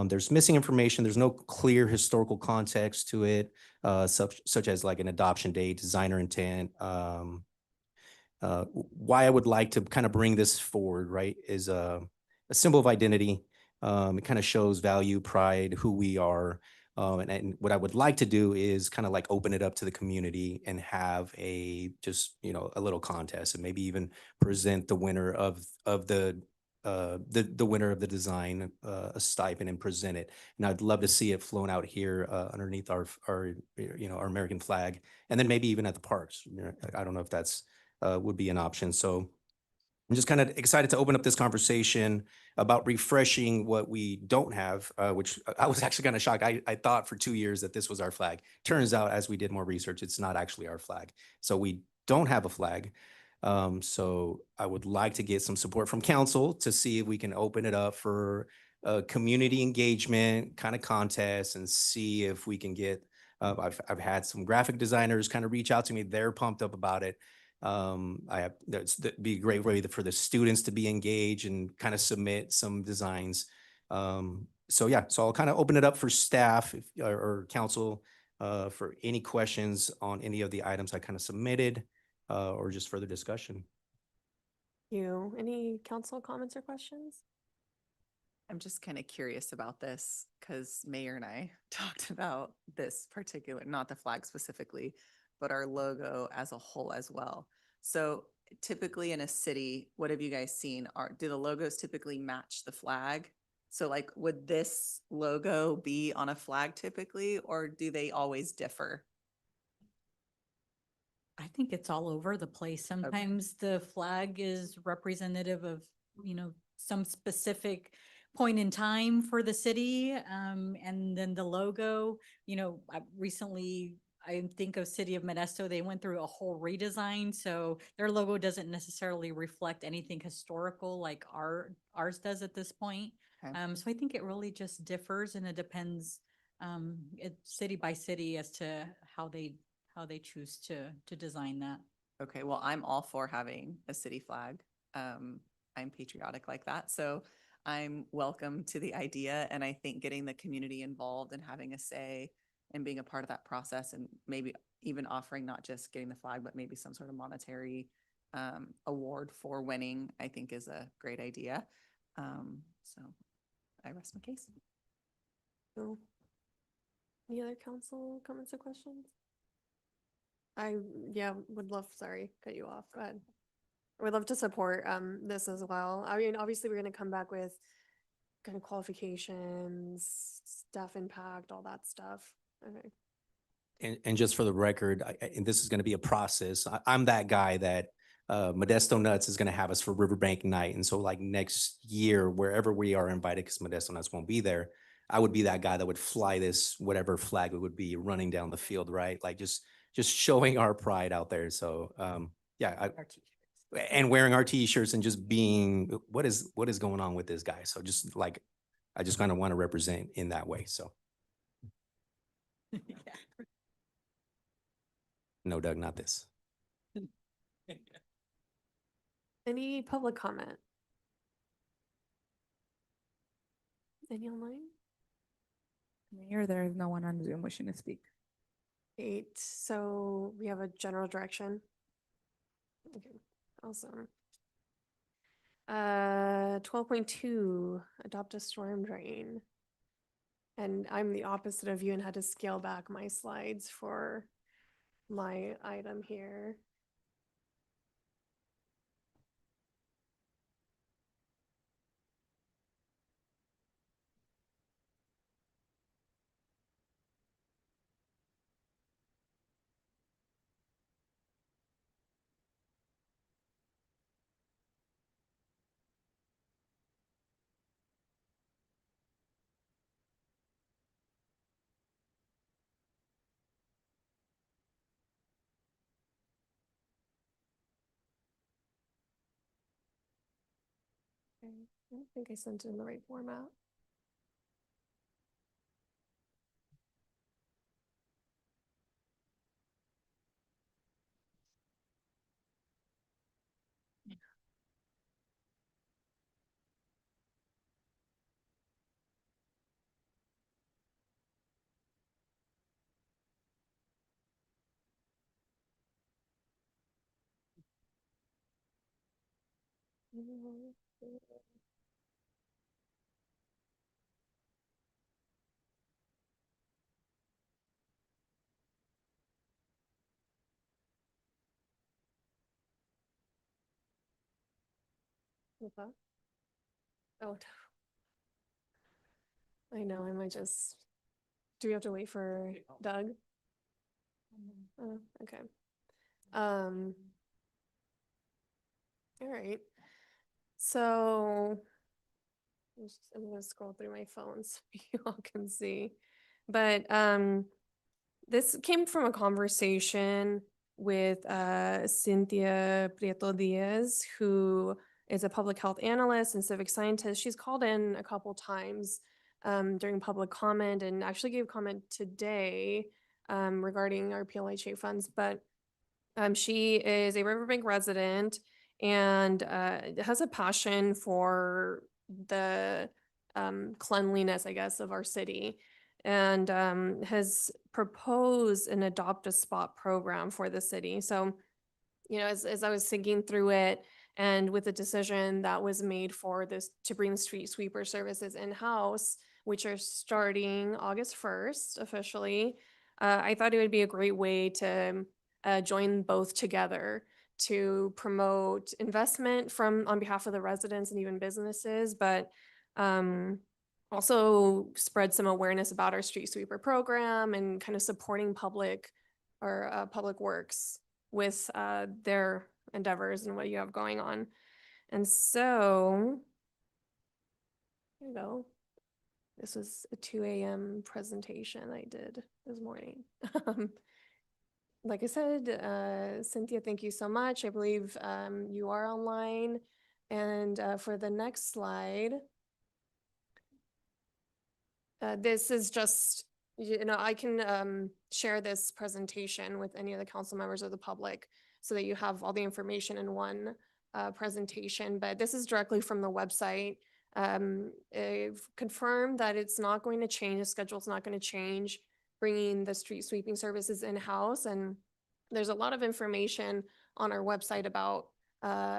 [SPEAKER 7] There's missing information. There's no clear historical context to it, such as like an adoption date, designer intent. Why I would like to kind of bring this forward, right, is a symbol of identity. It kind of shows value, pride, who we are. And what I would like to do is kind of like open it up to the community and have a little contest, and maybe even present the winner of the winner of the design a stipend and present it. And I'd love to see it flown out here underneath our American flag, and then maybe even at the parks. I don't know if that's would be an option. So I'm just kind of excited to open up this conversation about refreshing what we don't have, which I was actually kind of shocked. I thought for 2 years that this was our flag. Turns out, as we did more research, it's not actually our flag. So we don't have a flag. So I would like to get some support from council to see if we can open it up for community engagement kind of contest and see if we can get, I've had some graphic designers kind of reach out to me. They're pumped up about it. That'd be a great way for the students to be engaged and kind of submit some designs. So I'll kind of open it up for staff or council for any questions on any of the items I kind of submitted or just further discussion.
[SPEAKER 1] Any council comments or questions?
[SPEAKER 9] I'm just kind of curious about this because Mayor and I talked about this particular, not the flag specifically, but our logo as a whole as well. So typically in a city, what have you guys seen? Do the logos typically match the flag? So like, would this logo be on a flag typically, or do they always differ?
[SPEAKER 18] I think it's all over the place. Sometimes the flag is representative of, some specific point in time for the city. And then the logo, I think of City of Modesto, they went through a whole redesign. So their logo doesn't necessarily reflect anything historical like ours does at this point.
[SPEAKER 9] Okay.
[SPEAKER 18] So I think it really just differs, and it depends city by city as to how they choose to design that.
[SPEAKER 9] Okay, well, I'm all for having a city flag. I'm patriotic like that. So I'm welcome to the idea. And I think getting the community involved and having a say and being a part of that process, and maybe even offering not just getting the flag, but maybe some sort of monetary award for winning, I think is a great idea. So I rest my case.
[SPEAKER 1] No. Any other council comments or questions? Would love, sorry, cut you off. Go ahead. I would love to support this as well. I mean, obviously, we're going to come back with kind of qualifications, staff impact, all that stuff. Okay.
[SPEAKER 7] And just for the record, and this is going to be a process. I'm that guy that Modesto Nuts is going to have us for Riverbank night. And so like next year, wherever we are invited, because Modesto Nuts won't be there, I would be that guy that would fly this, whatever flag it would be, running down the field, right? Like just showing our pride out there. So yeah, and wearing our t-shirts and just being, what is going on with this guy? So just like, I just kind of want to represent in that way. So no, Doug, not this.
[SPEAKER 1] Any public comment? Any online?
[SPEAKER 4] Mayor, there is no one on Zoom wishing to speak.
[SPEAKER 1] Great. So we have a general direction. Okay, awesome. 12.2, adopt a storm drain. And I'm the opposite of you and had to scale back my slides for my item here. Okay, I don't think I sent it in the right format. What's that? Oh, I know, I might just, do we have to wait for Doug? Oh, okay. All right. So I'm gonna scroll through my phone so you all can see. But this came from a conversation with Cynthia Prieto Diaz, who is a public health analyst and civic scientist. She's called in a couple times during public comment and actually gave comment today regarding our PLHA funds. But she is a Riverbank resident and has a passion for the cleanliness, I guess, of our city, and has proposed an Adopt a Spot program for the city. So, you know, as I was thinking through it, and with the decision that was made for this to bring street sweeper services in-house, which are starting August 1st officially, I thought it would be a great way to join both together to promote investment on behalf of the residents and even businesses, but also spread some awareness about our street sweeper program and kind of supporting public works with their endeavors and what you have going on. And so, here you go. This was a 2 a.m. presentation I did this morning. Like I said, Cynthia, thank you so much. I believe you are online. And for the next slide, this is just, you know, I can share this presentation with any of the council members or the public so that you have all the information in one presentation, but this is directly from the website. I've confirmed that it's not going to change, the schedule's not going to change, bringing the street sweeping services in-house. And there's a lot of information on our website about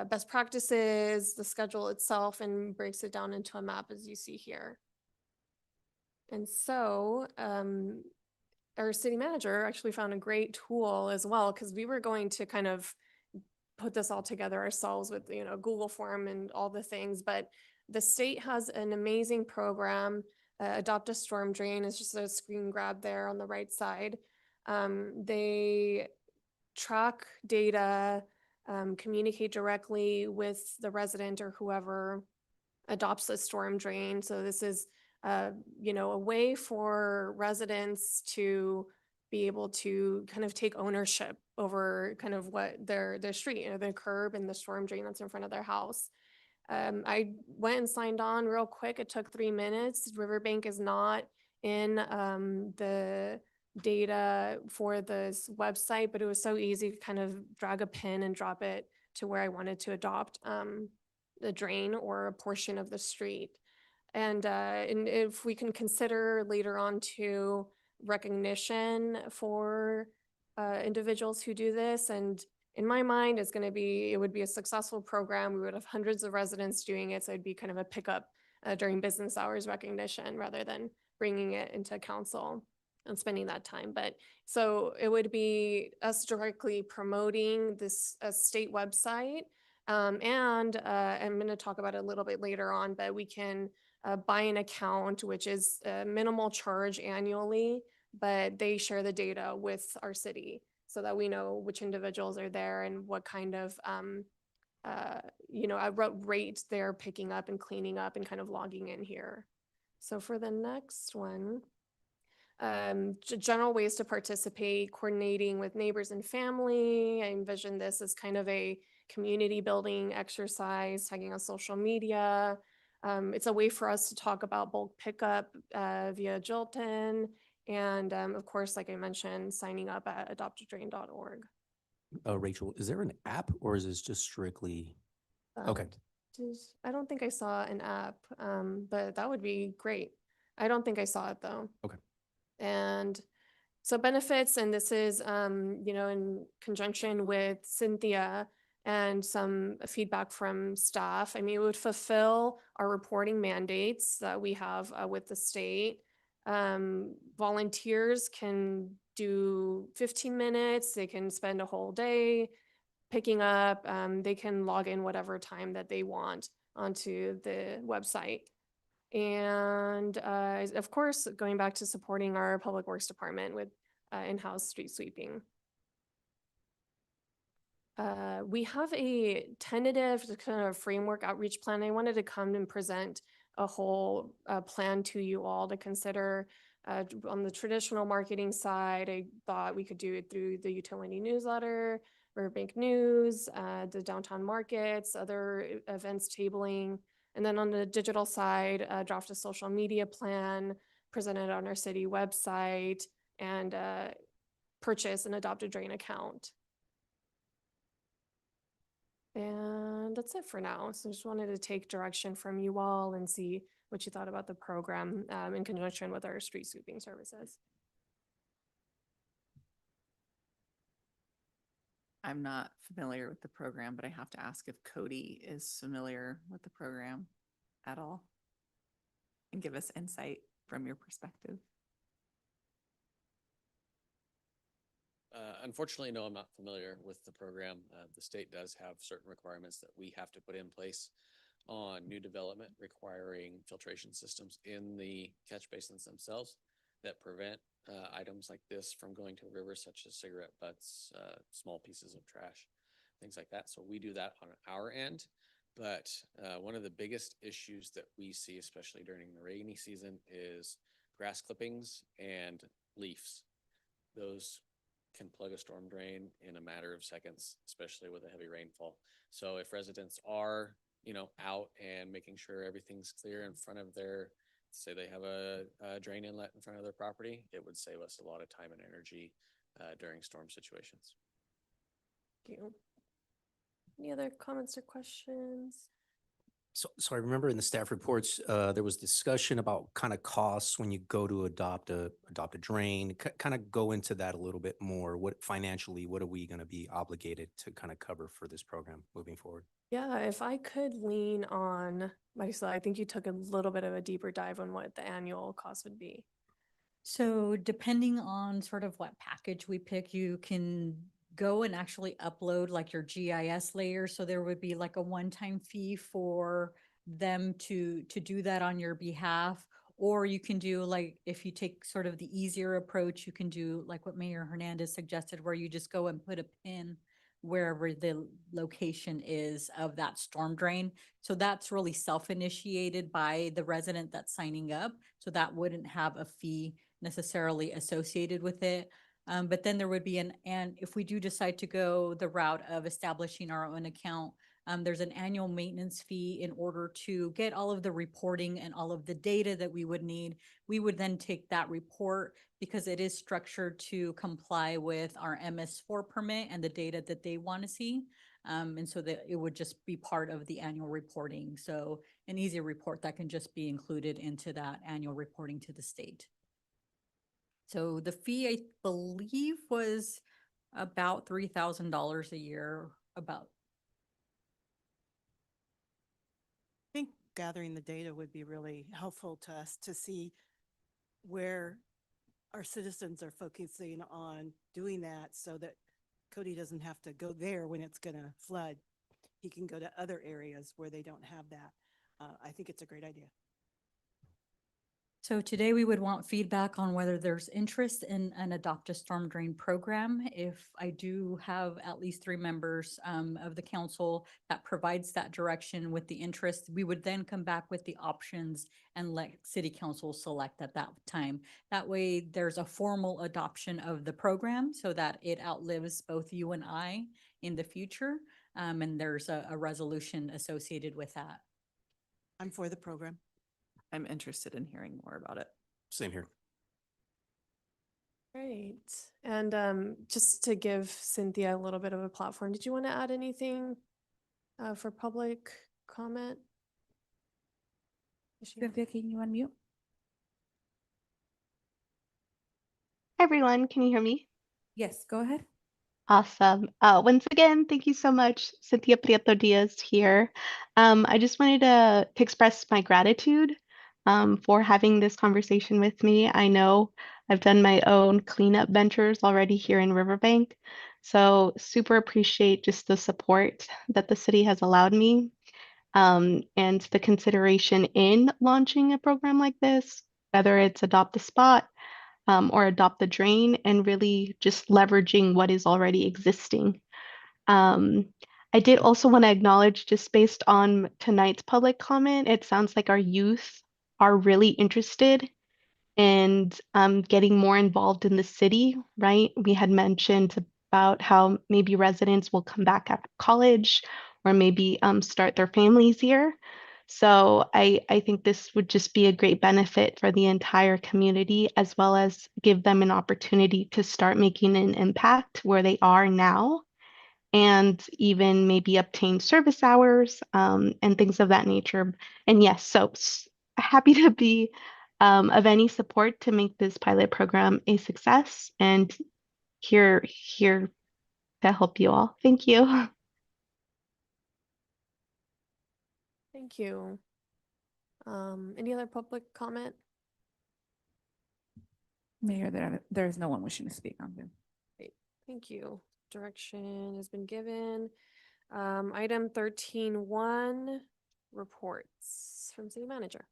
[SPEAKER 1] best practices, the schedule itself, and breaks it down into a map as you see here. And so our city manager actually found a great tool as well, because we were going to kind of put this all together ourselves with, you know, Google form and all the things, but the state has an amazing program. Adopt a Storm Drain is just a screen grab there on the right side. They track data communicate directly with the resident or whoever adopts a storm drain. So this is, a way for residents to be able to kind of take ownership over kind of what their street, the curb and the storm drain that's in front of their house. I went and signed on real quick. It took 3 minutes. Riverbank is not in the data for this website, but it was so easy to kind of drag a pin and drop it to where I wanted to adopt the drain or a portion of the street. And if we can consider later on to recognition for individuals who do this, and in my mind, it would be a successful program. We would have hundreds of residents doing it. So it'd be kind of a pickup during business hours recognition rather than bringing it into council and spending that time. But so it would be us directly promoting this state website. And I'm going to talk about it a little bit later on, but we can buy an account, which is a minimal charge annually, but they share the data with our city so that we know which individuals are there and what kind of, rate they're picking up and cleaning up and kind of logging in here. So for the next one, general ways to participate, coordinating with neighbors and family. I envision this as kind of a community building exercise, tagging on social media. It's a way for us to talk about bulk pickup via Jilton. And of course, like I mentioned, signing up at adoptadrain.org.
[SPEAKER 7] Rachel, is there an app or is this just strictly? Okay.
[SPEAKER 1] I don't think I saw an app, but that would be great. I don't think I saw it though.
[SPEAKER 7] Okay.
[SPEAKER 1] And so benefits, and this is, in conjunction with Cynthia and some feedback from staff. I mean, it would fulfill our reporting mandates that we have with the state. Volunteers can do 15 minutes. They can spend a whole day picking up. They can log in whatever time that they want onto the website. And of course, going back to supporting our public works department with in-house street sweeping. We have a tentative kind of framework outreach plan. I wanted to come and present a whole plan to you all to consider. On the traditional marketing side, I thought we could do it through the utility newsletter, Riverbank News, the downtown markets, other events tabling. And then on the digital side, draft a social media plan, presented on our city website, and purchase an Adopt a Drain account. And that's it for now. So just wanted to take direction from you all and see what you thought about the program in conjunction with our street sweeping services.
[SPEAKER 9] I'm not familiar with the program, but I have to ask if Cody is familiar with the program at all and give us insight from your perspective.
[SPEAKER 6] Unfortunately, no, I'm not familiar with the program. The state does have certain requirements that we have to put in place on new development requiring filtration systems in the catch basins themselves that prevent items like this from going to a river, such as cigarette butts, small pieces of trash, things like that. So we do that on our end. But one of the biggest issues that we see, especially during the rainy season, is grass clippings and leaves. Those can plug a storm drain in a matter of seconds, especially with a heavy rainfall. So if residents are, out and making sure everything's clear in front of their, say they have a drain inlet in front of their property, it would save us a lot of time and energy during storm situations.
[SPEAKER 1] Thank you. Any other comments or questions?
[SPEAKER 7] So I remember in the staff reports, there was discussion about kind of costs when you go to adopt a drain. Kind of go into that a little bit more. What financially, what are we going to be obligated to kind of cover for this program moving forward?
[SPEAKER 1] Yeah, if I could lean on Maricela, I think you took a little bit of a deeper dive on what the annual cost would be.
[SPEAKER 18] So depending on sort of what package we pick, you can go and actually upload like your GIS layer. So there would be like a one-time fee for them to do that on your behalf. Or you can do like, if you take sort of the easier approach, you can do like what Mayor Hernandez suggested, where you just go and put a pin wherever the location is of that storm drain. So that's really self-initiated by the resident that's signing up. So that wouldn't have a fee necessarily associated with it. But then there would be and if we do decide to go the route of establishing our own account, there's an annual maintenance fee in order to get all of the reporting and all of the data that we would need. We would then take that report because it is structured to comply with our MS4 permit and the data that they want to see. And so that it would just be part of the annual reporting. So an easy report that can just be included into that annual reporting to the state. So the fee, I believe, was about $3,000 a year, about.
[SPEAKER 2] I think gathering the data would be really helpful to us to see where our citizens are focusing on doing that so that Cody doesn't have to go there when it's going to flood. He can go to other areas where they don't have that. I think it's a great idea.
[SPEAKER 18] So today we would want feedback on whether there's interest in an Adopt a Storm Drain program. If I do have at least 3 members of the council that provides that direction with the interest, we would then come back with the options and let city council select at that time. That way there's a formal adoption of the program so that it outlives both you and I in the future. And there's a resolution associated with that.
[SPEAKER 2] I'm for the program.
[SPEAKER 9] I'm interested in hearing more about it.
[SPEAKER 7] Same here.
[SPEAKER 1] Great. And just to give Cynthia a little bit of a platform, did you want to add anything for public comment?
[SPEAKER 4] Cynthia, can you unmute?
[SPEAKER 20] Hi, everyone. Can you hear me?
[SPEAKER 4] Yes, go ahead.
[SPEAKER 20] Awesome. Once again, thank you so much. Cynthia Prieto Diaz here. I just wanted to express my gratitude for having this conversation with me. I know I've done my own cleanup ventures already here in Riverbank. So super appreciate just the support that the city has allowed me and the consideration in launching a program like this, whether it's Adopt a Spot or Adopt the Drain, and really just leveraging what is already existing. I did also want to acknowledge, just based on tonight's public comment, it sounds like our youth are really interested in getting more involved in the city, right? We had mentioned about how maybe residents will come back after college or maybe start their families here. So I think this would just be a great benefit for the entire community, as well as give them an opportunity to start making an impact where they are now, and even maybe obtain service hours and things of that nature. And yes, so happy to be of any support to make this pilot program a success, and here to help you all. Thank you.
[SPEAKER 1] Thank you. Any other public comment?
[SPEAKER 4] Mayor, there is no one wishing to speak on this.
[SPEAKER 1] Great. Thank you. Direction has been given. Item 13.1, reports from city manager.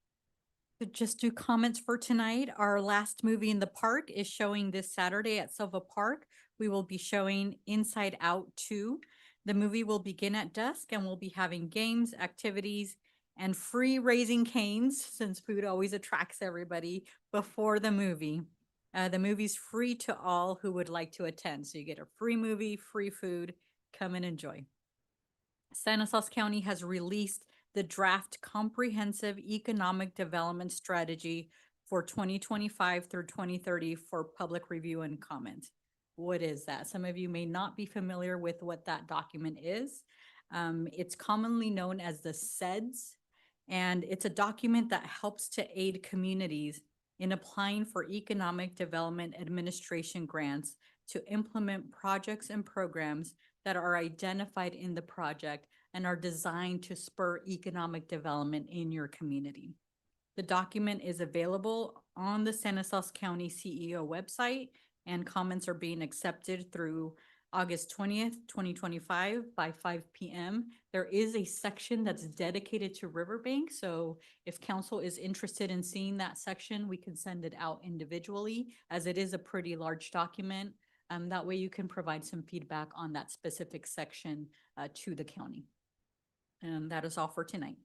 [SPEAKER 18] To just do comments for tonight, our last movie in the park is showing this Saturday at Silva Park. We will be showing Inside Out 2. The movie will begin at dusk and we'll be having games, activities, and free Raising Canes, since food always attracts everybody, before the movie. The movie's free to all who would like to attend. So you get a free movie, free food. Come and enjoy. Stanislaus County has released the draft Comprehensive Economic Development Strategy for 2025 through 2030 for public review and comment. What is that? Some of you may not be familiar with what that document is. It's commonly known as the SEDS, and it's a document that helps to aid communities in applying for Economic Development Administration grants to implement projects and programs that are identified in the project and are designed to spur economic development in your community. The document is available on the Stanislaus County CEO website, and comments are being accepted through August 20th, 2025 by 5 p.m. There is a section that's dedicated to Riverbank, so if council is interested in seeing that section, we can send it out individually, as it is a pretty large document. That way you can provide some feedback on that specific section to the county. And that is all for tonight.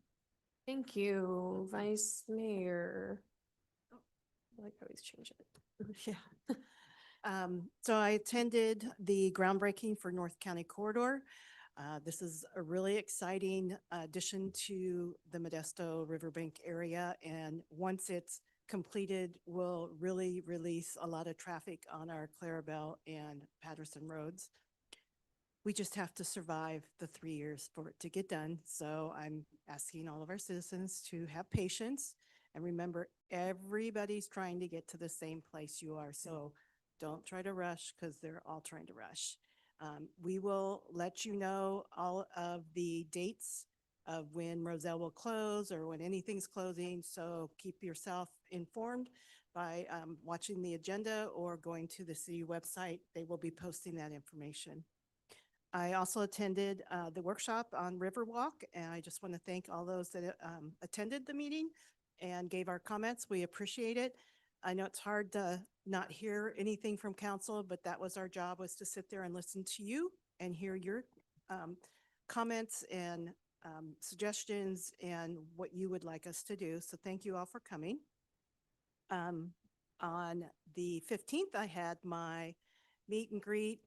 [SPEAKER 1] Thank you, Vice Mayor. Oh, I like how he's changed it.
[SPEAKER 2] Yeah. So I attended the groundbreaking for North County Corridor. This is a really exciting addition to the Modesto Riverbank area. And once it's completed, will really release a lot of traffic on our Clarabelle and Patterson roads. We just have to survive the 3 years for it to get done. So I'm asking all of our citizens to have patience and remember everybody's trying to get to the same place you are. So don't try to rush because they're all trying to rush. We will let you know all of the dates of when Roselle will close or when anything's closing. So keep yourself informed by watching the agenda or going to the city website. They will be posting that information. I also attended the workshop on Riverwalk, and I just want to thank all those that attended the meeting and gave our comments. We appreciate it. I know it's hard to not hear anything from council, but that was our job, was to sit there and listen to you and hear your comments and suggestions and what you would like us to do. So thank you all for coming. On the 15th, I had my meet and greet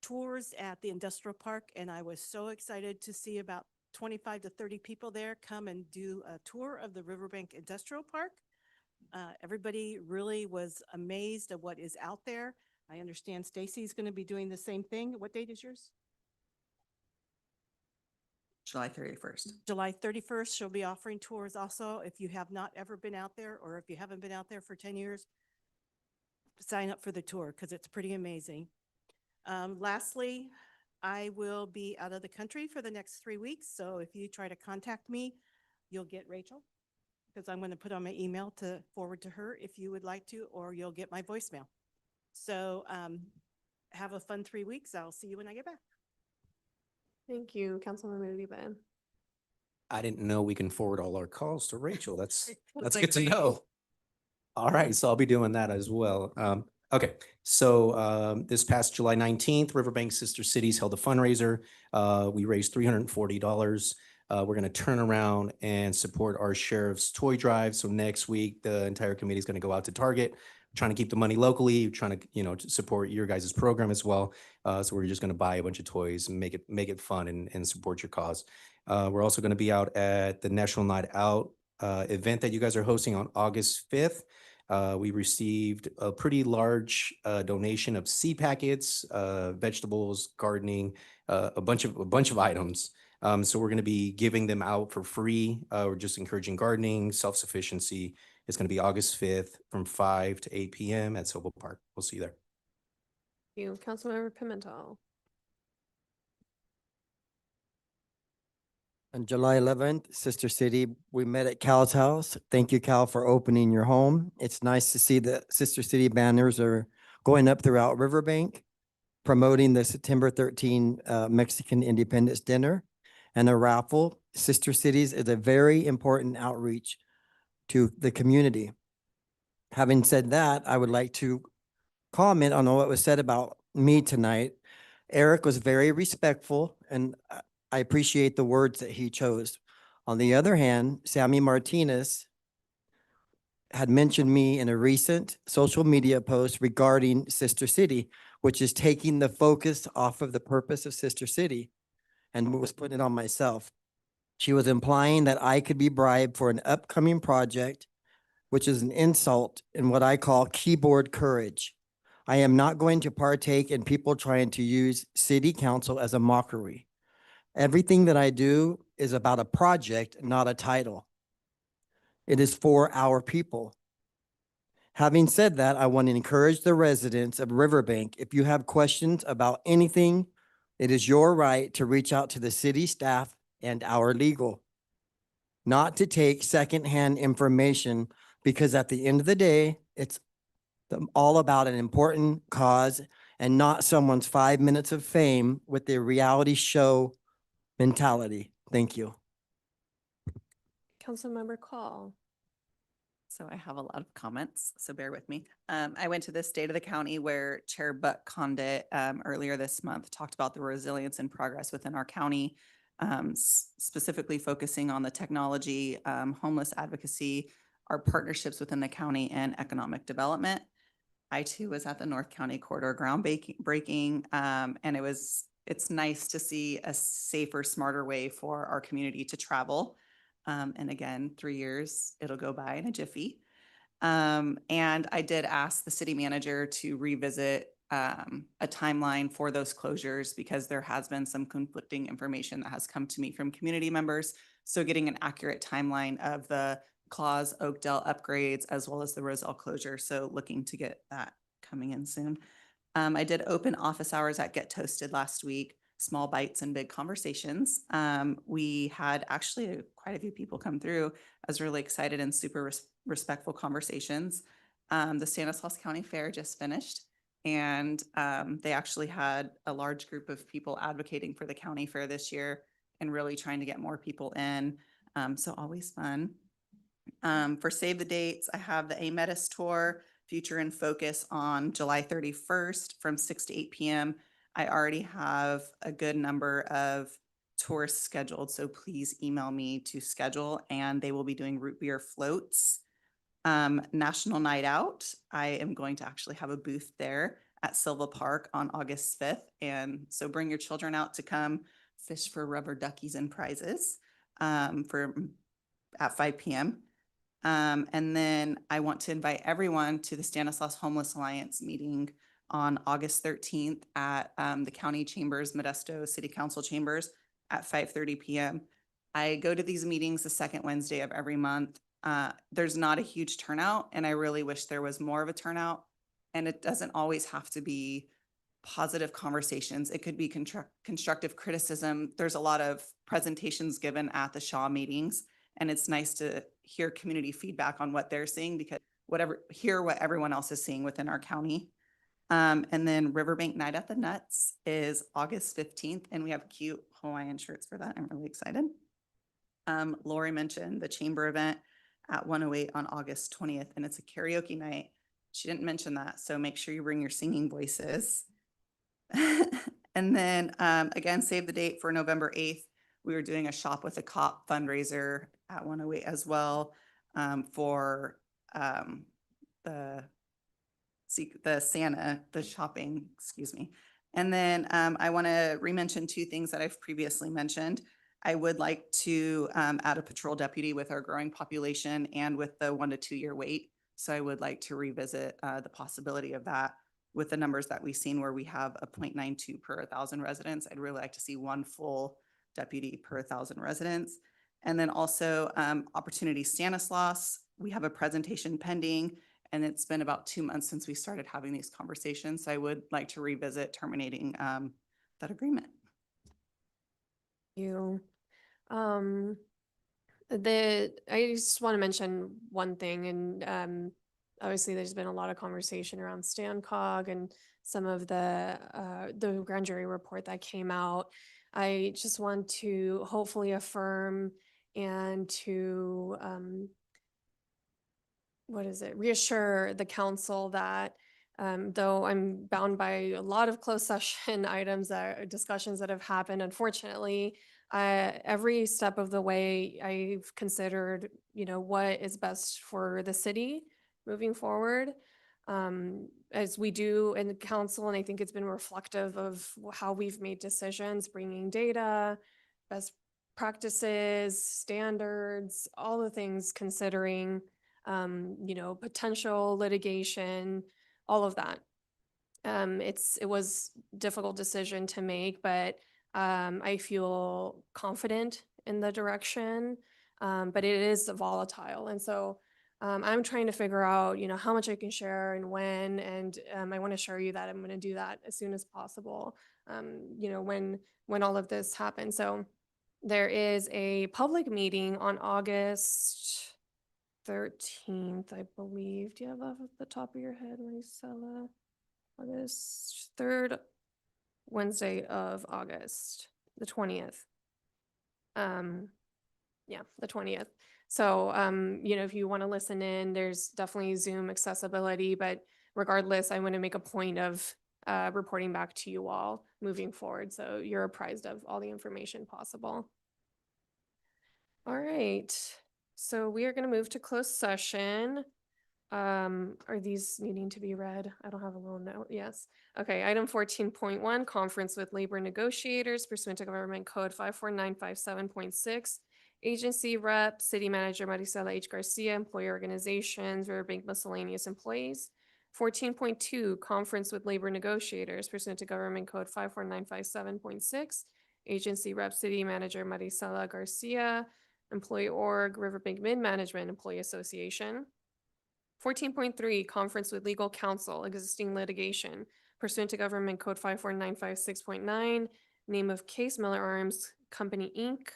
[SPEAKER 2] tours at the industrial park, and I was so excited to see about 25 to 30 people there come and do a tour of the Riverbank Industrial Park. Everybody really was amazed at what is out there. I understand Stacy's going to be doing the same thing. What date is yours?
[SPEAKER 9] July 31st.
[SPEAKER 2] July 31st, she'll be offering tours also. If you have not ever been out there, or if you haven't been out there for 10 years, sign up for the tour because it's pretty amazing. Lastly, I will be out of the country for the next 3 weeks. So if you try to contact me, you'll get Rachel, because I'm going to put on my email to forward to her if you would like to, or you'll get my voicemail. So have a fun 3 weeks. I'll see you when I get back.
[SPEAKER 1] Thank you, Councilmember Uribe.
[SPEAKER 7] I didn't know we can forward all our calls to Rachel. That's
[SPEAKER 1] That's
[SPEAKER 7] good to know. All right, so I'll be doing that as well. Okay, so this past July 19th, Riverbank Sister Cities held a fundraiser. We raised $340. We're going to turn around and support our sheriff's toy drive. So next week, the entire committee is going to go out to Target, trying to keep the money locally, trying to, to support your guys' program as well. So we're just going to buy a bunch of toys and make it fun and support your cause. We're also going to be out at the National Night Out event that you guys are hosting on August 5th. We received a pretty large donation of seed packets, vegetables, gardening, a bunch of items. So we're going to be giving them out for free. We're just encouraging gardening, self-sufficiency. It's going to be August 5th from 5 to 8 p.m. at Sobel Park. We'll see you there.
[SPEAKER 1] Thank you, Councilmember Pimentel.
[SPEAKER 19] On July 11th, Sister City, we met at Cal's house. Thank you, Cal, for opening your home. It's nice to see the Sister City banners are going up throughout Riverbank, promoting the September 13 Mexican Independence Dinner and a raffle. Sister Cities is a very important outreach to the community. Having said that, I would like to comment on what was said about me tonight. Eric was very respectful, and I appreciate the words that he chose. On the other hand, Sammy Martinez had mentioned me in a recent social media post regarding Sister City, which is taking the focus off of the purpose of Sister City, and was putting it on myself. She was implying that I could be bribed for an upcoming project, which is an insult in what I call keyboard courage. I am not going to partake in people trying to use city council as a mockery. Everything that I do is about a project, not a title. It is for our people. Having said that, I want to encourage the residents of Riverbank. If you have questions about anything, it is your right to reach out to the city staff and our legal, not to take secondhand information, because at the end of the day, it's all about an important cause and not someone's 5 minutes of fame with their reality show mentality. Thank you.
[SPEAKER 1] Councilmember Call.
[SPEAKER 9] So I have a lot of comments, so bear with me. I went to the State of the County where Chair Buck Condit earlier this month talked about the resilience and progress within our county, specifically focusing on the technology, homeless advocacy, our partnerships within the county, and economic development. I too was at the North County Corridor groundbreaking, and it's nice to see a safer, smarter way for our community to travel. And again, 3 years, it'll go by in a jiffy. And I did ask the city manager to revisit a timeline for those closures because there has been some conflicting information that has come to me from community members. So getting an accurate timeline of the Claus Oakdale upgrades as well as the Roselle closure. So looking to get that coming in soon. I did open office hours at Get Toasted last week, small bites and big conversations. We had actually quite a few people come through. I was really excited and super respectful conversations. The Stanislaus County Fair just finished, and they actually had a large group of people advocating for the county fair this year and really trying to get more people in. So always fun. For Save the Dates, I have the AMETIS tour, Future in Focus on July 31st from 6 to 8 p.m. I already have a good number of tourists scheduled, so please email me to schedule, and they will be doing root beer floats. National Night Out, I am going to actually have a booth there at Silva Park on August 5th, and so bring your children out to come fish for rubber duckies and prizes at 5 p.m. And then I want to invite everyone to the Stanislaus Homeless Alliance meeting on August 13th at the County Chambers, Modesto City Council Chambers at 5:30 p.m. I go to these meetings the second Wednesday of every month. There's not a huge turnout, and I really wish there was more of a turnout. And it doesn't always have to be positive conversations. It could be constructive criticism. There's a lot of presentations given at the SHA meetings, and it's nice to hear community feedback on what they're seeing because hear what everyone else is seeing within our county. And then Riverbank Night at the Nuts is August 15th, and we have cute Hawaiian shirts for that. I'm really excited. Lori mentioned the chamber event at 108 on August 20th, and it's a karaoke night. She didn't mention that, so make sure you bring your singing voices. And then again, save the date for November 8th. We were doing a Shop with a Cop fundraiser at 108 as well for the shopping, excuse me. And then I want to re-mention two things that I've previously mentioned. I would like to add a patrol deputy with our growing population and with the 1 to 2 year wait. So I would like to revisit the possibility of that with the numbers that we've seen where we have a 0.92 per 1,000 residents. I'd really like to see one full deputy per 1,000 residents. And then also Opportunity Stanislaus, we have a presentation pending, and it's been about 2 months since we started having these conversations. So I would like to revisit terminating that agreement.
[SPEAKER 1] You. I just want to mention one thing, and obviously there's been a lot of conversation around StanCog and some of the grand jury report that came out. I just want to hopefully affirm and to reassure the council that though I'm bound by a lot of closed session items discussions that have happened, unfortunately, every step of the way I've considered, what is best for the city moving forward, as we do in the council. And I think it's been reflective of how we've made decisions, bringing data, best practices, standards, all the things, considering, potential litigation, all of that. It was a difficult decision to make, but I feel confident in the direction, but it is volatile. And so I'm trying to figure out, how much I can share and when, and I want to assure you that I'm going to do that as soon as possible, when all of this happens. So there is a public meeting on August 13th, I believe. Do you have off the top of your head, Maricela? August 3rd, Wednesday of August, the 20th. Yeah, the 20th. So, if you want to listen in, there's definitely Zoom accessibility, but regardless, I want to make a point of reporting back to you all moving forward. So you're apprised of all the information possible. All right. So we are going to move to closed session. Are these needing to be read? I don't have a little note. Yes. Okay. Item 14.1, conference with labor negotiators pursuant to Government Code 54957.6. Agency rep, city manager Marisela H. Garcia, employee organizations, Riverbank miscellaneous employees. 14.2, conference with labor negotiators pursuant to Government Code 54957.6. Agency rep, city manager Marisela Garcia, employee org, Riverbank Mid-Management Employee Association. 14.3, conference with legal counsel, existing litigation pursuant to Government Code 54956.9, name of case Miller Arms Company, Inc.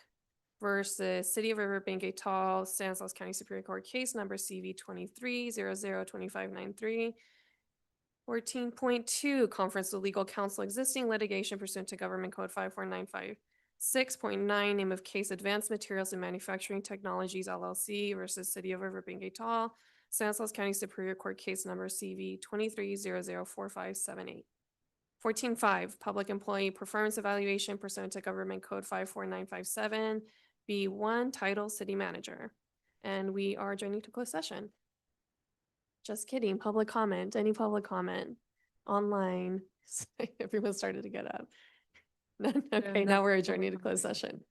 [SPEAKER 1] versus City of Riverbank et al., Stanislaus County Superior Court case number CV 23002593. 14.2, conference with legal counsel, existing litigation pursuant to Government Code 54956.9, name of case Advanced Materials and Manufacturing Technologies LLC versus City of Riverbank et al., Stanislaus County Superior Court case number CV 23004578. 14.5, public employee performance evaluation pursuant to Government Code 54957, B1, title City Manager. And we are adjourning to closed session. Just kidding. Public comment. Any public comment online? Everyone started to get up. Okay, now we're adjourning to closed session.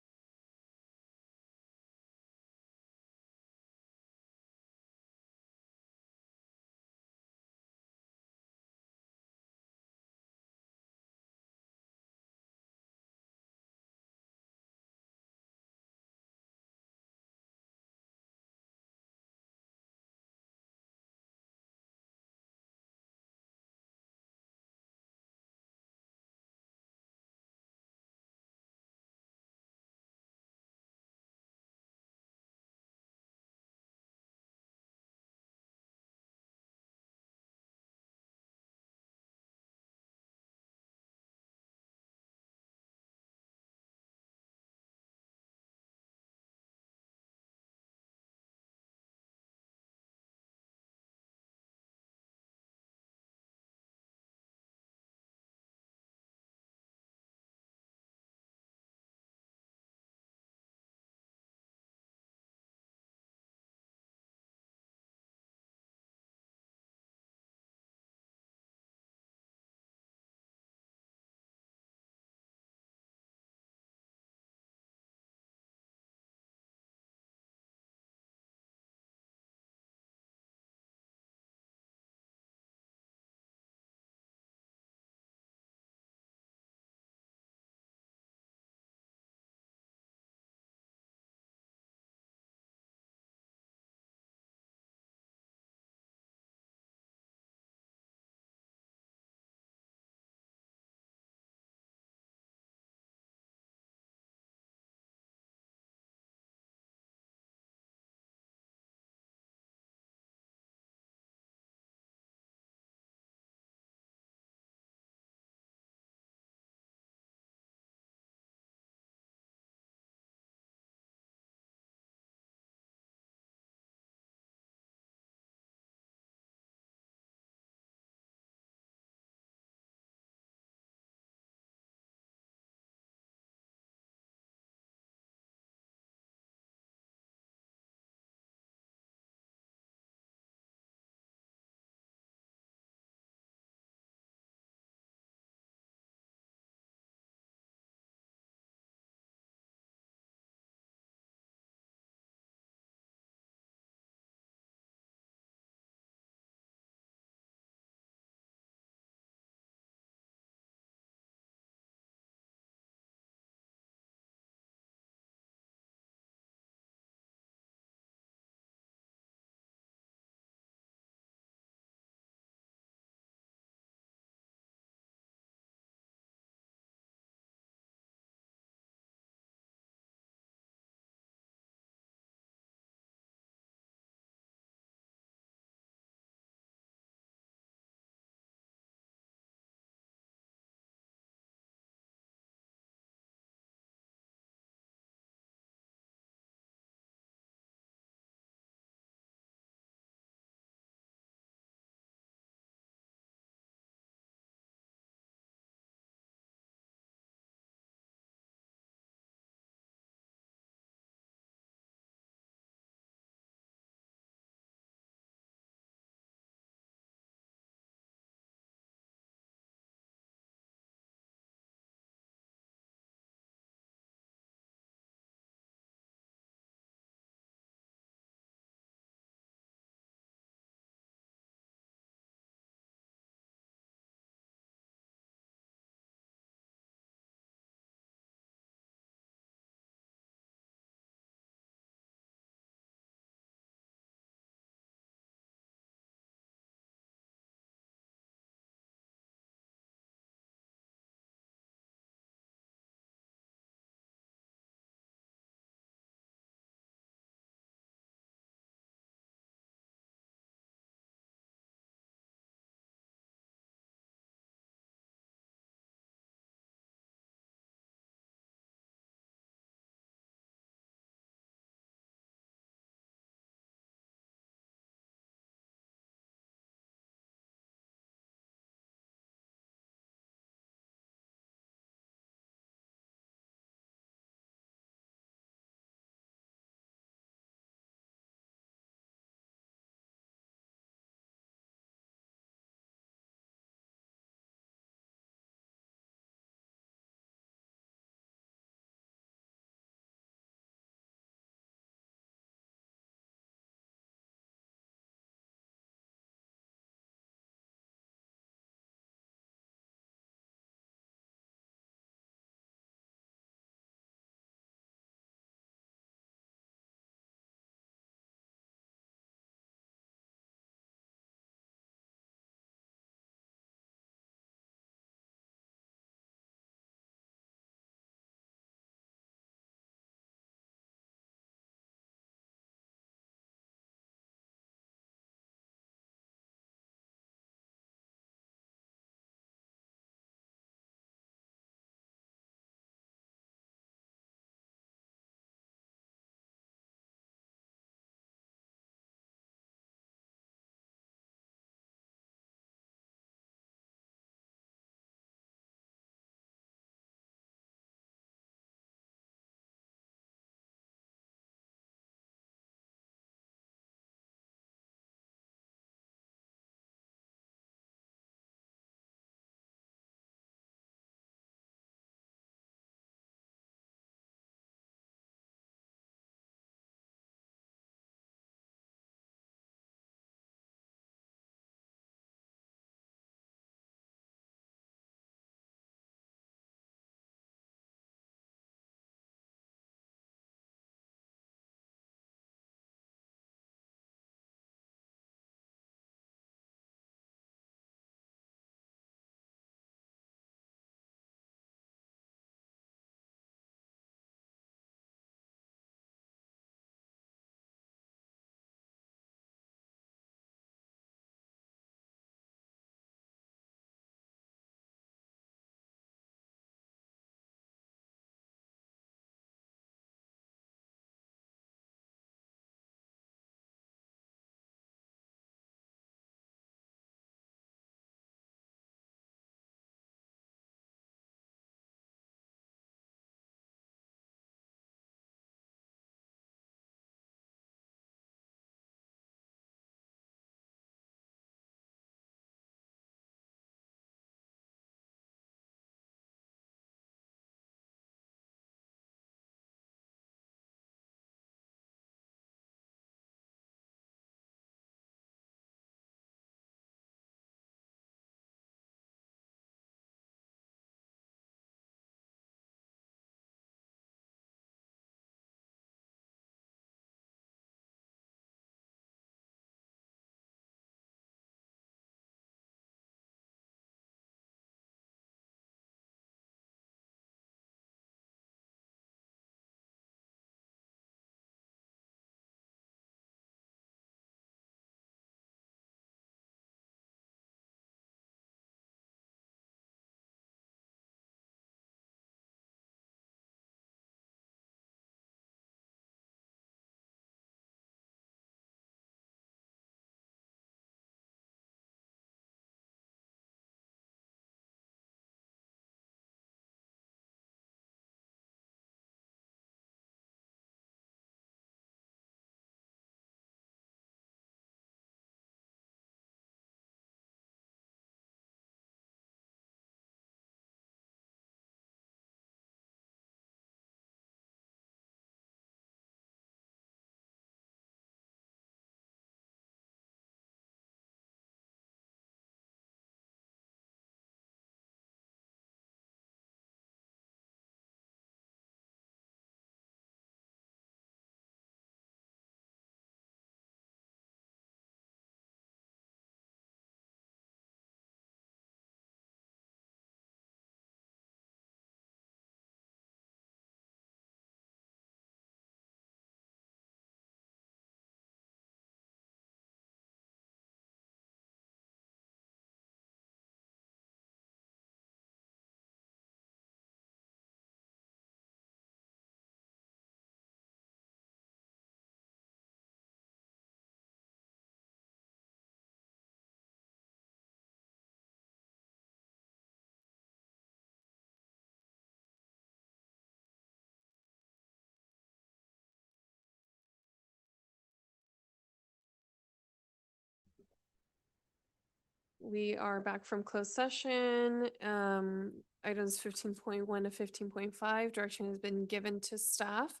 [SPEAKER 1] We are back from closed session. Items 15.1 to 15.5, direction has been given to staff.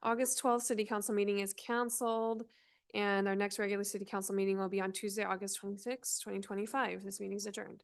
[SPEAKER 1] August 12th, city council meeting is canceled. And our next regular city council meeting will be on Tuesday, August 26th, 2025. This meeting is adjourned.